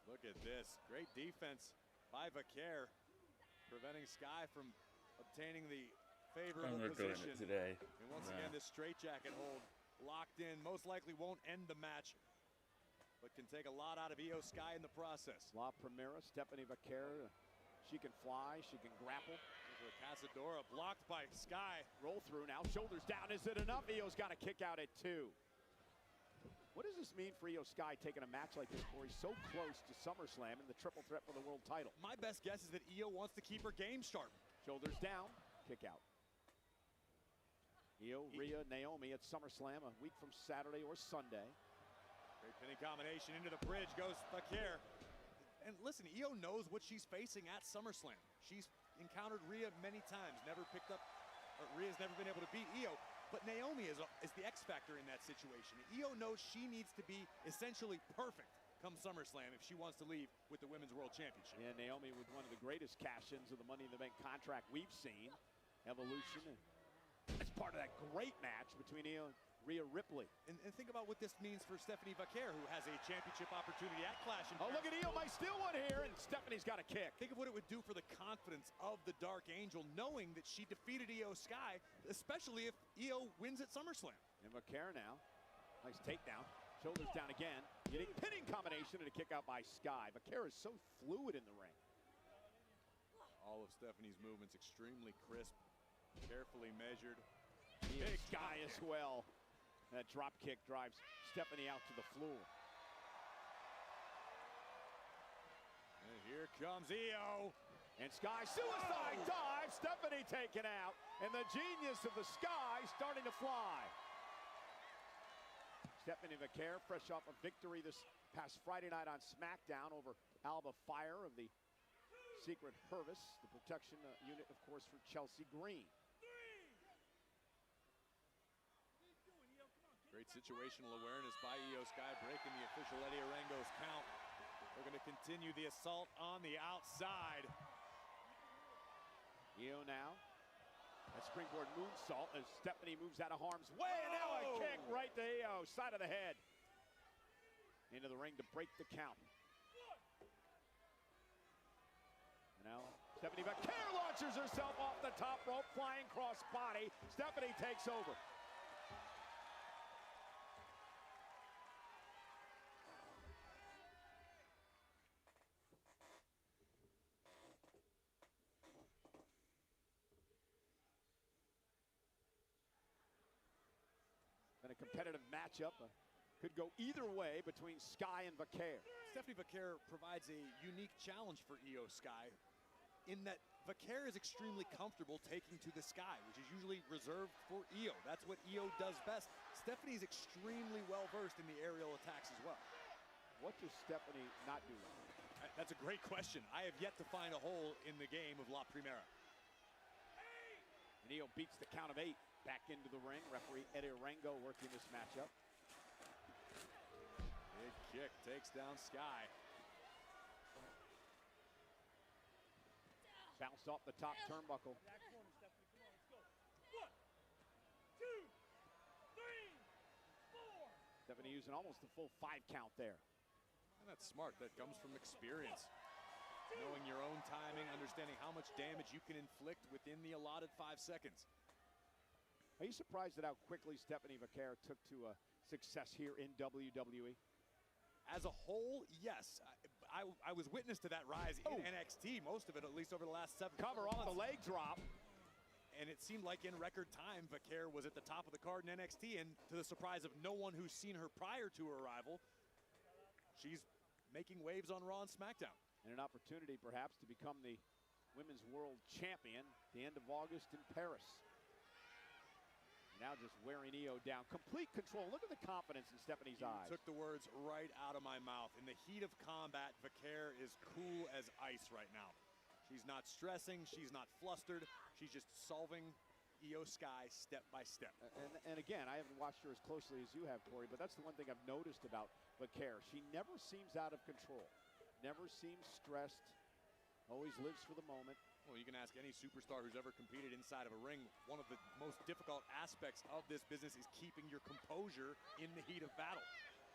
Look at this. Great defense by Vaquer, preventing Sky from obtaining the favorable position. Today. And once again, this straitjacket hold locked in. Most likely won't end the match, but can take a lot out of Io Sky in the process. La Primera, Stephanie Vaquer. She can fly, she can grapple. Over Cazadora, blocked by Sky. Roll through now, shoulders down. Is it enough? Io's got a kick out at 2. What does this mean for Io Sky taking a match like this, Corey, so close to SummerSlam and the triple threat for the world title? My best guess is that Io wants to keep her game sharp. Shoulders down, kick out. Io, Rhea, Naomi at SummerSlam a week from Saturday or Sunday. Great pinning combination into the bridge goes Vaquer. And listen, Io knows what she's facing at SummerSlam. She's encountered Rhea many times, never picked up, or Rhea's never been able to beat Io. But Naomi is the X factor in that situation. Io knows she needs to be essentially perfect come SummerSlam if she wants to leave with the Women's World Championship. Yeah, Naomi with one of the greatest cash-ins of the Money in the Bank contract we've seen. Evolution. That's part of that great match between Io and Rhea Ripley. And think about what this means for Stephanie Vaquer, who has a championship opportunity at Clash. Oh, look at Io, might steal one here, and Stephanie's got a kick. Think of what it would do for the confidence of the Dark Angel, knowing that she defeated Io Sky, especially if Io wins at SummerSlam. And Vaquer now, nice takedown, shoulders down again, getting pinning combination and a kick out by Sky. Vaquer is so fluid in the ring. All of Stephanie's movements extremely crisp, carefully measured. Big Sky as well. That drop kick drives Stephanie out to the floor. And here comes Io. And Sky, suicide dive. Stephanie taken out. And the genius of the Sky starting to fly. Stephanie Vaquer, fresh off a victory this past Friday night on SmackDown over Alba Fire of the Secret Hervis, the protection unit, of course, for Chelsea Green. Great situational awareness by Io Sky, breaking the official Eddie Arango's count. They're going to continue the assault on the outside. Io now, a springboard moonsault as Stephanie moves out of harm's way, and now a kick right to Io, side of the head. Into the ring to break the count. And now Stephanie Vaquer launches herself off the top rope, flying cross body. Stephanie takes over. Been a competitive matchup. Could go either way between Sky and Vaquer. Stephanie Vaquer provides a unique challenge for Io Sky in that Vaquer is extremely comfortable taking to the sky, which is usually reserved for Io. That's what Io does best. Stephanie is extremely well-versed in the aerial attacks as well. What does Stephanie not do well? That's a great question. I have yet to find a hole in the game of La Primera. And Io beats the count of 8. Back into the ring. Referee Eddie Arango working this matchup. Big kick takes down Sky. Bounced off the top turnbuckle. Back corner, Stephanie. Come on, let's go. 1, 2, 3, 4. Stephanie using almost the full 5 count there. And that's smart. That comes from experience. Knowing your own timing, understanding how much damage you can inflict within the allotted 5 seconds. Are you surprised at how quickly Stephanie Vaquer took to success here in WWE? As a whole, yes. I was witness to that rise in NXT, most of it at least over the last 7 Cover off the leg drop. And it seemed like in record time, Vaquer was at the top of the card in NXT, and to the surprise of no one who's seen her prior to her arrival, she's making waves on Raw and SmackDown. And an opportunity, perhaps, to become the Women's World Champion at the end of August in Paris. Now just wearing Io down. Complete control. Look at the confidence in Stephanie's eyes. Took the words right out of my mouth. In the heat of combat, Vaquer is cool as ice right now. She's not stressing. She's not flustered. She's just solving Io Sky step by step. And again, I haven't watched her as closely as you have, Corey, but that's the one thing I've noticed about Vaquer. She never seems out of control. Never seems stressed. Always lives for the moment. Well, you can ask any superstar who's ever competed inside of a ring. One of the most difficult aspects of this business is keeping your composure in the heat of battle.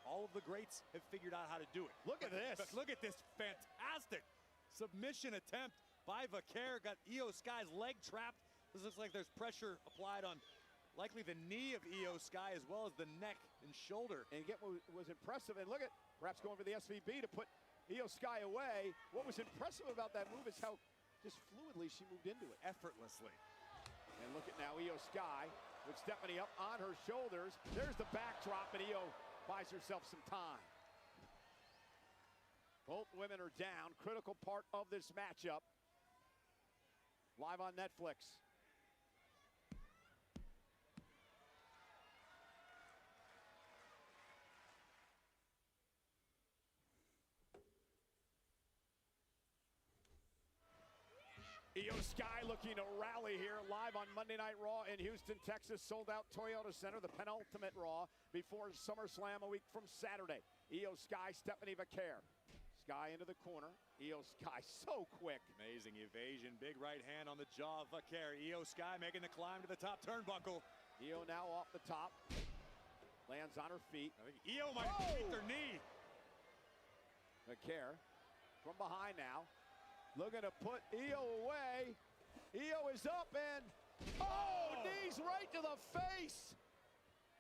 All of the greats have figured out how to do it. Look at this. But look at this fantastic submission attempt by Vaquer. Got Io Sky's leg trapped. This looks like there's pressure applied on likely the knee of Io Sky as well as the neck and shoulder. And again, what was impressive, and look at, perhaps going for the SVB to put Io Sky away. What was impressive about that move is how just fluidly she moved into it. Effortlessly. And look at now Io Sky with Stephanie up on her shoulders. There's the backdrop, and Io buys herself some time. Both women are down. Critical part of this matchup. Live on Netflix. Io Sky looking to rally here live on Monday Night Raw in Houston, Texas. Sold out Toyota Center, the penultimate Raw before SummerSlam a week from Saturday. Io Sky, Stephanie Vaquer. Sky into the corner. Io Sky so quick. Amazing evasion. Big right hand on the jaw of Vaquer. Io Sky making the climb to the top turnbuckle. Io now off the top. Lands on her feet. I think Io might beat her knee. Vaquer from behind now. Looking to put Io away. Io is up and, knees right to the face.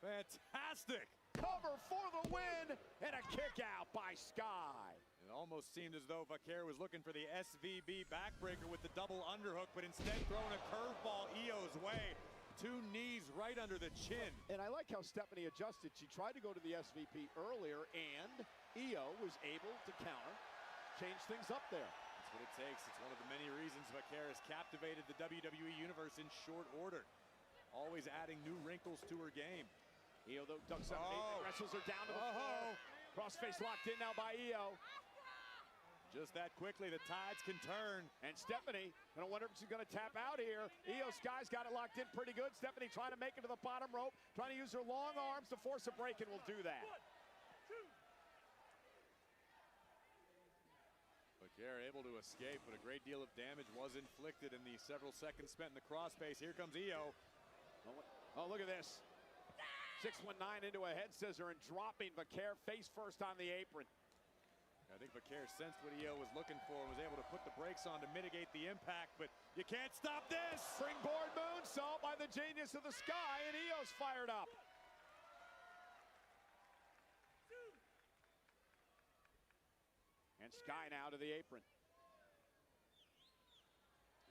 Fantastic. Cover for the win and a kick out by Sky. It almost seemed as though Vaquer was looking for the SVB backbreaker with the double underhook, but instead throwing a curveball Io's way. 2 knees right under the chin. And I like how Stephanie adjusted. She tried to go to the SVP earlier, and Io was able to counter, change things up there. What it takes. It's one of the many reasons Vaquer has captivated the WWE Universe in short order. Always adding new wrinkles to her game. Io, though, ducks underneath, wrestles her down to the floor. Crossface locked in now by Io. Just that quickly, the tides can turn. And Stephanie, I don't wonder if she's going to tap out here. Io Sky's got it locked in pretty good. Stephanie trying to make it to the bottom rope, trying to use her long arms to force a break, and will do that. Vaquer able to escape, but a great deal of damage was inflicted in the several seconds spent in the crossface. Here comes Io. Oh, look at this. 619 into a head scissor and dropping Vaquer face first on the apron. I think Vaquer sensed what Io was looking for and was able to put the brakes on to mitigate the impact, but you can't stop this! Springboard moonsault by the genius of the Sky, and Io's fired up. And Sky now to the apron.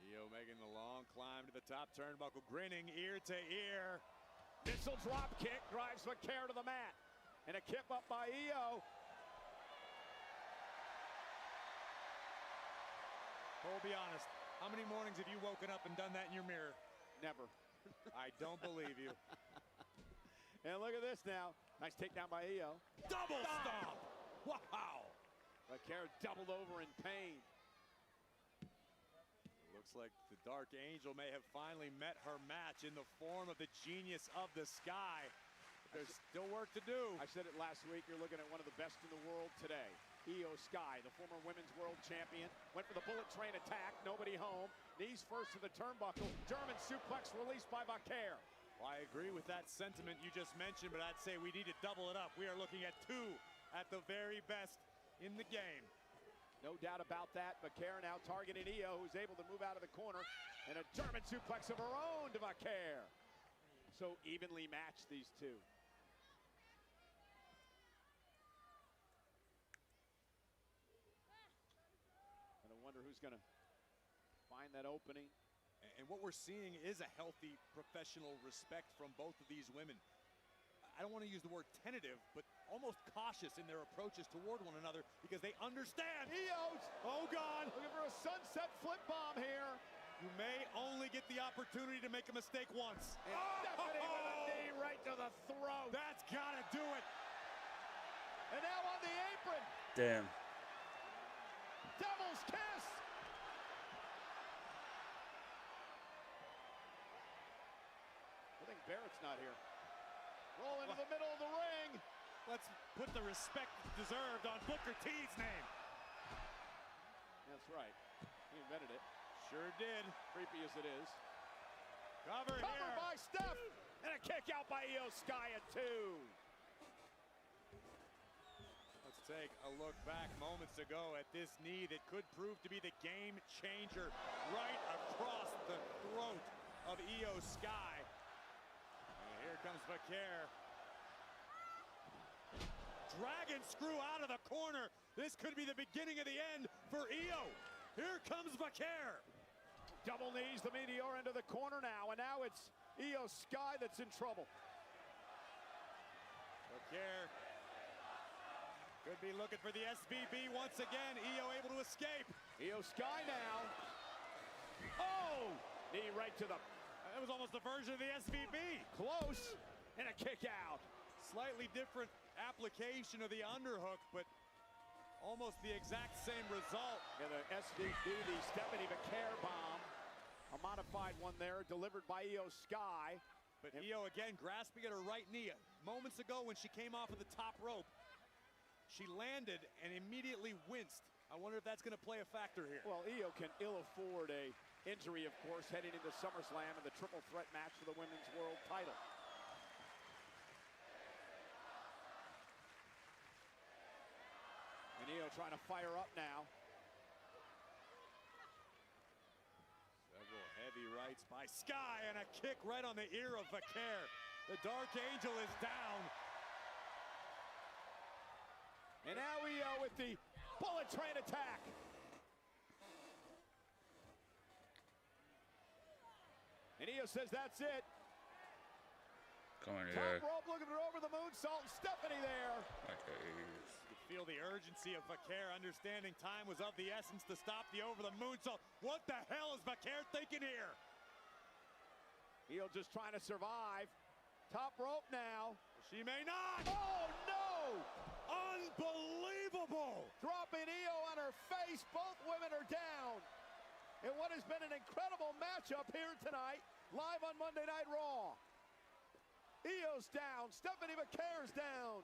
Io making the long climb to the top turnbuckle, grinning ear to ear. Missile drop kick drives Vaquer to the mat. And a kip up by Io. Cole, be honest. How many mornings have you woken up and done that in your mirror? Never. I don't believe you. And look at this now. Nice takedown by Io. Double stomp! Wow! Vaquer doubled over in pain. Looks like the Dark Angel may have finally met her match in the form of the genius of the Sky. But there's still work to do. I said it last week, you're looking at one of the best in the world today. Io Sky, the former women's world champion, went for the bullet train attack, nobody home. Knees first to the turnbuckle, German suplex released by Vaquer. Well, I agree with that sentiment you just mentioned, but I'd say we need to double it up. We are looking at 2 at the very best in the game. No doubt about that. Vaquer now targeting Io, who's able to move out of the corner. And a German suplex of her own to Vaquer. So evenly matched, these two. who's going to find that opening. And what we're seeing is a healthy professional respect from both of these women. I don't want to use the word tentative, but almost cautious in their approaches toward one another because they understand. Io's, oh God, looking for a sunset flip bomb here. You may only get the opportunity to make a mistake once. And Stephanie with a knee right to the throat. That's gotta do it. And now on the apron. Damn. Devil's kiss. I think Barrett's not here. Roll into the middle of the ring. Let's put the respect deserved on Booker T's name. That's right. He invented it. Sure did. Creepy as it is. Cover here. By Steph. And a kick out by Io Sky at 2. Let's take a look back moments ago at this knee that could prove to be the game changer right across the throat of Io Sky. And here comes Vaquer. Dragon screw out of the corner. This could be the beginning of the end for Io. Here comes Vaquer. Double knees, the Meteor into the corner now, and now it's Io Sky that's in trouble. Vaquer could be looking for the SVB once again. Io able to escape. Io Sky now. Oh! Knee right to the... That was almost a version of the SVB. Close. And a kick out. Slightly different application of the underhook, but almost the exact same result. And the SVB, the Stephanie Vaquer bomb. A modified one there, delivered by Io Sky. But Io again grasping at her right knee. Moments ago when she came off of the top rope, she landed and immediately winced. I wonder if that's going to play a factor here. Well, Io can ill afford a injury, of course, heading into SummerSlam and the triple threat match for the women's world title. And Io trying to fire up now. Several heavy rights by Sky and a kick right on the ear of Vaquer. The Dark Angel is down. And now Io with the bullet train attack. And Io says that's it. Come on, Top rope looking for over the moonsault. Stephanie there. You feel the urgency of Vaquer, understanding time was of the essence to stop the over the moonsault. What the hell is Vaquer thinking here? Io just trying to survive. Top rope now. She may not. Oh no! Unbelievable! Dropping Io on her face. Both women are down. In what has been an incredible matchup here tonight, live on Monday Night Raw. Io's down. Stephanie Vaquer's down.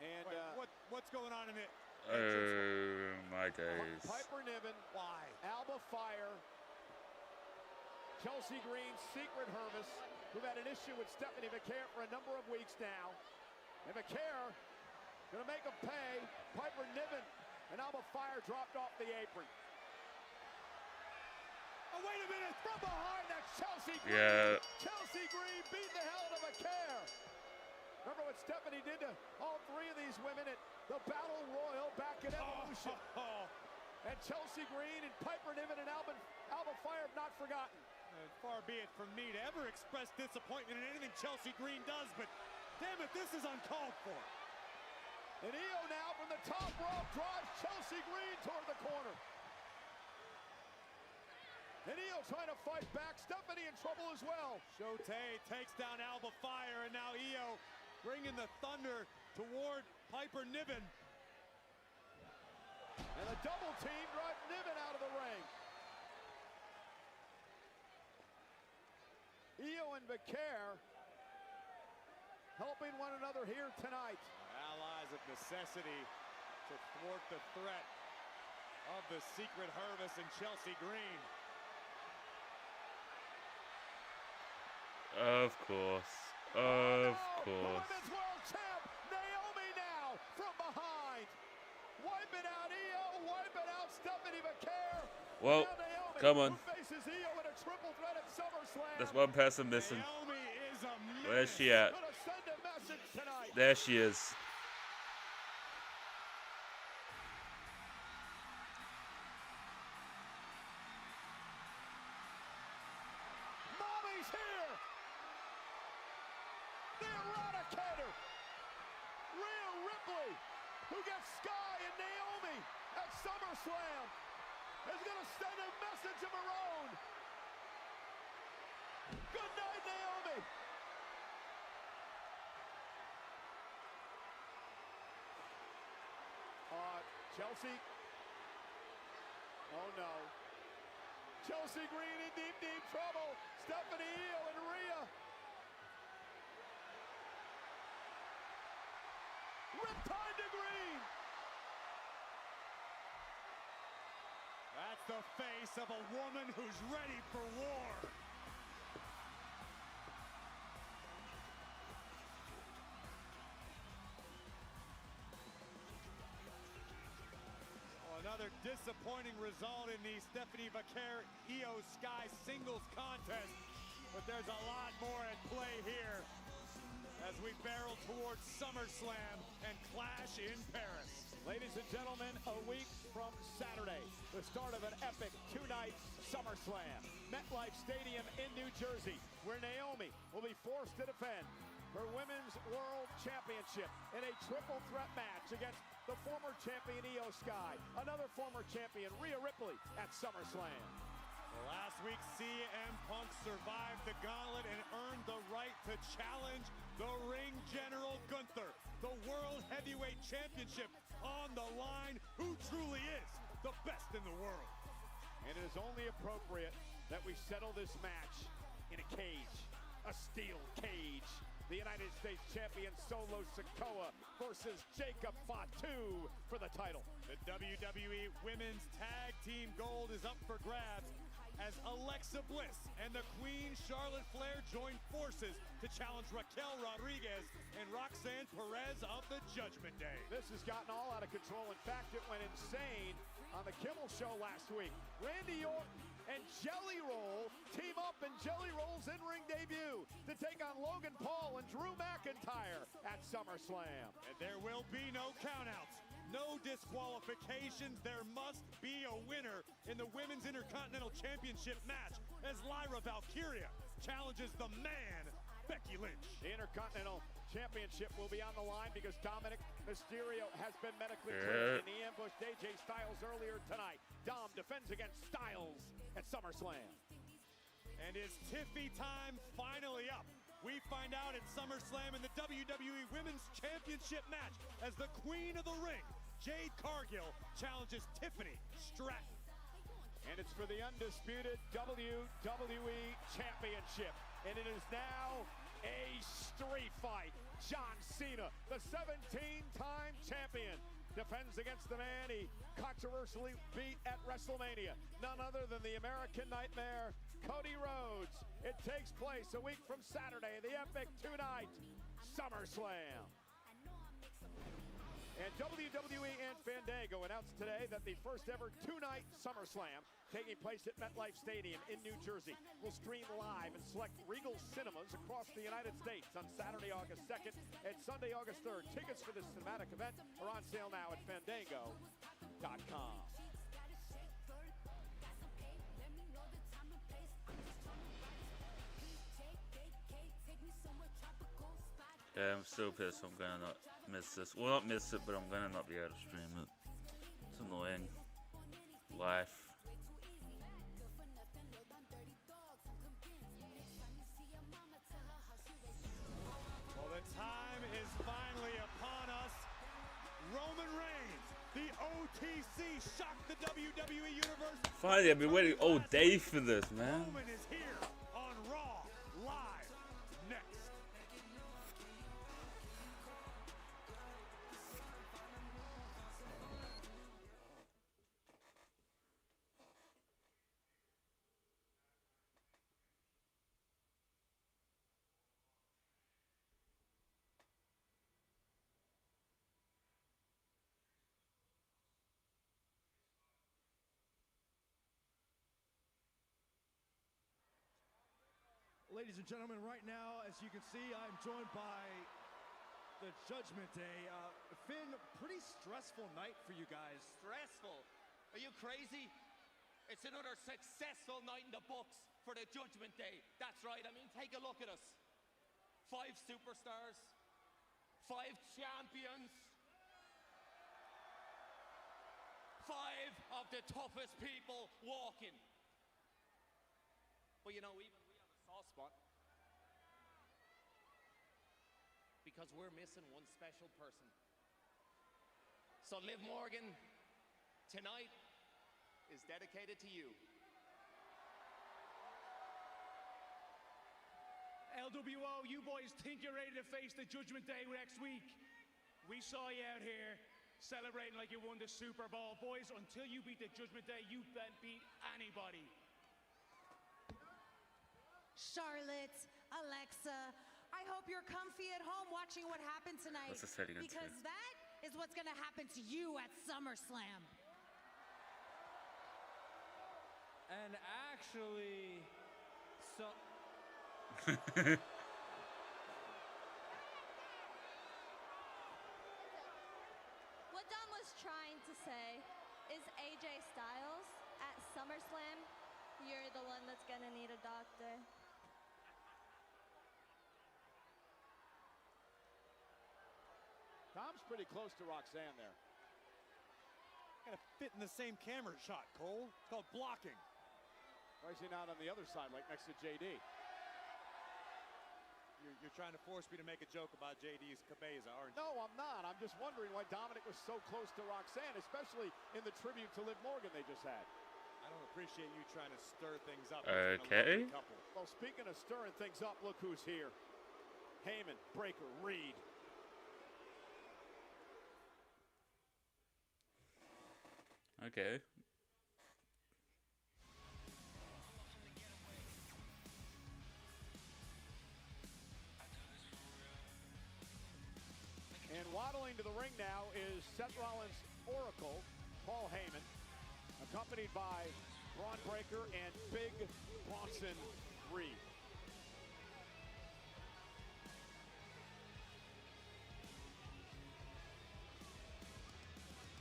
And wait, what's going on in it? Oh my days. Piper Niven. Why? Alba Fire. Chelsea Green, Secret Hervis, who've had an issue with Stephanie Vaquer for a number of weeks now. And Vaquer gonna make them pay. Piper Niven and Alba Fire dropped off the apron. Oh, wait a minute, from behind, that's Chelsea Green. Yeah. Chelsea Green beat the hell out of Vaquer. Remember what Stephanie did to all three of these women at the Battle Royal back in Evolution. And Chelsea Green and Piper Niven and Alba Fire have not forgotten. Far be it from me to ever express disappointment in anything Chelsea Green does, but damn it, this is uncalled for. And Io now from the top rope drives Chelsea Green toward the corner. And Io trying to fight back. Stephanie in trouble as well. Shote takes down Alba Fire, and now Io bringing the thunder toward Piper Niven. And the double team drive Niven out of the ring. Io and Vaquer helping one another here tonight. Allies of necessity to thwart the threat of the Secret Hervis and Chelsea Green. Of course. Of course. Women's World Champ, Naomi now from behind. Wiping out Io, wiping out Stephanie Vaquer. Well, Naomi, come on. who faces Io in a triple threat at SummerSlam. There's one person missing. Naomi is a Where's she at? Gonna send a message tonight. There she is. Ripley, who gets Sky and Naomi at SummerSlam, is going to send a message of her own. Good night, Naomi. Chelsea. Oh no. Chelsea Green in deep, deep trouble. Stephanie Io and Rhea. Riptide to Green. That's the face of a woman who's ready for war. Another disappointing result in the Stephanie Vaquer-Io Sky singles contest, but there's a lot more at play here as we barrel towards SummerSlam and Clash in Paris. Ladies and gentlemen, a week from Saturday, the start of an epic two-night SummerSlam. MetLife Stadium in New Jersey, where Naomi will be forced to defend her Women's World Championship in a triple threat match against the former champion Io Sky, another former champion Rhea Ripley at SummerSlam. Well, last week, CM Punk survived the gauntlet and earned the right to challenge the Ring General Gunther. The World Heavyweight Championship on the line. Who truly is the best in the world? And it is only appropriate that we settle this match in a cage, a steel cage. The United States champion Solo Sikoa versus Jacob Fatu for the title. The WWE Women's Tag Team Gold is up for grabs as Alexa Bliss and the Queen Charlotte Flair join forces to challenge Raquel Rodriguez and Roxanne Perez of the Judgment Day. This has gotten all out of control. In fact, it went insane on the Kimmel Show last week. Randy Orton and Jelly Roll team up in Jelly Roll's in-ring debut to take on Logan Paul and Drew McIntyre at SummerSlam. And there will be no countouts, no disqualifications. There must be a winner in the Women's Intercontinental Championship match as Lyra Valkyria challenges the man, Becky Lynch. The Intercontinental Championship will be on the line because Dominic Mysterio has been medically cleared, and he ambushed AJ Styles earlier tonight. Dom defends against Styles at SummerSlam. And is Tiffy time finally up? We find out at SummerSlam in the WWE Women's Championship match as the Queen of the Ring, Jade Cargill, challenges Tiffany Stratton. And it's for the undisputed WWE Championship. And it is now a street fight. John Cena, the 17-time champion, defends against the man he controversially beat at WrestleMania. None other than the American Nightmare, Cody Rhodes. It takes place a week from Saturday, the epic two-night SummerSlam. And WWE and Fandango announced today that the first ever two-night SummerSlam, taking place at MetLife Stadium in New Jersey, will stream live in select Regal cinemas across the United States on Saturday, August 2nd and Sunday, August 3rd. Tickets for this cinematic event are on sale now at Fandango.com. Yeah, I'm still pissed I'm gonna not miss this. Well, not miss it, but I'm gonna not be able to stream it. It's annoying. Life. Well, the time is finally upon us. Roman Reigns, the OTC, shocked the WWE Universe. Finally, I've been waiting all day for this, man. Roman is here on Raw Live next. Ladies and gentlemen, right now, as you can see, I'm joined by the Judgment Day. Finn, pretty stressful night for you guys. Stressful? Are you crazy? It's another successful night in the books for the Judgment Day. That's right. I mean, take a look at us. 5 superstars, 5 champions, 5 of the toughest people walking. But you know, even we have a soft spot. Because we're missing one special person. So Liv Morgan, tonight is dedicated to you. LWO, you boys think you're ready to face the Judgment Day next week? We saw you out here celebrating like you won the Super Bowl. Boys, until you beat the Judgment Day, you can't beat anybody. Charlotte, Alexa, I hope you're comfy at home watching what happened tonight. What's the setting on because two? that is what's going to happen to you at SummerSlam. And actually, so... What Dom was trying to say is AJ Styles at SummerSlam, you're the one that's gonna need a doctor. Tom's pretty close to Roxanne there. Gotta fit in the same camera shot, Cole. It's called blocking. Why is he not on the other side, like next to JD? You're trying to force me to make a joke about JD's cabeza, aren't you? No, I'm not. I'm just wondering why Dominic was so close to Roxanne, especially in the tribute to Liv Morgan they just had. I don't appreciate you trying to stir things up. Okay. Well, speaking of stirring things up, look who's here. Heyman, Breaker, Reed. Okay. And waddling to the ring now is Seth Rollins' Oracle, Paul Heyman, accompanied by Braun Breaker and Big Bronson Reed.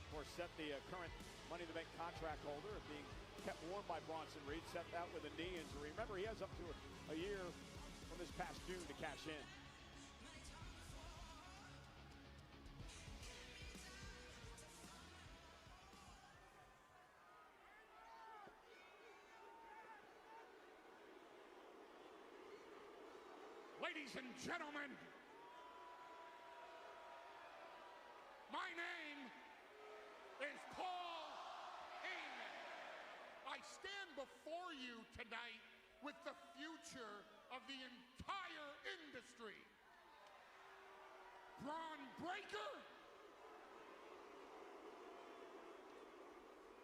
Of course, Seth, the current Money in the Bank contract holder, being kept warm by Bronson Reed. Seth out with a knee injury. Remember, he has up to a year from this past June to cash in. Ladies and gentlemen, my name is Paul Heyman. I stand before you tonight with the future of the entire industry. Braun Breaker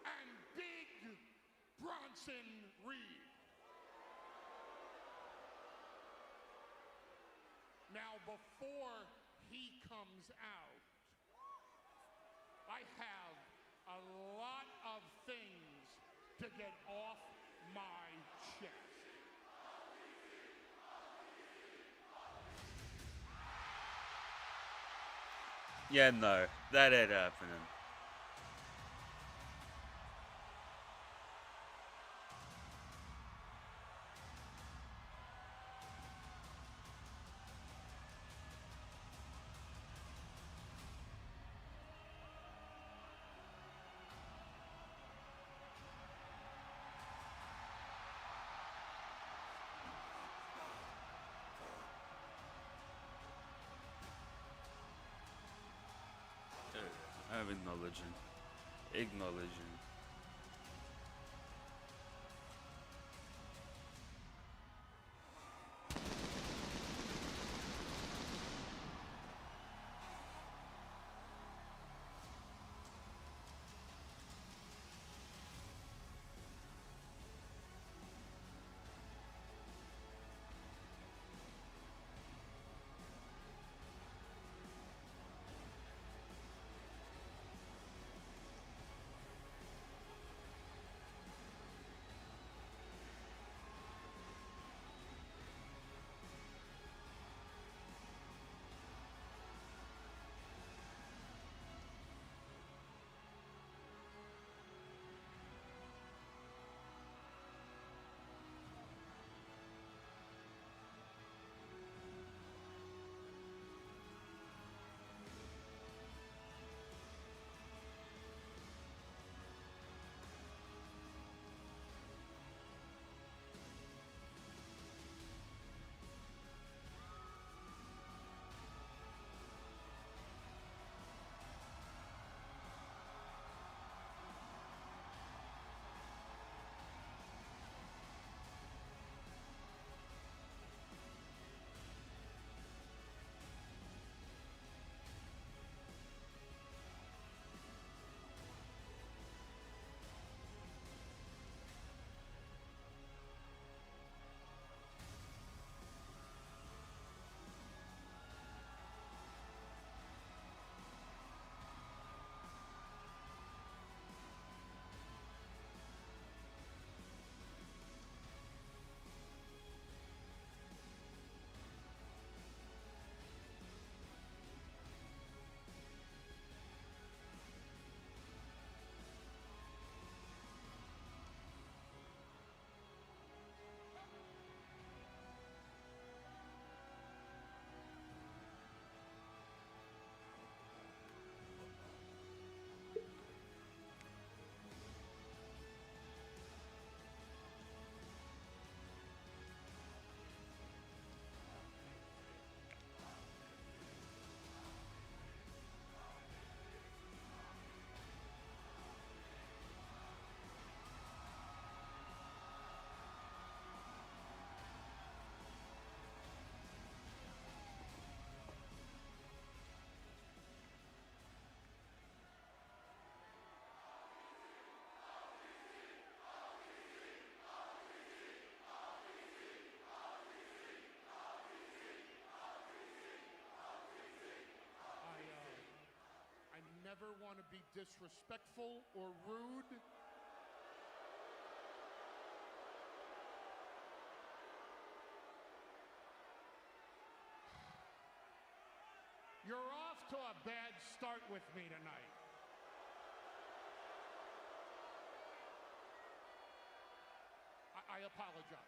and Big Bronson Reed. Now, before he comes out, I have a lot of things to get off my chest. Yeah, no, that ain't happening. I'm acknowledging. never want to be disrespectful or rude. You're off to a bad start with me tonight. I apologize.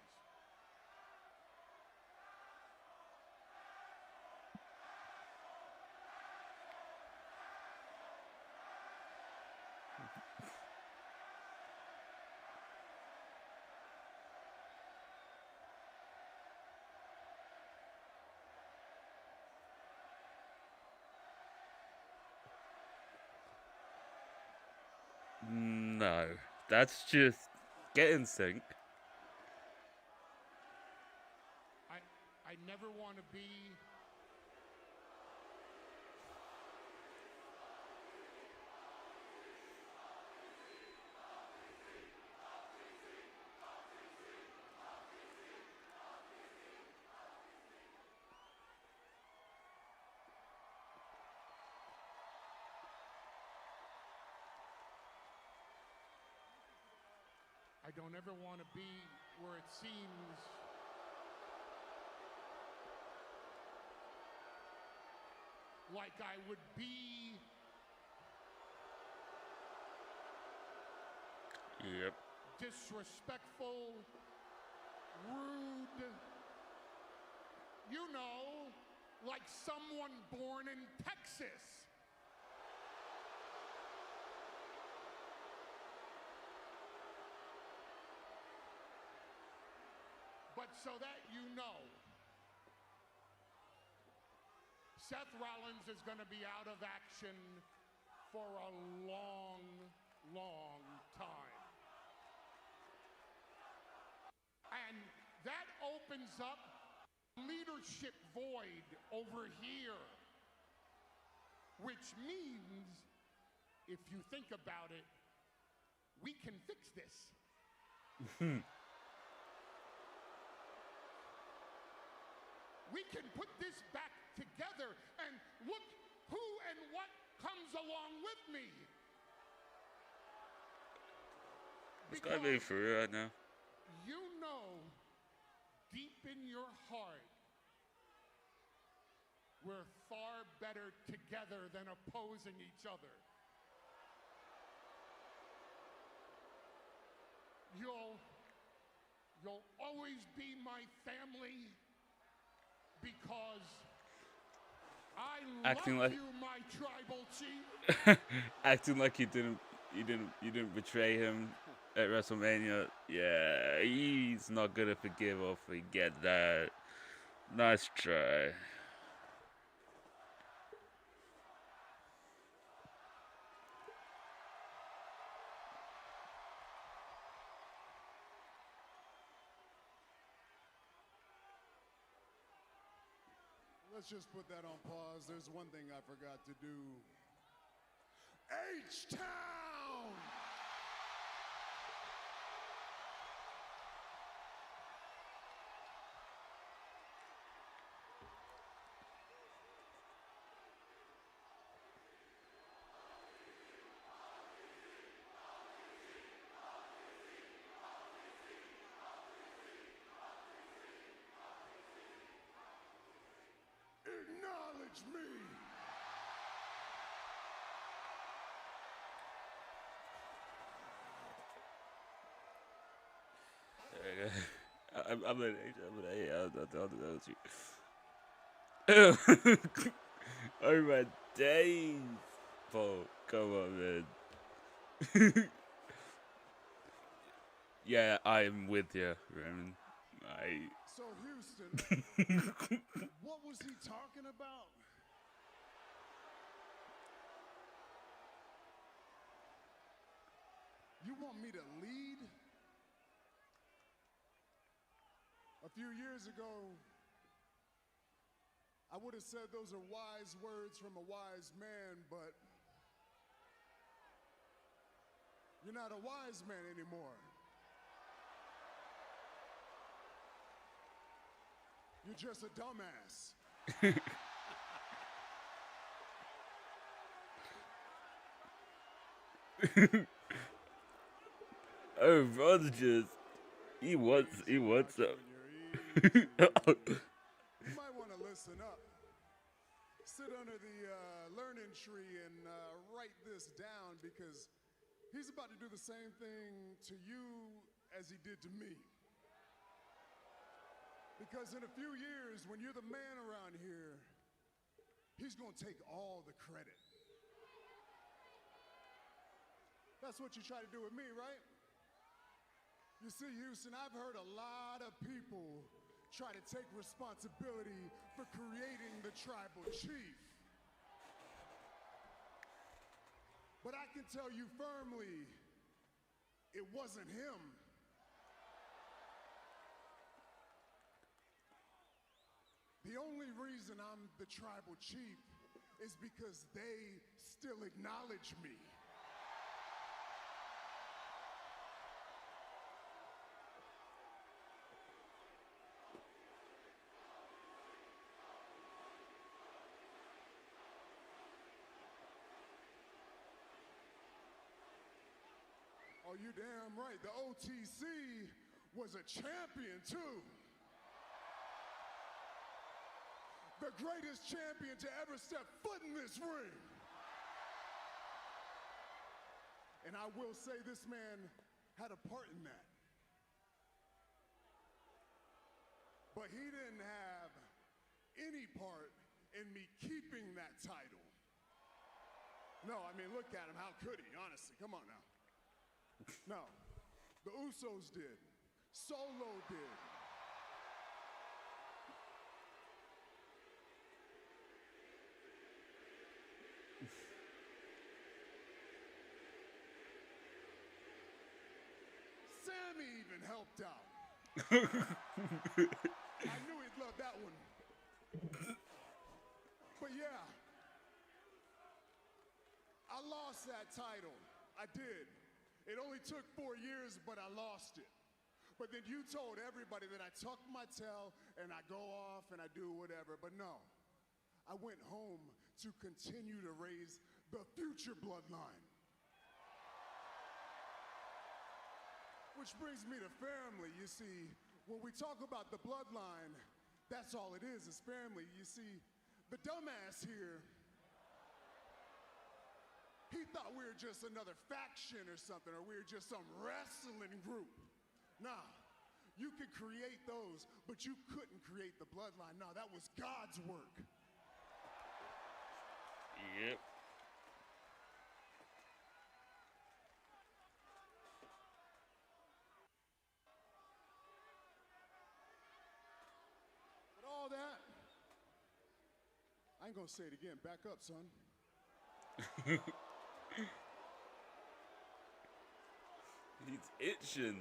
No, that's just get in sync. I never want to be I don't ever want to be where it seems like I would be Yep. disrespectful, rude, you know, like someone born in Texas. But so that you know, Seth Rollins is going to be out of action for a long, long time. And that opens up leadership void over here, which means, if you think about it, we can fix this. We can put this back together, and look who and what comes along with me. It's gotta be for real right now. You know, deep in your heart, we're far better together than opposing each other. You'll always be my family. Because I Acting love like you, my tribal chief. acting like you didn't betray him at WrestleMania. Yeah, he's not gonna forgive or forget that. Nice try. Let's just put that on pause. There's one thing I forgot to do. H-Town! Acknowledge me. I'm an oh my days, Paul, come on, man. Yeah, I'm with you, Raymond. So Houston, what was he talking about? You want me to lead? A few years ago, I would have said those are wise words from a wise man, but you're not a wise man anymore. You're just a dumbass. Oh, brother, just he wants up. You might want to listen up. Sit under the learning tree and write this down, because he's about to do the same thing to you as he did to me. Because in a few years, when you're the man around here, he's going to take all the credit. That's what you try to do with me, right? You see, Houston, I've heard a lot of people try to take responsibility for creating the tribal chief. But I can tell you firmly, it wasn't him. The only reason I'm the tribal chief is because they still acknowledge me. Oh, you damn right. The OTC was a champion, too. The greatest champion to ever step foot in this ring. And I will say this man had a part in that. But he didn't have any part in me keeping that title. No, I mean, look at him. How could he? Honestly, come on now. No, the Usos did. Solo did. Sammy even helped out. I knew he'd love that one. But yeah, I lost that title. I did. It only took 4 years, but I lost it. But then you told everybody that I tuck my tail and I go off and I do whatever. But no, I went home to continue to raise the future bloodline. Which brings me to family. You see, when we talk about the bloodline, that's all it is family. You see, the dumbass here, he thought we were just another faction or something, or we were just some wrestling group. Nah, you could create those, but you couldn't create the bloodline. No, that was God's work. Yep. But all that, I ain't gonna say it again. Back up, son. He's itching.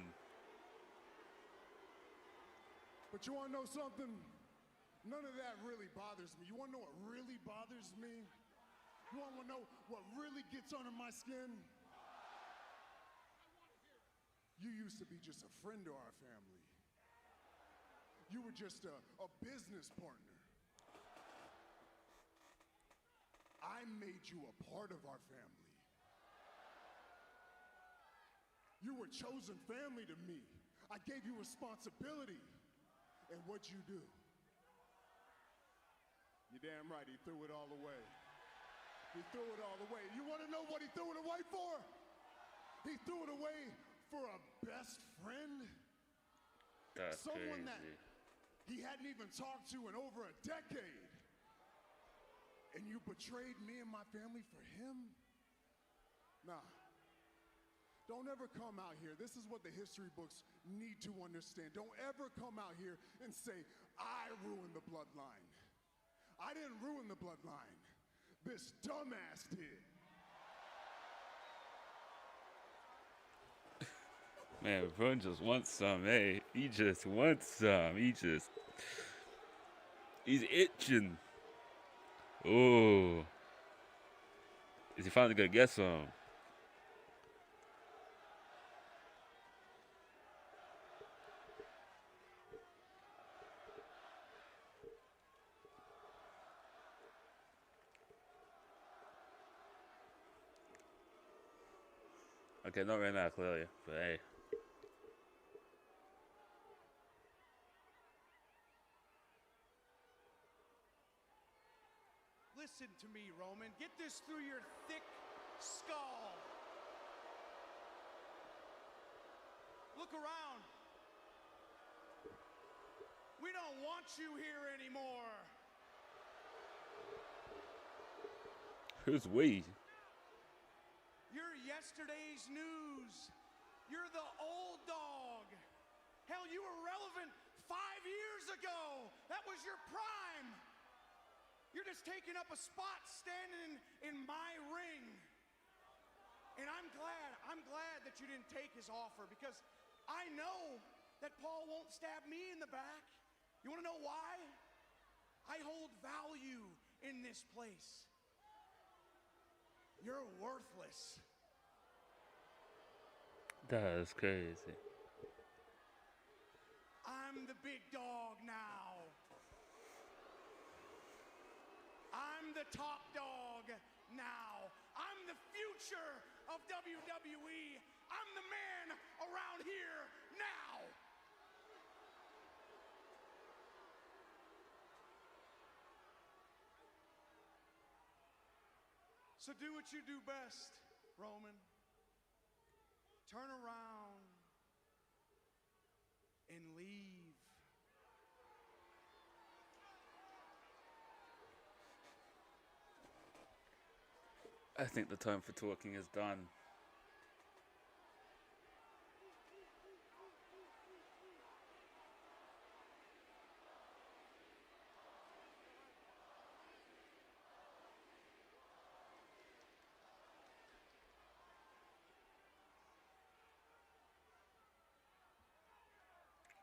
But you wanna know something? None of that really bothers me. You wanna know what really bothers me? You wanna know what really gets under my skin? You used to be just a friend to our family. You were just a business partner. I made you a part of our family. You were chosen family to me. I gave you responsibility. And what'd you do? You're damn right, he threw it all away. He threw it all away. You want to know what he threw it away for? He threw it away for a best friend? That's someone crazy. that he hadn't even talked to in over a decade. And you betrayed me and my family for him? Nah. Don't ever come out here. This is what the history books need to understand. Don't ever come out here and say, I ruined the bloodline. I didn't ruin the bloodline. This dumbass did. Man, Vern just wants some, hey. He just wants some. He's itching. Oh. Is he finally gonna get some? Okay, not right now, clearly, but hey. Listen to me, Roman. Get this through your thick skull. Look around. We don't want you here anymore. Who's we? You're yesterday's news. You're the old dog. Hell, you were relevant 5 years ago. That was your prime. You're just taking up a spot standing in my ring. And I'm glad that you didn't take his offer, because I know that Paul won't stab me in the back. You want to know why? I hold value in this place. You're worthless. That's crazy. I'm the big dog now. I'm the top dog now. I'm the future of WWE. I'm the man around here now. So do what you do best, Roman. Turn around and leave. I think the time for talking is done.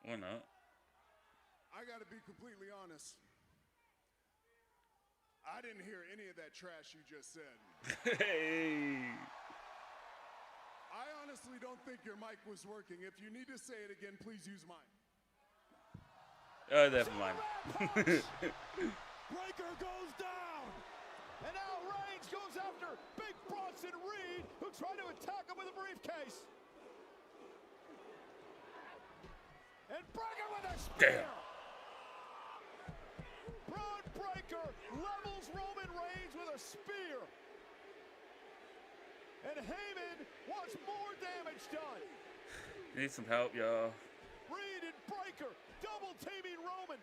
Or not. I gotta be completely honest. I didn't hear any of that trash you just said. Hey! I honestly don't think your mic was working. If you need to say it again, please use mine. Oh, never mind. Breaker goes down. And now Reigns goes after Big Bronson Reed, who tried to attack him with a briefcase. And Breaker with a spear. Damn. Braun Breaker levels Roman Reigns with a spear. And Heyman wants more damage done. Need some help, y'all. Reed and Breaker double teaming Roman.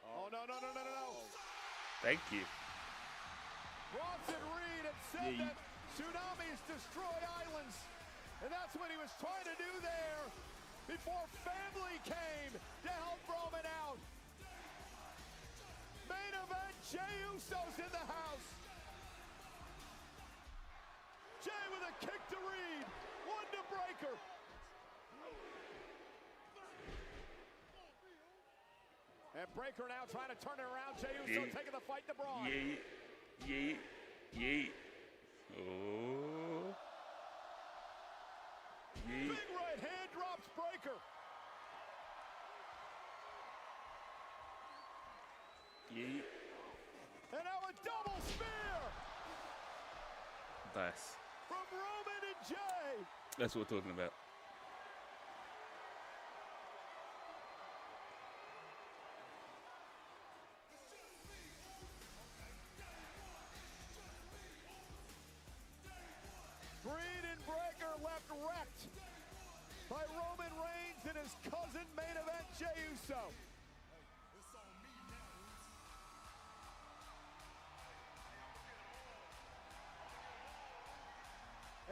Oh, no. Thank you. Bronson Reed had said that tsunamis destroy islands. And that's what he was trying to do there before family came to help Roman out. Main event, Jey Uso's in the house. Jey with a kick to Reed, one to Breaker. And Breaker now trying to turn it around. Jey Uso taking the fight to Braun. Yeet. Oh. Yeet. Big right hand drops Breaker. Yeet. And now a double spear. Nice. From Roman and Jey. That's what we're talking about. Reed and Breaker left wrecked by Roman Reigns and his cousin, main event Jey Uso.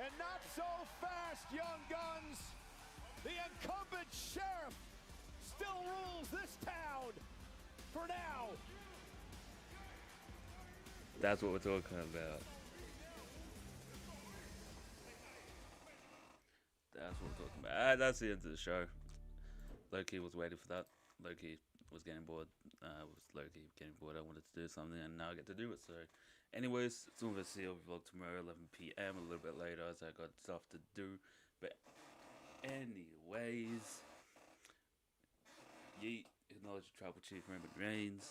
And not so fast, young guns. The incumbent sheriff still rules this town for now. That's what we're talking about. That's what we're talking about. That's the end of the show. Loki was waiting for that. Loki was getting bored. Loki getting bored. I wanted to do something, and now I get to do it. So, anyways, it's over. See you vlog tomorrow, 11 p.m. A little bit later, as I got stuff to do. But, anyways, yeet. Acknowledge the Tribal Chief Roman Reigns.